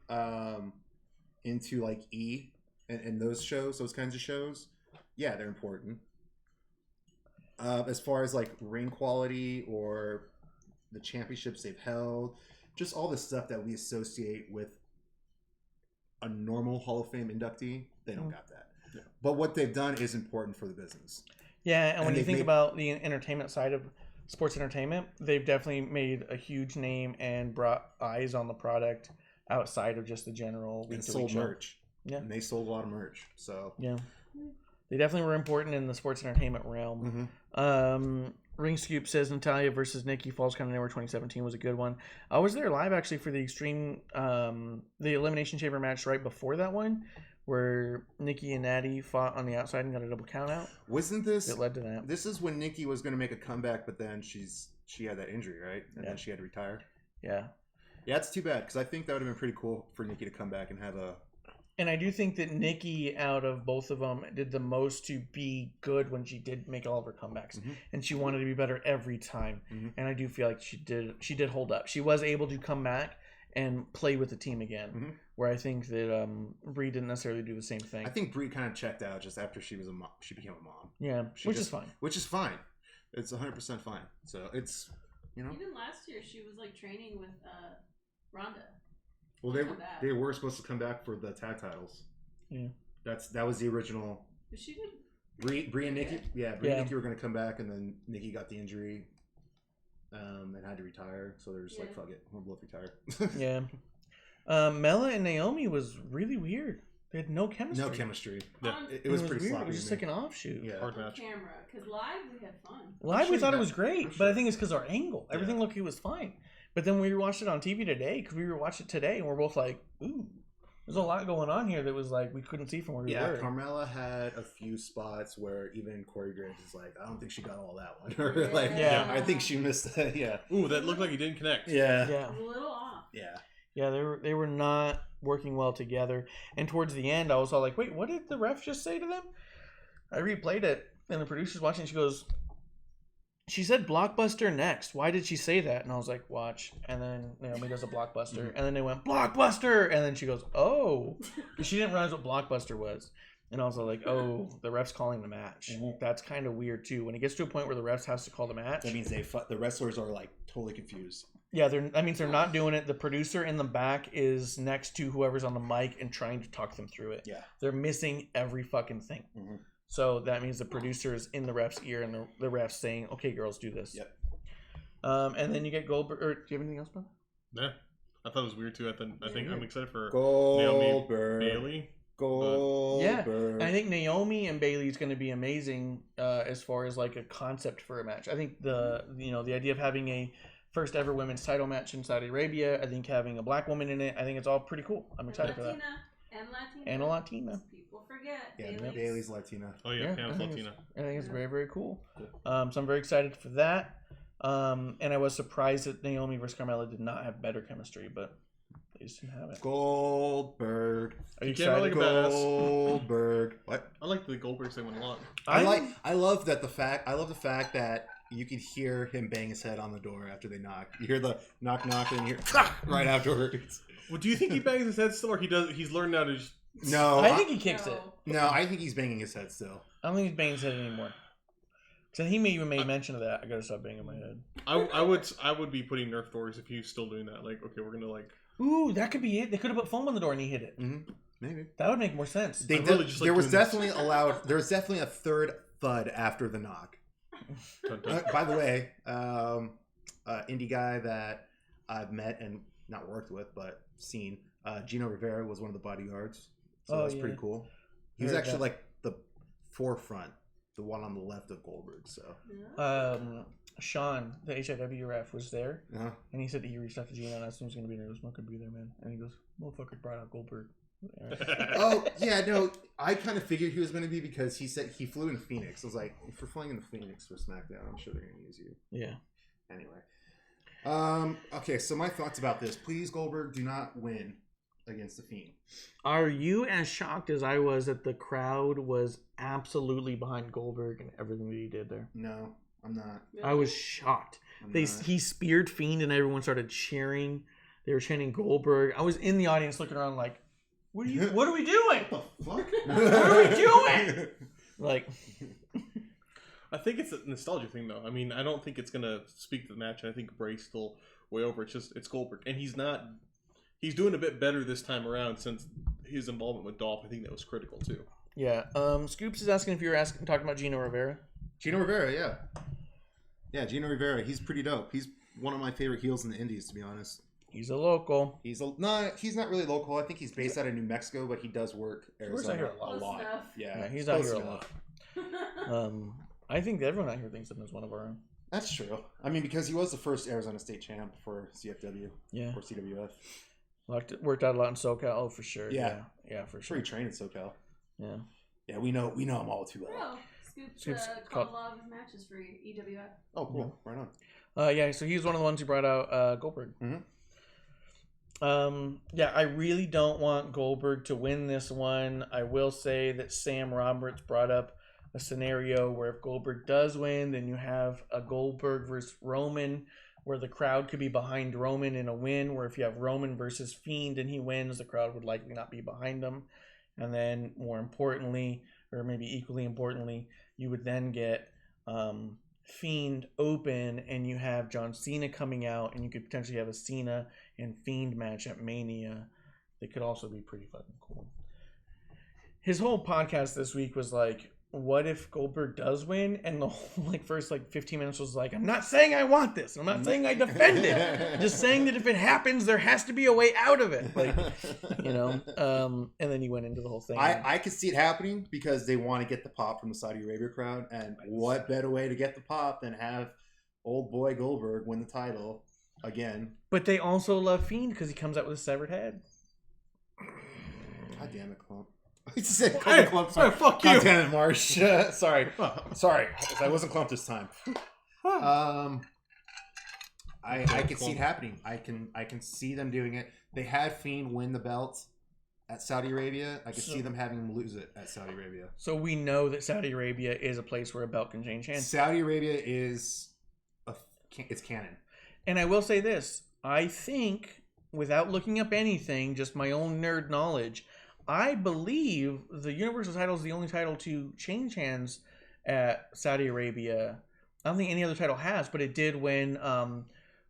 into like E and those shows, those kinds of shows, yeah, they're important. As far as like ring quality or the championships they've held, just all the stuff that we associate with a normal Hall of Fame inductee, they don't got that. Yeah. But what they've done is important for the business. Yeah, and when you think about the entertainment side of sports entertainment, they've definitely made a huge name and brought eyes on the product outside of just the general week to week show. Merch. Yeah, and they sold a lot of merch. So yeah, they definitely were important in the sports entertainment realm. Ring Scoop says Natalya versus Nikki Falls Count Anywhere 2017 was a good one. I was there live actually for the Extreme, the Elimination Chamber match right before that one, where Nikki and Natty fought on the outside and got a double count out. Wasn't this? It led to that. This is when Nikki was going to make a comeback, but then she had that injury, right? And then she had to retire. Yeah. Yeah, it's too bad because I think that would have been pretty cool for Nikki to come back and have a. And I do think that Nikki, out of both of them, did the most to be good when she did make all of her comebacks, and she wanted to be better every time. And I do feel like she did hold up. She was able to come back and play with the team again, where I think that Brie didn't necessarily do the same thing. I think Brie kind of checked out just after she was a mom. She became a mom. Yeah, which is fine. Which is fine. It's 100% fine. So it's Even last year she was like training with Ronda. Well, they were supposed to come back for the tag titles. Yeah, that was the original. But she did. Brie and Nikki, and Nikki were going to come back, and then Nikki got the injury, and had to retire. So they're just like, "Fuck it, we'll both retire." Yeah. Mela and Naomi was really weird. They had no chemistry. No chemistry. Yeah. It was pretty weird. sloppy. It was just like an offshoot. Yeah. Hard match. Camera, because live we had fun. Live we thought it was great, but I think it's because our angle. Everything looked like it was fine. But then we watched it on TV today, because we rewatched it today, and we're both like, ooh, there's a lot going on here that was like we couldn't see from where we were. Yeah, Carmella had a few spots where even Corey Graves is like, I don't think she got all that one. Or like, I think she missed that. Yeah. Ooh, that looked like it didn't connect. Yeah. Yeah. A little off. Yeah. Yeah, they were not working well together. And towards the end, I was all like, wait, what did the ref just say to them? I replayed it, and the producer's watching, she goes, she said blockbuster next. Why did she say that? And I was like, watch. And then Naomi does a blockbuster. And then they went, blockbuster! And then she goes, oh. She didn't realize what blockbuster was. And I was like, oh, the ref's calling the match. That's kind of weird, too. When it gets to a point where the refs has to call the match. That means the wrestlers are like totally confused. Yeah, that means they're not doing it. The producer in the back is next to whoever's on the mic and trying to talk them through it. Yeah. They're missing every fucking thing. So that means the producer is in the ref's ear and the ref's saying, okay, girls, do this. Yep. And then you get Goldberg. Or do you have anything else, Ben? Yeah. I thought it was weird, too. I think I'm excited for Goldberg. Naomi, Bayley. Goldberg. Yeah. I think Naomi and Bayley is going to be amazing as far as like a concept for a match. I think the idea of having a first ever women's title match in Saudi Arabia, I think having a black woman in it, I think it's all pretty cool. I'm excited for that. And a Latina. People forget. Yeah, Bayley's Latina. Oh, yeah, Pam's Latina. I think it's very, very cool. So I'm very excited for that. And I was surprised that Naomi versus Carmella did not have better chemistry, but they just didn't have it. Goldberg. Are you excited? Goldberg. What? I like the Goldberg segment a lot. I love the fact that you could hear him bang his head on the door after they knock. You hear the knock and you hear right afterwards. Well, do you think he bangs his head still, or he's learned now to just... No. I think he kicks it. No, I think he's banging his head still. I don't think he's banging his head anymore. So he even made mention of that. I gotta stop banging my head. I would be putting Nerf doors if he's still doing that. Like, okay, we're gonna like... Ooh, that could be it. They could have put foam on the door and he hit it. Maybe. That would make more sense. There was definitely a third thud after the knock. By the way, indie guy that I've met and not worked with, but seen, Gino Rivera was one of the bodyguards. So that's pretty cool. He was actually like the forefront, the one on the left of Goldberg. So Sean, the HIW ref, was there, Uh-huh. and he said that he reached out to Gino and asked him was going to be there. He was not going to be there, man. And he goes, "Motherfucker brought out Goldberg." Oh yeah, no, I kind of figured he was going to be because he said he flew in Phoenix. I was like, if we're flying in Phoenix for SmackDown, I'm sure they're going to use you. Yeah. Anyway, okay. So my thoughts about this: please, Goldberg, do not win against the Fiend. Are you as shocked as I was that the crowd was absolutely behind Goldberg and everything that he did there? No, I'm not. I was shocked. He speared Fiend and everyone started cheering. They were chanting Goldberg. I was in the audience looking around like, what are we doing? What the fuck? What are we doing? Like, I think it's a nostalgia thing, though. I mean, I don't think it's gonna speak to the match. I think Bray's still way over. It's Goldberg, and he's doing a bit better this time around since his involvement with Dolph. I think that was critical too. Yeah. Scoops is asking if you were talking about Gino Rivera. Gino Rivera, yeah. Yeah, Gino Rivera. He's pretty dope. He's one of my favorite heels in the Indies, to be honest. He's a local. He's not really local. I think he's based out of New Mexico, but he does work Arizona a lot. Yeah, he's out here a lot. I think everyone out here thinks of him as one of our own. That's true. I mean, because he was the first Arizona State champ for CFW. Yeah. Or CWF. Worked out a lot in SoCal. Oh, for sure. Yeah, for sure. He trained in SoCal. Yeah. Yeah, we know him all too well. Scoops called a lot of his matches for EWF. Oh, cool. Yeah. Right on. Yeah, so he was one of the ones who brought out Goldberg. Mm-hmm. Yeah, I really don't want Goldberg to win this one. I will say that Sam Roberts brought up a scenario where if Goldberg does win, then you have a Goldberg versus Roman, where the crowd could be behind Roman in a win, where if you have Roman versus Fiend and he wins, the crowd would likely not be behind him. And then more importantly, or maybe equally importantly, you would then get Fiend open and you have John Cena coming out and you could potentially have a Cena and Fiend match at Mania. That could also be pretty fucking cool. His whole podcast this week was like, what if Goldberg does win? And the whole first 15 minutes was like, I'm not saying I want this. I'm not saying I defend it. I'm just saying that if it happens, there has to be a way out of it. And then he went into the whole thing. I could see it happening because they want to get the pop from the Saudi Arabia crowd. And what better way to get the pop than have old boy Goldberg win the title again? But they also love Fiend because he comes out with a severed head. God damn it, Klump. He said, "Hey, Klump, sorry. Fuck you." God damn it, Marsh. Sorry. I wasn't Klump this time. I could see it happening. I can see them doing it. They had Fiend win the belt at Saudi Arabia. I could see them having him lose it at Saudi Arabia. So we know that Saudi Arabia is a place where a belt can change hands. Saudi Arabia is it's canon. And I will say this. I think, without looking up anything, just my own nerd knowledge, I believe the Universal title is the only title to change hands at Saudi Arabia. I don't think any other title has, but it did when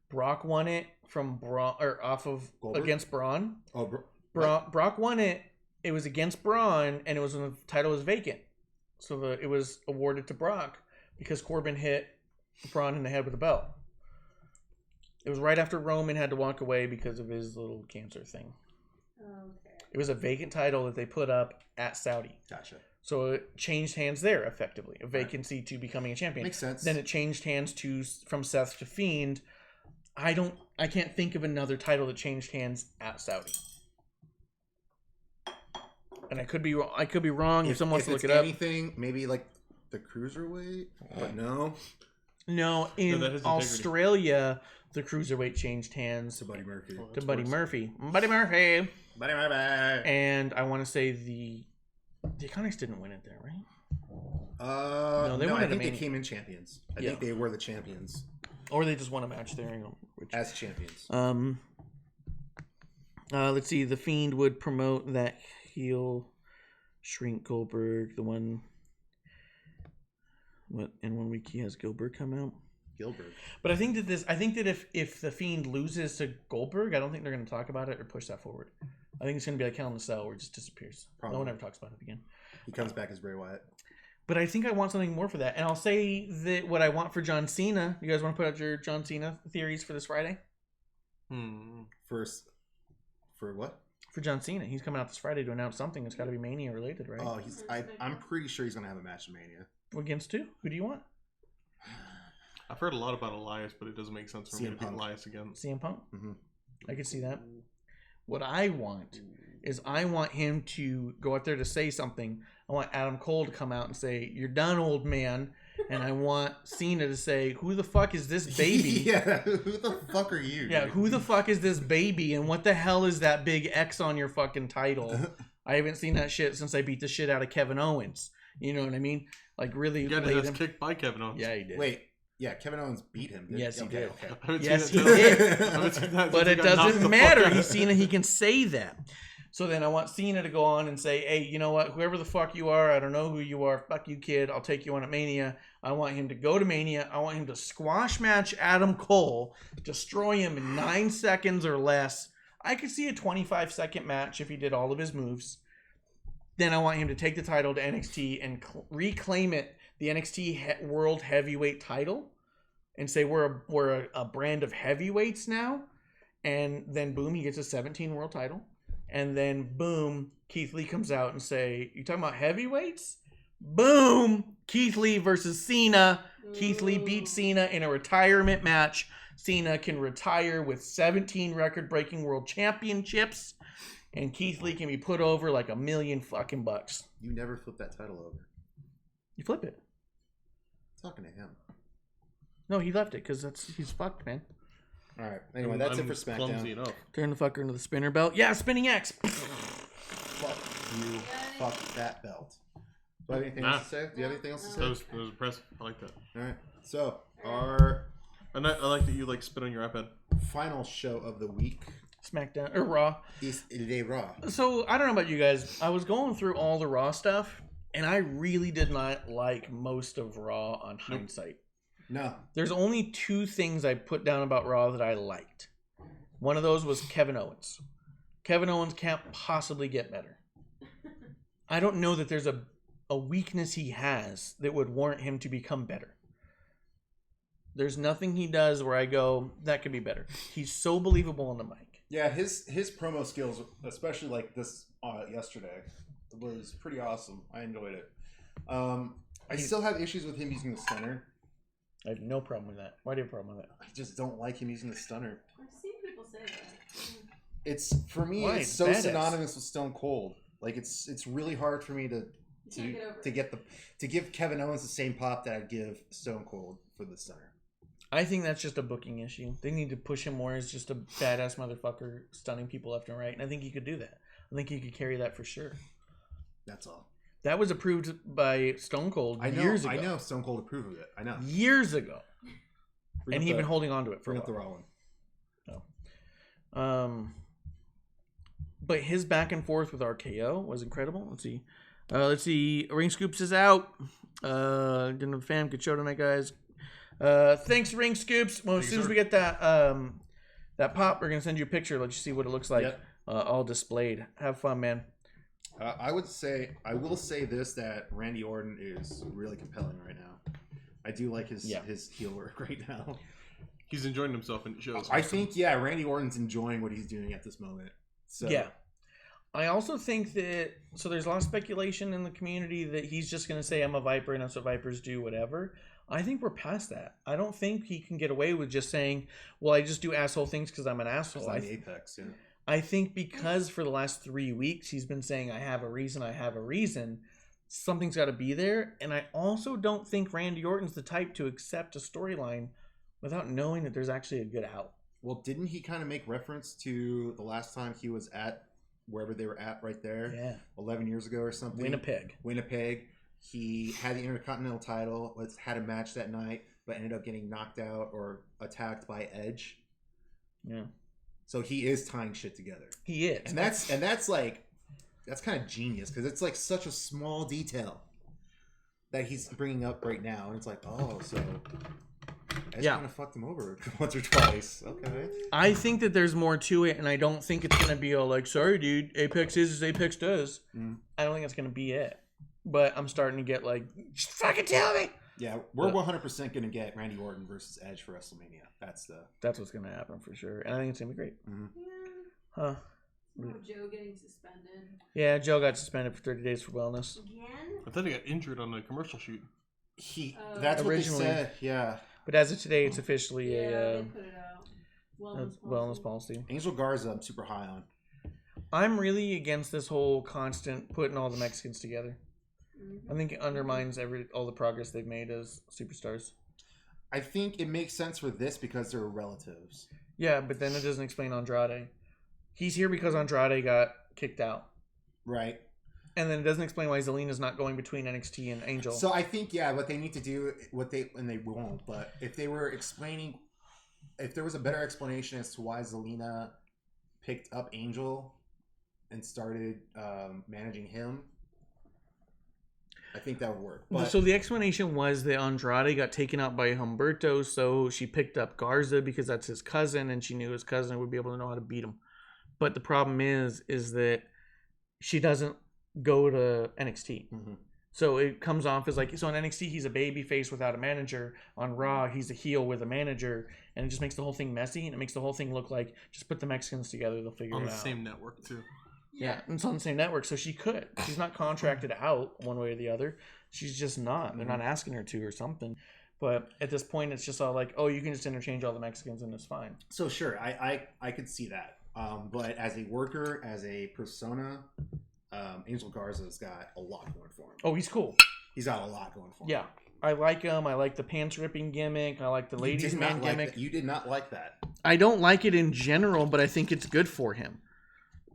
Brock won it from Braun, or off of Goldberg? Against Braun. Oh, Brock won it. It was against Braun, and it was when the title was vacant. So it was awarded to Brock because Corbin hit Braun in the head with a belt. It was right after Roman had to walk away because of his little cancer thing. Okay. It was a vacant title that they put up at Saudi. Gotcha. So it changed hands there, effectively. A vacancy to becoming a champion. Makes sense. Then it changed hands from Seth to Fiend. I can't think of another title that changed hands at Saudi. And I could be wrong. If someone wants to look it up. Anything, maybe like the cruiserweight, but no. No, in Australia, the cruiserweight changed hands to Buddy Murphy. Buddy Murphy. And I want to say the Iconics didn't win it there, right? No, I think they came in champions. I think they were the champions. Or they just won a match there. As champions. Let's see. The Fiend would promote that heel Shrink Goldberg. The one... in 1 week he has Gilbert come out. But I think that if the Fiend loses to Goldberg, I don't think they're going to talk about it or push that forward. I think it's going to be like Hell in a Cell where it just disappears. Probably. No one ever talks about it again. He comes back as Bray Wyatt. But I think I want something more for that. And I'll say that what I want for John Cena. You guys want to put out your John Cena theories for this Friday? First, for what? For John Cena. He's coming out this Friday to announce something that's got to be Mania related, right? Oh, I'm pretty sure he's going to have a match in Mania. Against who? Who do you want? I've heard a lot about Elias, but it doesn't make sense for me to beat Elias again. CM Punk? Mm-hmm. I could see that. What I want is I want him to go out there to say something. I want Adam Cole to come out and say, "You're done, old man." And I want Cena to say, "Who the fuck is this baby?" Yeah, who the fuck are you? Yeah, who the fuck is this baby? And what the hell is that big X on your fucking title? I haven't seen that shit since I beat the shit out of Kevin Owens. You know what I mean? Like, really. You got his ass kicked by Kevin Owens. Yeah, he did. Wait. Yeah, Kevin Owens beat him. Yes, he did. Okay. Yes, he did. But it doesn't matter. He's Cena. He can say that. So then I want Cena to go on and say, "Hey, you know what? Whoever the fuck you are, I don't know who you are. Fuck you, kid. I'll take you on at Mania." I want him to go to Mania. I want him to squash match Adam Cole, destroy him in 9 seconds or less. I could see a 25-second match if he did all of his moves. Then I want him to take the title to NXT and reclaim it, the NXT World Heavyweight title, and say we're a brand of heavyweights now. And then boom, he gets a 17 world title. And then boom, Keith Lee comes out and say, "You talking about heavyweights?" Boom, Keith Lee versus Cena. Keith Lee beats Cena in a retirement match. Cena can retire with 17 record-breaking world championships. And Keith Lee can be put over like $1 million fucking bucks. You never flip that title over. You flip it. Talking to him. No, he left it because he's fucked, man. All right. Anyway, that's it for SmackDown. Turn the fucker into the spinner belt. Yeah, spinning X. Fuck you. Fuck that belt. Do you have anything else to say? Do you have anything else to say? That was impressive. I like that. All right. So, our... And I like that you like spit on your iPad. Final show of the week. SmackDown or Raw. Is the Raw. So I don't know about you guys. I was going through all the Raw stuff, and I really did not like most of Raw on hindsight. No. There's only 2 things I put down about Raw that I liked. One of those was Kevin Owens. Kevin Owens can't possibly get better. I don't know that there's a weakness he has that would warrant him to become better. There's nothing he does where I go, that could be better. He's so believable on the mic. Yeah, his promo skills, especially like this yesterday, was pretty awesome. I enjoyed it. I still have issues with him using the stunner. I have no problem with that. Why do you have a problem with that? I just don't like him using the stunner. I've seen people say that. It's for me. Why? It's so badass. Synonymous with Stone Cold. Like it's really hard for me to give Kevin Owens the same pop that I'd give Stone Cold for the stunner. I think that's just a booking issue. They need to push him more as just a badass motherfucker stunning people left and right, and I think he could do that. I think he could carry that for sure. That's all. That was approved by Stone Cold years ago. I know Stone Cold approved of it. I know. Years ago. And he'd been holding on to it for a while. the raw one. No. But his back and forth with RKO was incredible. Let's see. Ring Scoops is out. Gonna fam, good show tonight, guys. Thanks, Ring Scoops. Well, as soon as we get that pop, we're gonna send you a picture. Let you see what it looks like, all displayed. Have fun, man. I will say this, that Randy Orton is really compelling right now. I do like his heel work right now. He's enjoying himself and it shows. I think Randy Orton's enjoying what he's doing at this moment. So yeah. I also think that there's a lot of speculation in the community that he's just going to say, "I'm a Viper and that's what Vipers do," whatever. I think we're past that. I don't think he can get away with just saying, "Well, I just do asshole things because I'm an asshole." I'm the apex, yeah. I think because for the last 3 weeks he's been saying, I have a reason, something's got to be there. And I also don't think Randy Orton's the type to accept a storyline without knowing that there's actually a good out. Well, didn't he kind of make reference to the last time he was at wherever they were at right there? Yeah. 11 years ago or something. Winnipeg. He had the Intercontinental title, had a match that night, but ended up getting knocked out or attacked by Edge. Yeah. So he is tying shit together. He is. And that's kind of genius because it's like such a small detail that he's bringing up right now. And it's like, oh, so Edge kind of fucked him over once or twice. Okay. I think that there's more to it, and I don't think it's going to be all like, sorry, dude, Apex is as Apex does. I don't think it's going to be it. But I'm starting to get like, just fucking tell me. Yeah, we're 100% going to get Randy Orton versus Edge for WrestleMania. That's what's going to happen for sure. And I think it's going to be great. Mm-hmm. Yeah. Huh. Joe getting suspended. Yeah, Joe got suspended for 30 days for wellness. Again? I thought he got injured on the commercial shoot. That's what they said, yeah. But as of today, it's officially they put it out. Wellness policy. Angel Garza, I'm super high on. I'm really against this whole constant putting all the Mexicans together. I think it undermines all the progress they've made as superstars. I think it makes sense for this because they're relatives. Yeah, but then it doesn't explain Andrade. He's here because Andrade got kicked out. Right. And then it doesn't explain why Zelina's not going between NXT and Angel. So I think, what they need to do, and they won't, but if they were explaining, if there was a better explanation as to why Zelina picked up Angel and started managing him, I think that would work. But, so the explanation was that Andrade got taken out by Humberto, so she picked up Garza because that's his cousin, and she knew his cousin would be able to know how to beat him. But the problem is that she doesn't go to NXT. Mm-hmm. So it comes off as like, so on NXT, he's a baby face without a manager. On Raw, he's a heel with a manager. And it just makes the whole thing messy. And it makes the whole thing look like, just put the Mexicans together, they'll figure it out. On the same network, too. Yeah, and it's on the same network, so she could. She's not contracted out one way or the other. She's just not. They're not asking her to or something. But at this point, it's just all like, oh, you can just interchange all the Mexicans and it's fine. So sure, I could see that. But as a worker, as a persona, Angel Garza's got a lot going for him. Oh, he's cool. He's got a lot going for him. Yeah. I like him. I like the pants ripping gimmick. I like the ladies man gimmick. You did not like that. I don't like it in general, but I think it's good for him.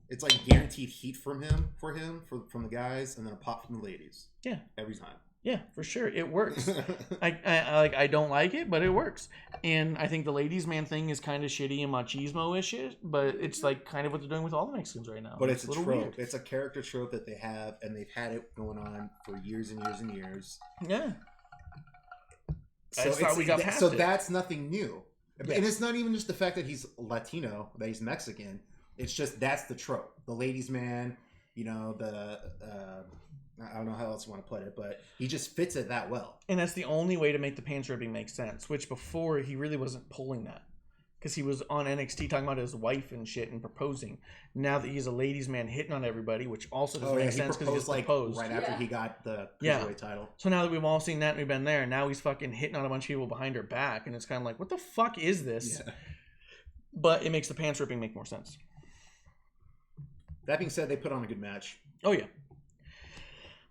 It's like guaranteed heat from the guys, and then a pop from the ladies. Yeah. Every time. Yeah, for sure. It works. I don't like it, but it works. And I think the ladies man thing is kind of shitty and machismo-ish, but it's like kind of what they're doing with all the Mexicans right now. But it's a little trope. weird. It's a character trope that they have, and they've had it going on for years and years and years. Yeah. So I just thought we got past it. That's nothing new. Yeah. And it's not even just the fact that he's Latino, that he's Mexican. It's just that's the trope. The ladies' man, I don't know how else you want to put it, but he just fits it that well. And that's the only way to make the pants ripping make sense, which before he really wasn't pulling that. Because he was on NXT talking about his wife and shit and proposing. Now that he's a ladies' man hitting on everybody, which also doesn't make sense because he just proposed. Right after he got the Cruiserweight title. So now that we've all seen that and we've been there, now he's fucking hitting on a bunch of people behind her back. And it's kind of like, what the fuck is this? Yeah. But it makes the pants ripping make more sense. That being said, they put on a good match. Oh, yeah.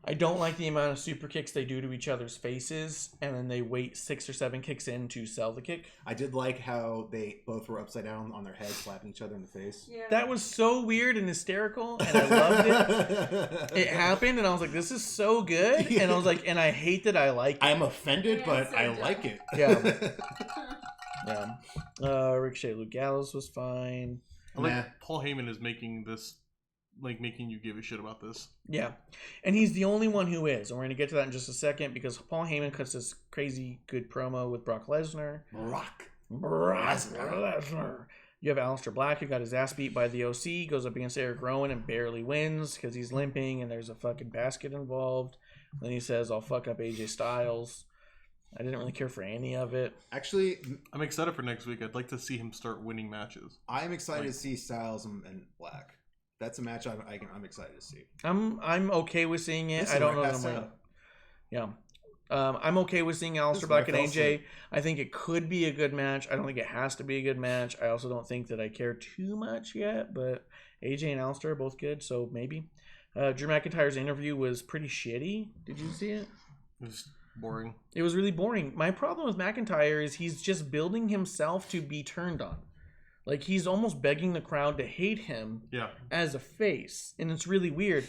I don't like the amount of super kicks they do to each other's faces, and then they wait 6 or 7 kicks in to sell the kick. I did like how they both were upside down on their heads, slapping each other in the face. Yeah. That was so weird and hysterical, and I loved it. It happened, and I was like, this is so good. And I was like, and I hate that I like it. I'm offended, but I like it. Yeah. Yeah. Ricochet Luke Gallows was fine. I like Paul Heyman is making this, like, making you give a shit about this. Yeah. And he's the only one who is. And we're going to get to that in just a second because Paul Heyman cuts this crazy good promo with Brock Lesnar. Brock Lesnar. You have Aleister Black who got his ass beat by the OC, goes up against Eric Rowan and barely wins because he's limping and there's a fucking basket involved. Then he says, I'll fuck up AJ Styles. I didn't really care for any of it. Actually, I'm excited for next week. I'd like to see him start winning matches. I'm excited to see Styles and Black. That's a match I'm excited to see. I'm okay with seeing it. I don't know that I'm like, yeah. I'm okay with seeing Aleister Black and AJ. I think it could be a good match. I don't think it has to be a good match. I also don't think that I care too much yet, but AJ and Aleister are both good, so maybe. Drew McIntyre's interview was pretty shitty. Did you see it? It was boring. It was really boring. My problem with McIntyre is he's just building himself to be turned on. Like, he's almost begging the crowd to hate him as a face. And it's really weird.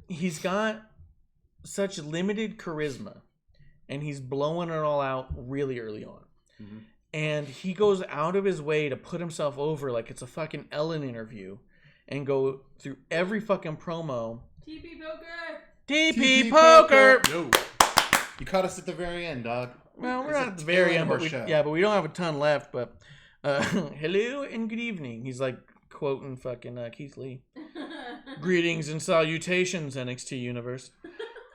He's got such limited charisma. And he's blowing it all out really early on. Mm-hmm. And he goes out of his way to put himself over like it's a fucking Ellen interview. And go through every fucking promo. TP Poker! TP Poker! No. You caught us at the very end, dog. Well, we're not at the very end, but we don't have a ton left. But hello and good evening. He's like quoting fucking Keith Lee. Greetings and salutations, NXT Universe.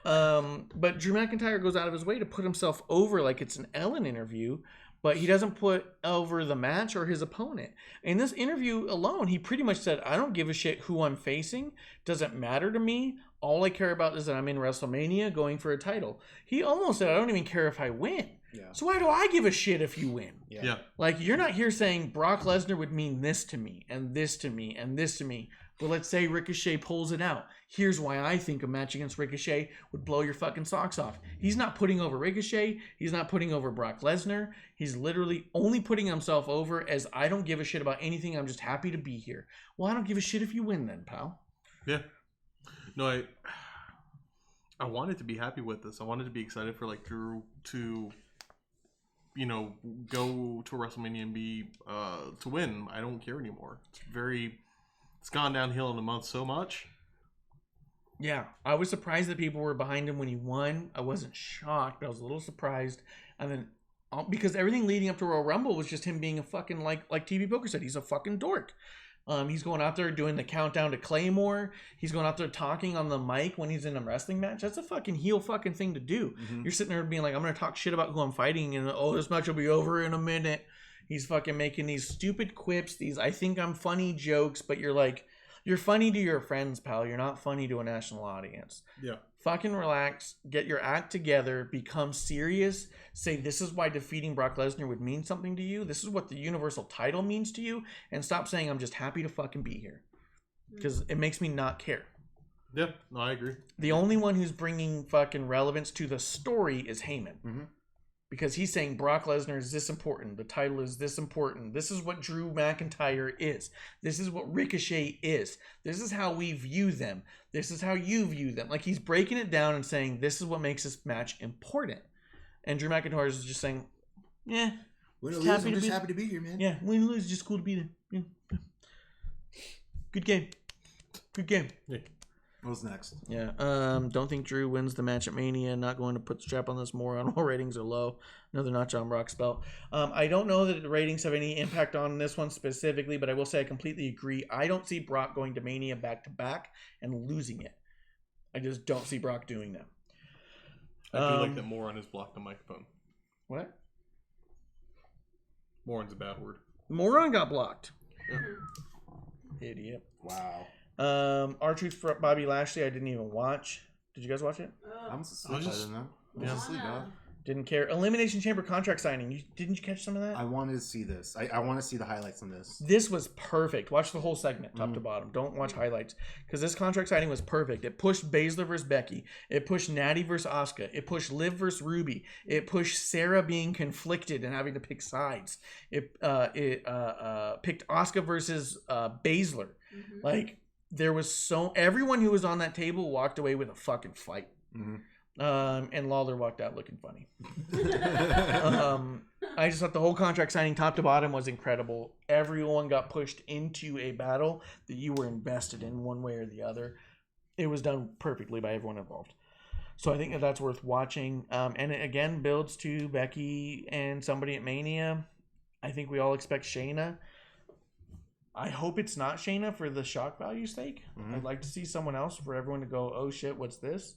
But Drew McIntyre goes out of his way to put himself over like it's an Ellen interview, but he doesn't put over the match or his opponent. In this interview alone, he pretty much said, I don't give a shit who I'm facing. Doesn't matter to me. All I care about is that I'm in WrestleMania going for a title. He almost said, I don't even care if I win. Yeah. So why do I give a shit if you win? Yeah. Like, you're not here saying Brock Lesnar would mean this to me, and this to me, and this to me. But let's say Ricochet pulls it out. Here's why I think a match against Ricochet would blow your fucking socks off. He's not putting over Ricochet. He's not putting over Brock Lesnar. He's literally only putting himself over as I don't give a shit about anything. I'm just happy to be here. Well, I don't give a shit if you win then, pal. Yeah. No, I wanted to be happy with this. I wanted to be excited for like Drew to, you know, go to WrestleMania and be to win. I don't care anymore. It's gone downhill in a month so much. Yeah, I was surprised that people were behind him when he won. I wasn't shocked, but I was a little surprised. And then because everything leading up to Royal Rumble was just him being a fucking like TV Poker said, he's a fucking dork. He's going out there doing the countdown to Claymore. He's going out there talking on the mic when he's in a wrestling match. That's a fucking heel fucking thing to do. Mm-hmm. You're sitting there being like, I'm going to talk shit about who I'm fighting, and this match will be over in a minute. He's fucking making these stupid quips, these I think I'm funny jokes, but you're like, you're funny to your friends, pal. You're not funny to a national audience. Yeah. Fucking relax, get your act together, become serious, say this is why defeating Brock Lesnar would mean something to you, this is what the Universal title means to you, and stop saying I'm just happy to fucking be here. Because it makes me not care. Yeah, no, I agree. The only one who's bringing fucking relevance to the story is Heyman. Mm-hmm. Because he's saying Brock Lesnar is this important, the title is this important, this is what Drew McIntyre is, this is what Ricochet is, this is how we view them, this is how you view them. Like, he's breaking it down and saying this is what makes this match important. And Drew McIntyre is just saying, yeah, win or lose, I'm just happy to be here, man. Yeah, win or lose, it's just cool to be there. Yeah. Good game. Yeah. What's next? Yeah. Don't think Drew wins the match at Mania. Not going to put the strap on this moron while ratings are low. Another notch on Brock's belt. I don't know that the ratings have any impact on this one specifically, but I will say I completely agree. I don't see Brock going to Mania back to back and losing it. I just don't see Brock doing that. I do like that moron has blocked the microphone. What? Moron's a bad word. Moron got blocked. Yeah. Idiot. Wow. R-Truth for Bobby Lashley, I didn't even watch. Did you guys watch it? I'm asleep. I didn't know. Yeah. Asleep, Didn't care. Elimination Chamber contract signing. Didn't you catch some of that? I wanted to see this. I want to see the highlights on this. This was perfect. Watch the whole segment, top to bottom. Don't watch highlights. Because this contract signing was perfect. It pushed Baszler versus Becky. It pushed Natty versus Asuka. It pushed Liv versus Ruby. It pushed Sarah being conflicted and having to pick sides. It picked Asuka versus Baszler. Mm-hmm. Like, there was everyone who was on that table walked away with a fucking fight. Mm-hmm. And Lawler walked out looking funny. I just thought the whole contract signing top to bottom was incredible. Everyone got pushed into a battle that you were invested in one way or the other. It was done perfectly by everyone involved. So I think that's worth watching. And it again builds to Becky and somebody at Mania. I think we all expect Shayna. I hope it's not Shayna for the shock value sake. Mm-hmm. I'd like to see someone else for everyone to go, oh shit, what's this?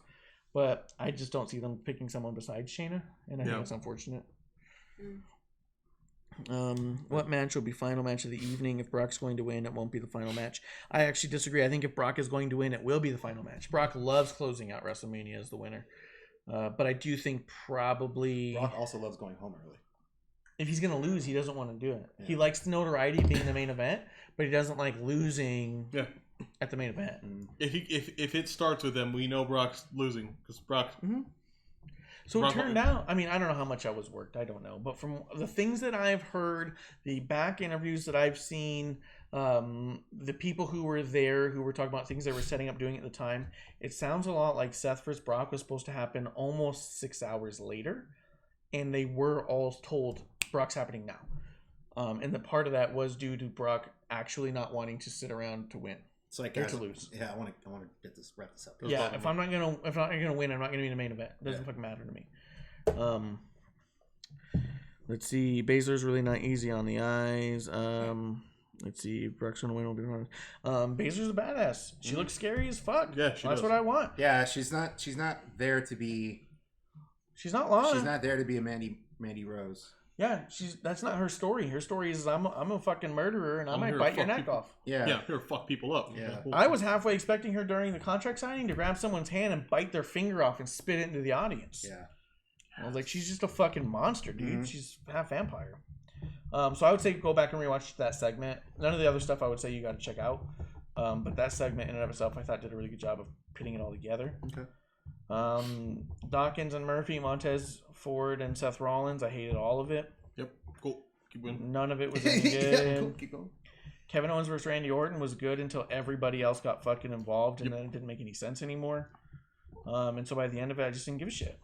But I just don't see them picking someone besides Shayna, and I think it's unfortunate. What match will be final match of the evening? If Brock's going to win, it won't be the final match. I actually disagree. I think if Brock is going to win, it will be the final match. Brock loves closing out WrestleMania as the winner. But I do think probably... Brock also loves going home early. If he's going to lose, he doesn't want to do it. Yeah. He likes the notoriety being the main event, but he doesn't like losing at the main event. If it starts with them, we know Brock's losing because Brock... Mm-hmm. So it turned out, I mean, I don't know how much I was worked. I don't know. But from the things that I've heard, the back interviews that I've seen, the people who were there who were talking about things they were setting up doing at the time, it sounds a lot like Seth vs. Brock was supposed to happen almost 6 hours later. And they were all told Brock's happening now. And the part of that was due to Brock actually not wanting to sit around to win. So like to lose. Yeah, I want to wrap this up. Yeah, if I'm not gonna win, I'm not gonna be in the main event. It doesn't fucking matter to me. Let's see. Baszler's really not easy on the eyes. Let's see. Brock's gonna win. Will be hard. Baszler's a badass. She looks scary as fuck. Yeah, that's what I want. Yeah, she's not there to be. She's not Lana. She's not there to be a Mandy Rose. Yeah, that's not her story. Her story is I'm a fucking murderer and I might bite your neck off. Yeah, here to fuck people up. Yeah. I was halfway expecting her during the contract signing to grab someone's hand and bite their finger off and spit it into the audience. Yeah. I was like, she's just a fucking monster, dude. She's half vampire. So I would say go back and rewatch that segment. None of the other stuff I would say you got to check out. But that segment in and of itself, I thought did a really good job of putting it all together. Okay. Dawkins and Murphy, Montez Ford, and Seth Rollins. I hated all of it. Yep. Cool. Keep going. None of it was any good. Yeah, cool. Keep going. Kevin Owens versus Randy Orton was good until everybody else got fucking involved, and then it didn't make any sense anymore. And so by the end of it, I just didn't give a shit.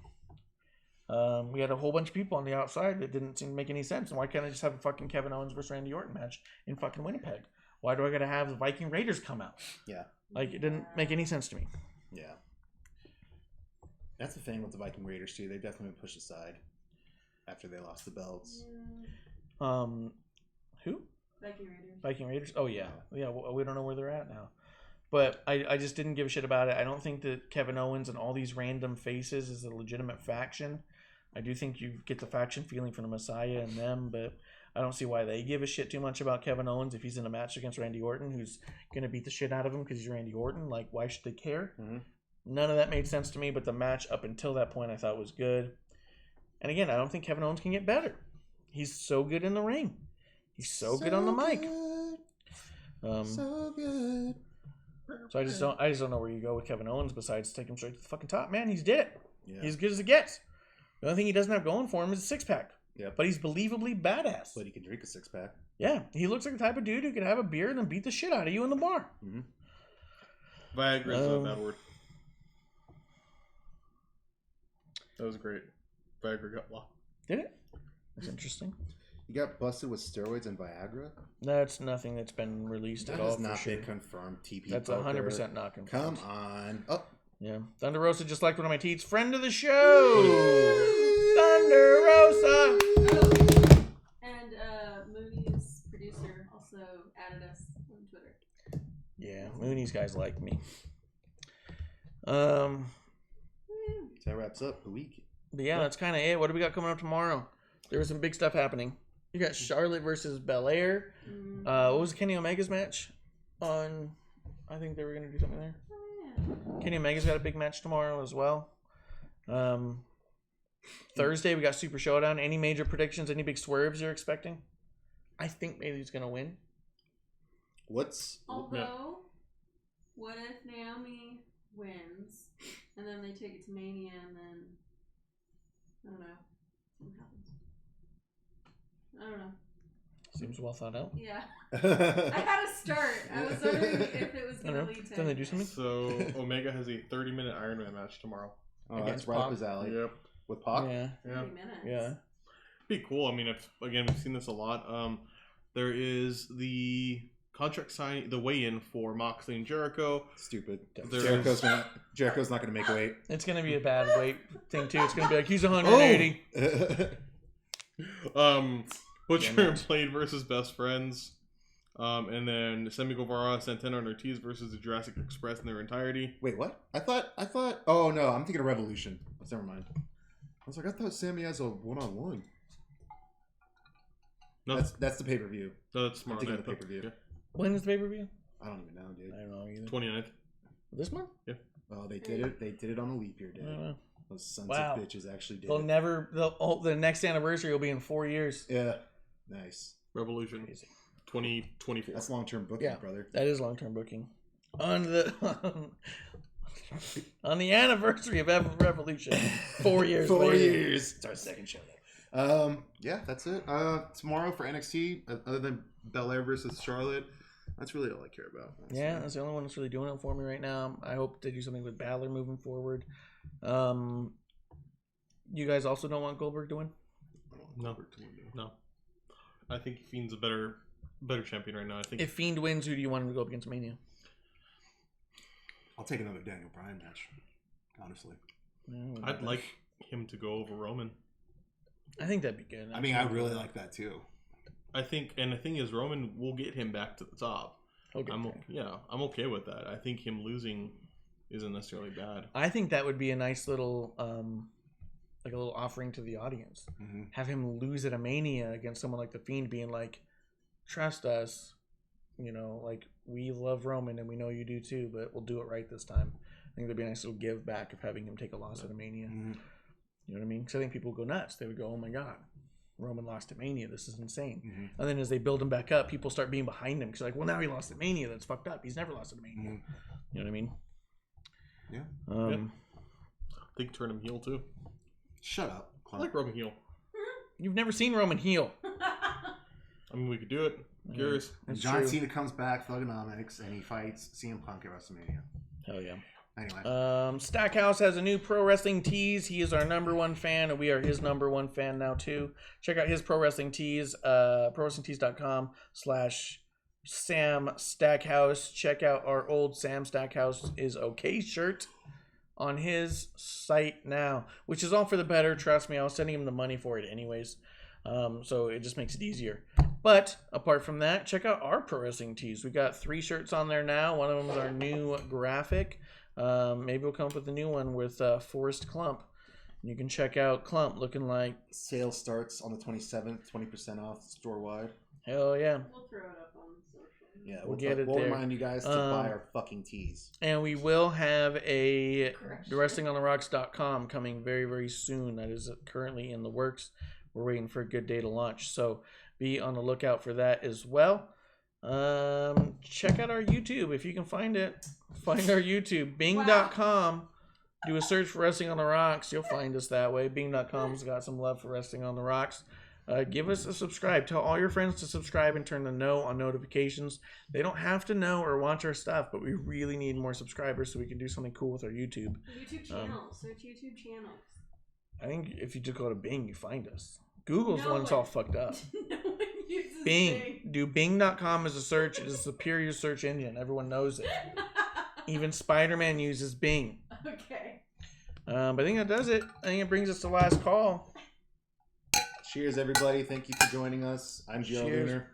We had a whole bunch of people on the outside that didn't seem to make any sense. And why can't I just have a fucking Kevin Owens versus Randy Orton match in fucking Winnipeg? Why do I gotta have the Viking Raiders come out? Yeah. Like, it didn't make any sense to me. Yeah. That's the thing with the Viking Raiders, too. They definitely been pushed aside after they lost the belts. Who? Viking Raiders. Viking Raiders? Oh, yeah. Yeah, we don't know where they're at now. But I just didn't give a shit about it. I don't think that Kevin Owens and all these random faces is a legitimate faction. I do think you get the faction feeling from the Messiah and them, but I don't see why they give a shit too much about Kevin Owens if he's in a match against Randy Orton, who's going to beat the shit out of him because he's Randy Orton. Like, why should they care? None of that made sense to me, but the match up until that point I thought was good. And again, I don't think Kevin Owens can get better. He's so good in the ring. He's so good on the mic. So good. So I just don't know where you go with Kevin Owens besides take him straight to the fucking top. Man, he's did it. Yeah. He's as good as it gets. The only thing he doesn't have going for him is a six-pack. Yeah. But he's believably badass. But he can drink a six-pack. Yeah. He looks like the type of dude who could have a beer and then beat the shit out of you in the bar. Viagra is a bad word. That was great. Viagra got blocked. Did it? That's interesting. You got busted with steroids and Viagra? That's nothing that's been released at all. That has not for sure. been confirmed. TP. That's 100% not confirmed. Come on. Oh. Yeah. Thunder Rosa just like one of my teats. Friend of the show. Thunder Rosa. Oh. And Mooney's producer also added us on Twitter. Yeah, Mooney's guys like me. So that wraps up the week. But yeah, that's kind of it. What do we got coming up tomorrow? There was some big stuff happening. You got Charlotte versus Belair. What was Kenny Omega's match on? I think they were going to do something there. Kenny Omega's got a big match tomorrow as well. Thursday we got Super Showdown. Any major predictions? Any big swerves you're expecting? I think maybe he's going to win. Although, what if Naomi wins and then they take it to Mania and then I don't know, something happens. I don't know. Seems well thought out. Yeah. I had a start. I was wondering if it was going to lead to. Then they do something. So Omega has a 30-minute Iron Man match tomorrow. Oh, that's right up his alley. Yep. With Pac? Yeah. 30 minutes. Yeah. Be cool. I mean, we've seen this a lot. There is the contract signing, the weigh-in for Moxley and Jericho. Stupid. Jericho's not going to make weight. It's going to be a bad weight thing too. It's going to be like he's 180. Butcher and Blade versus Best Friends. And then Sammy Guevara, Santana, and Ortiz versus the Jurassic Express in their entirety. Wait, what? I thought. Oh no, I'm thinking of Revolution. Never mind. I was like, I thought Sammy has a one-on-one. No, that's the pay-per-view. No, that's smart. I'm thinking of the pay-per-view. Yeah. When is the pay-per-view? I don't even know, dude. I don't know either. 29th. This month? Yeah. Oh, they did it. They did it on a leap year day. I don't know. Those sons Wow. of bitches actually did They'll it. never. The next anniversary will be in 4 years. Yeah. Nice. Revolution. Crazy. 2024. That's long-term booking, Yeah. brother. That is long-term booking. On the on the anniversary of Revolution, 4 years. 4 later. years. It's our second show. Yeah, that's it. Tomorrow for NXT, other than Belair versus Charlotte, that's really all I care about. Honestly. Yeah, that's the only one that's really doing it for me right now. I hope they do something with Balor moving forward. You guys also don't want Goldberg to win? No. I think Fiend's a better champion right now. I think If Fiend wins, who do you want him to go up against Mania? I'll take another Daniel Bryan match. Honestly, I'd like him to go over Roman. I think that'd be good. I mean, I really like that too. I think, and the thing is, Roman will get him back to the top. Okay. I'm okay with that. I think him losing isn't necessarily bad. I think that would be a nice little, like a little offering to the audience. Mm-hmm. Have him lose at a Mania against someone like the Fiend, being like, "Trust us, like we love Roman and we know you do too, but we'll do it right this time." I think there'd be a nice little give back of having him take a loss at a Mania. Mm-hmm. You know what I mean? Because I think people would go nuts. They would go, "Oh my god, Roman lost at Mania. This is insane." And then as they build him back up, people start being behind him because like, "Well, now he lost at Mania. That's fucked up. He's never lost at Mania." You know what I mean? Yeah. I think turn him heel too. Shut up. I like Roman heel. You've never seen Roman heel. I mean, we could do it. I'm curious. And John Cena comes back, Thugonomics, and he fights CM Punk at WrestleMania. Hell yeah. Anyway. Stackhouse has a new pro wrestling tees. He is our #1 fan, and we are his #1 fan now too. Check out his pro wrestling tees, prowrestlingtees.com/Sam Stackhouse. Check out our old Sam Stackhouse is okay shirt on his site now, which is all for the better. Trust me, I was sending him the money for it anyways. So it just makes it easier. But apart from that, check out our pro wrestling tees. We got 3 shirts on there now. One of them is our new graphic. Maybe we'll come up with a new one with Forrest Klump. You can check out Klump looking like... Sale starts on the 27th, 20% off store-wide. Hell yeah. We'll throw it up on social. Yeah, we'll get it there. We'll remind you guys to buy our fucking tees. And we will have a WrestlingOnTheRocks.com coming very, very soon. That is currently in the works. We're waiting for a good day to launch. So be on the lookout for that as well. Check out our YouTube if you can find it. Find our YouTube. Bing.com. Do a search for Wrestling on the Rocks. You'll find us that way. Bing.com's got some love for Wrestling on the Rocks. Give us a subscribe. Tell all your friends to subscribe and turn the no on notifications. They don't have to know or watch our stuff, but we really need more subscribers so we can do something cool with our YouTube. YouTube channels. Search YouTube channels. I think if you just go to Bing, you find us. Google's the one that's all fucked up. No one uses Bing. Do Bing.com as a search. It is a superior search engine. Everyone knows it. Even Spider-Man uses Bing. Okay. But I think that does it. I think it brings us to last call. Cheers, everybody. Thank you for joining us. I'm Joe Lunar.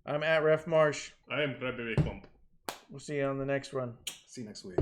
I'm at Ref Marsh. I am Baby Klump. We'll see you on the next run. See you next week.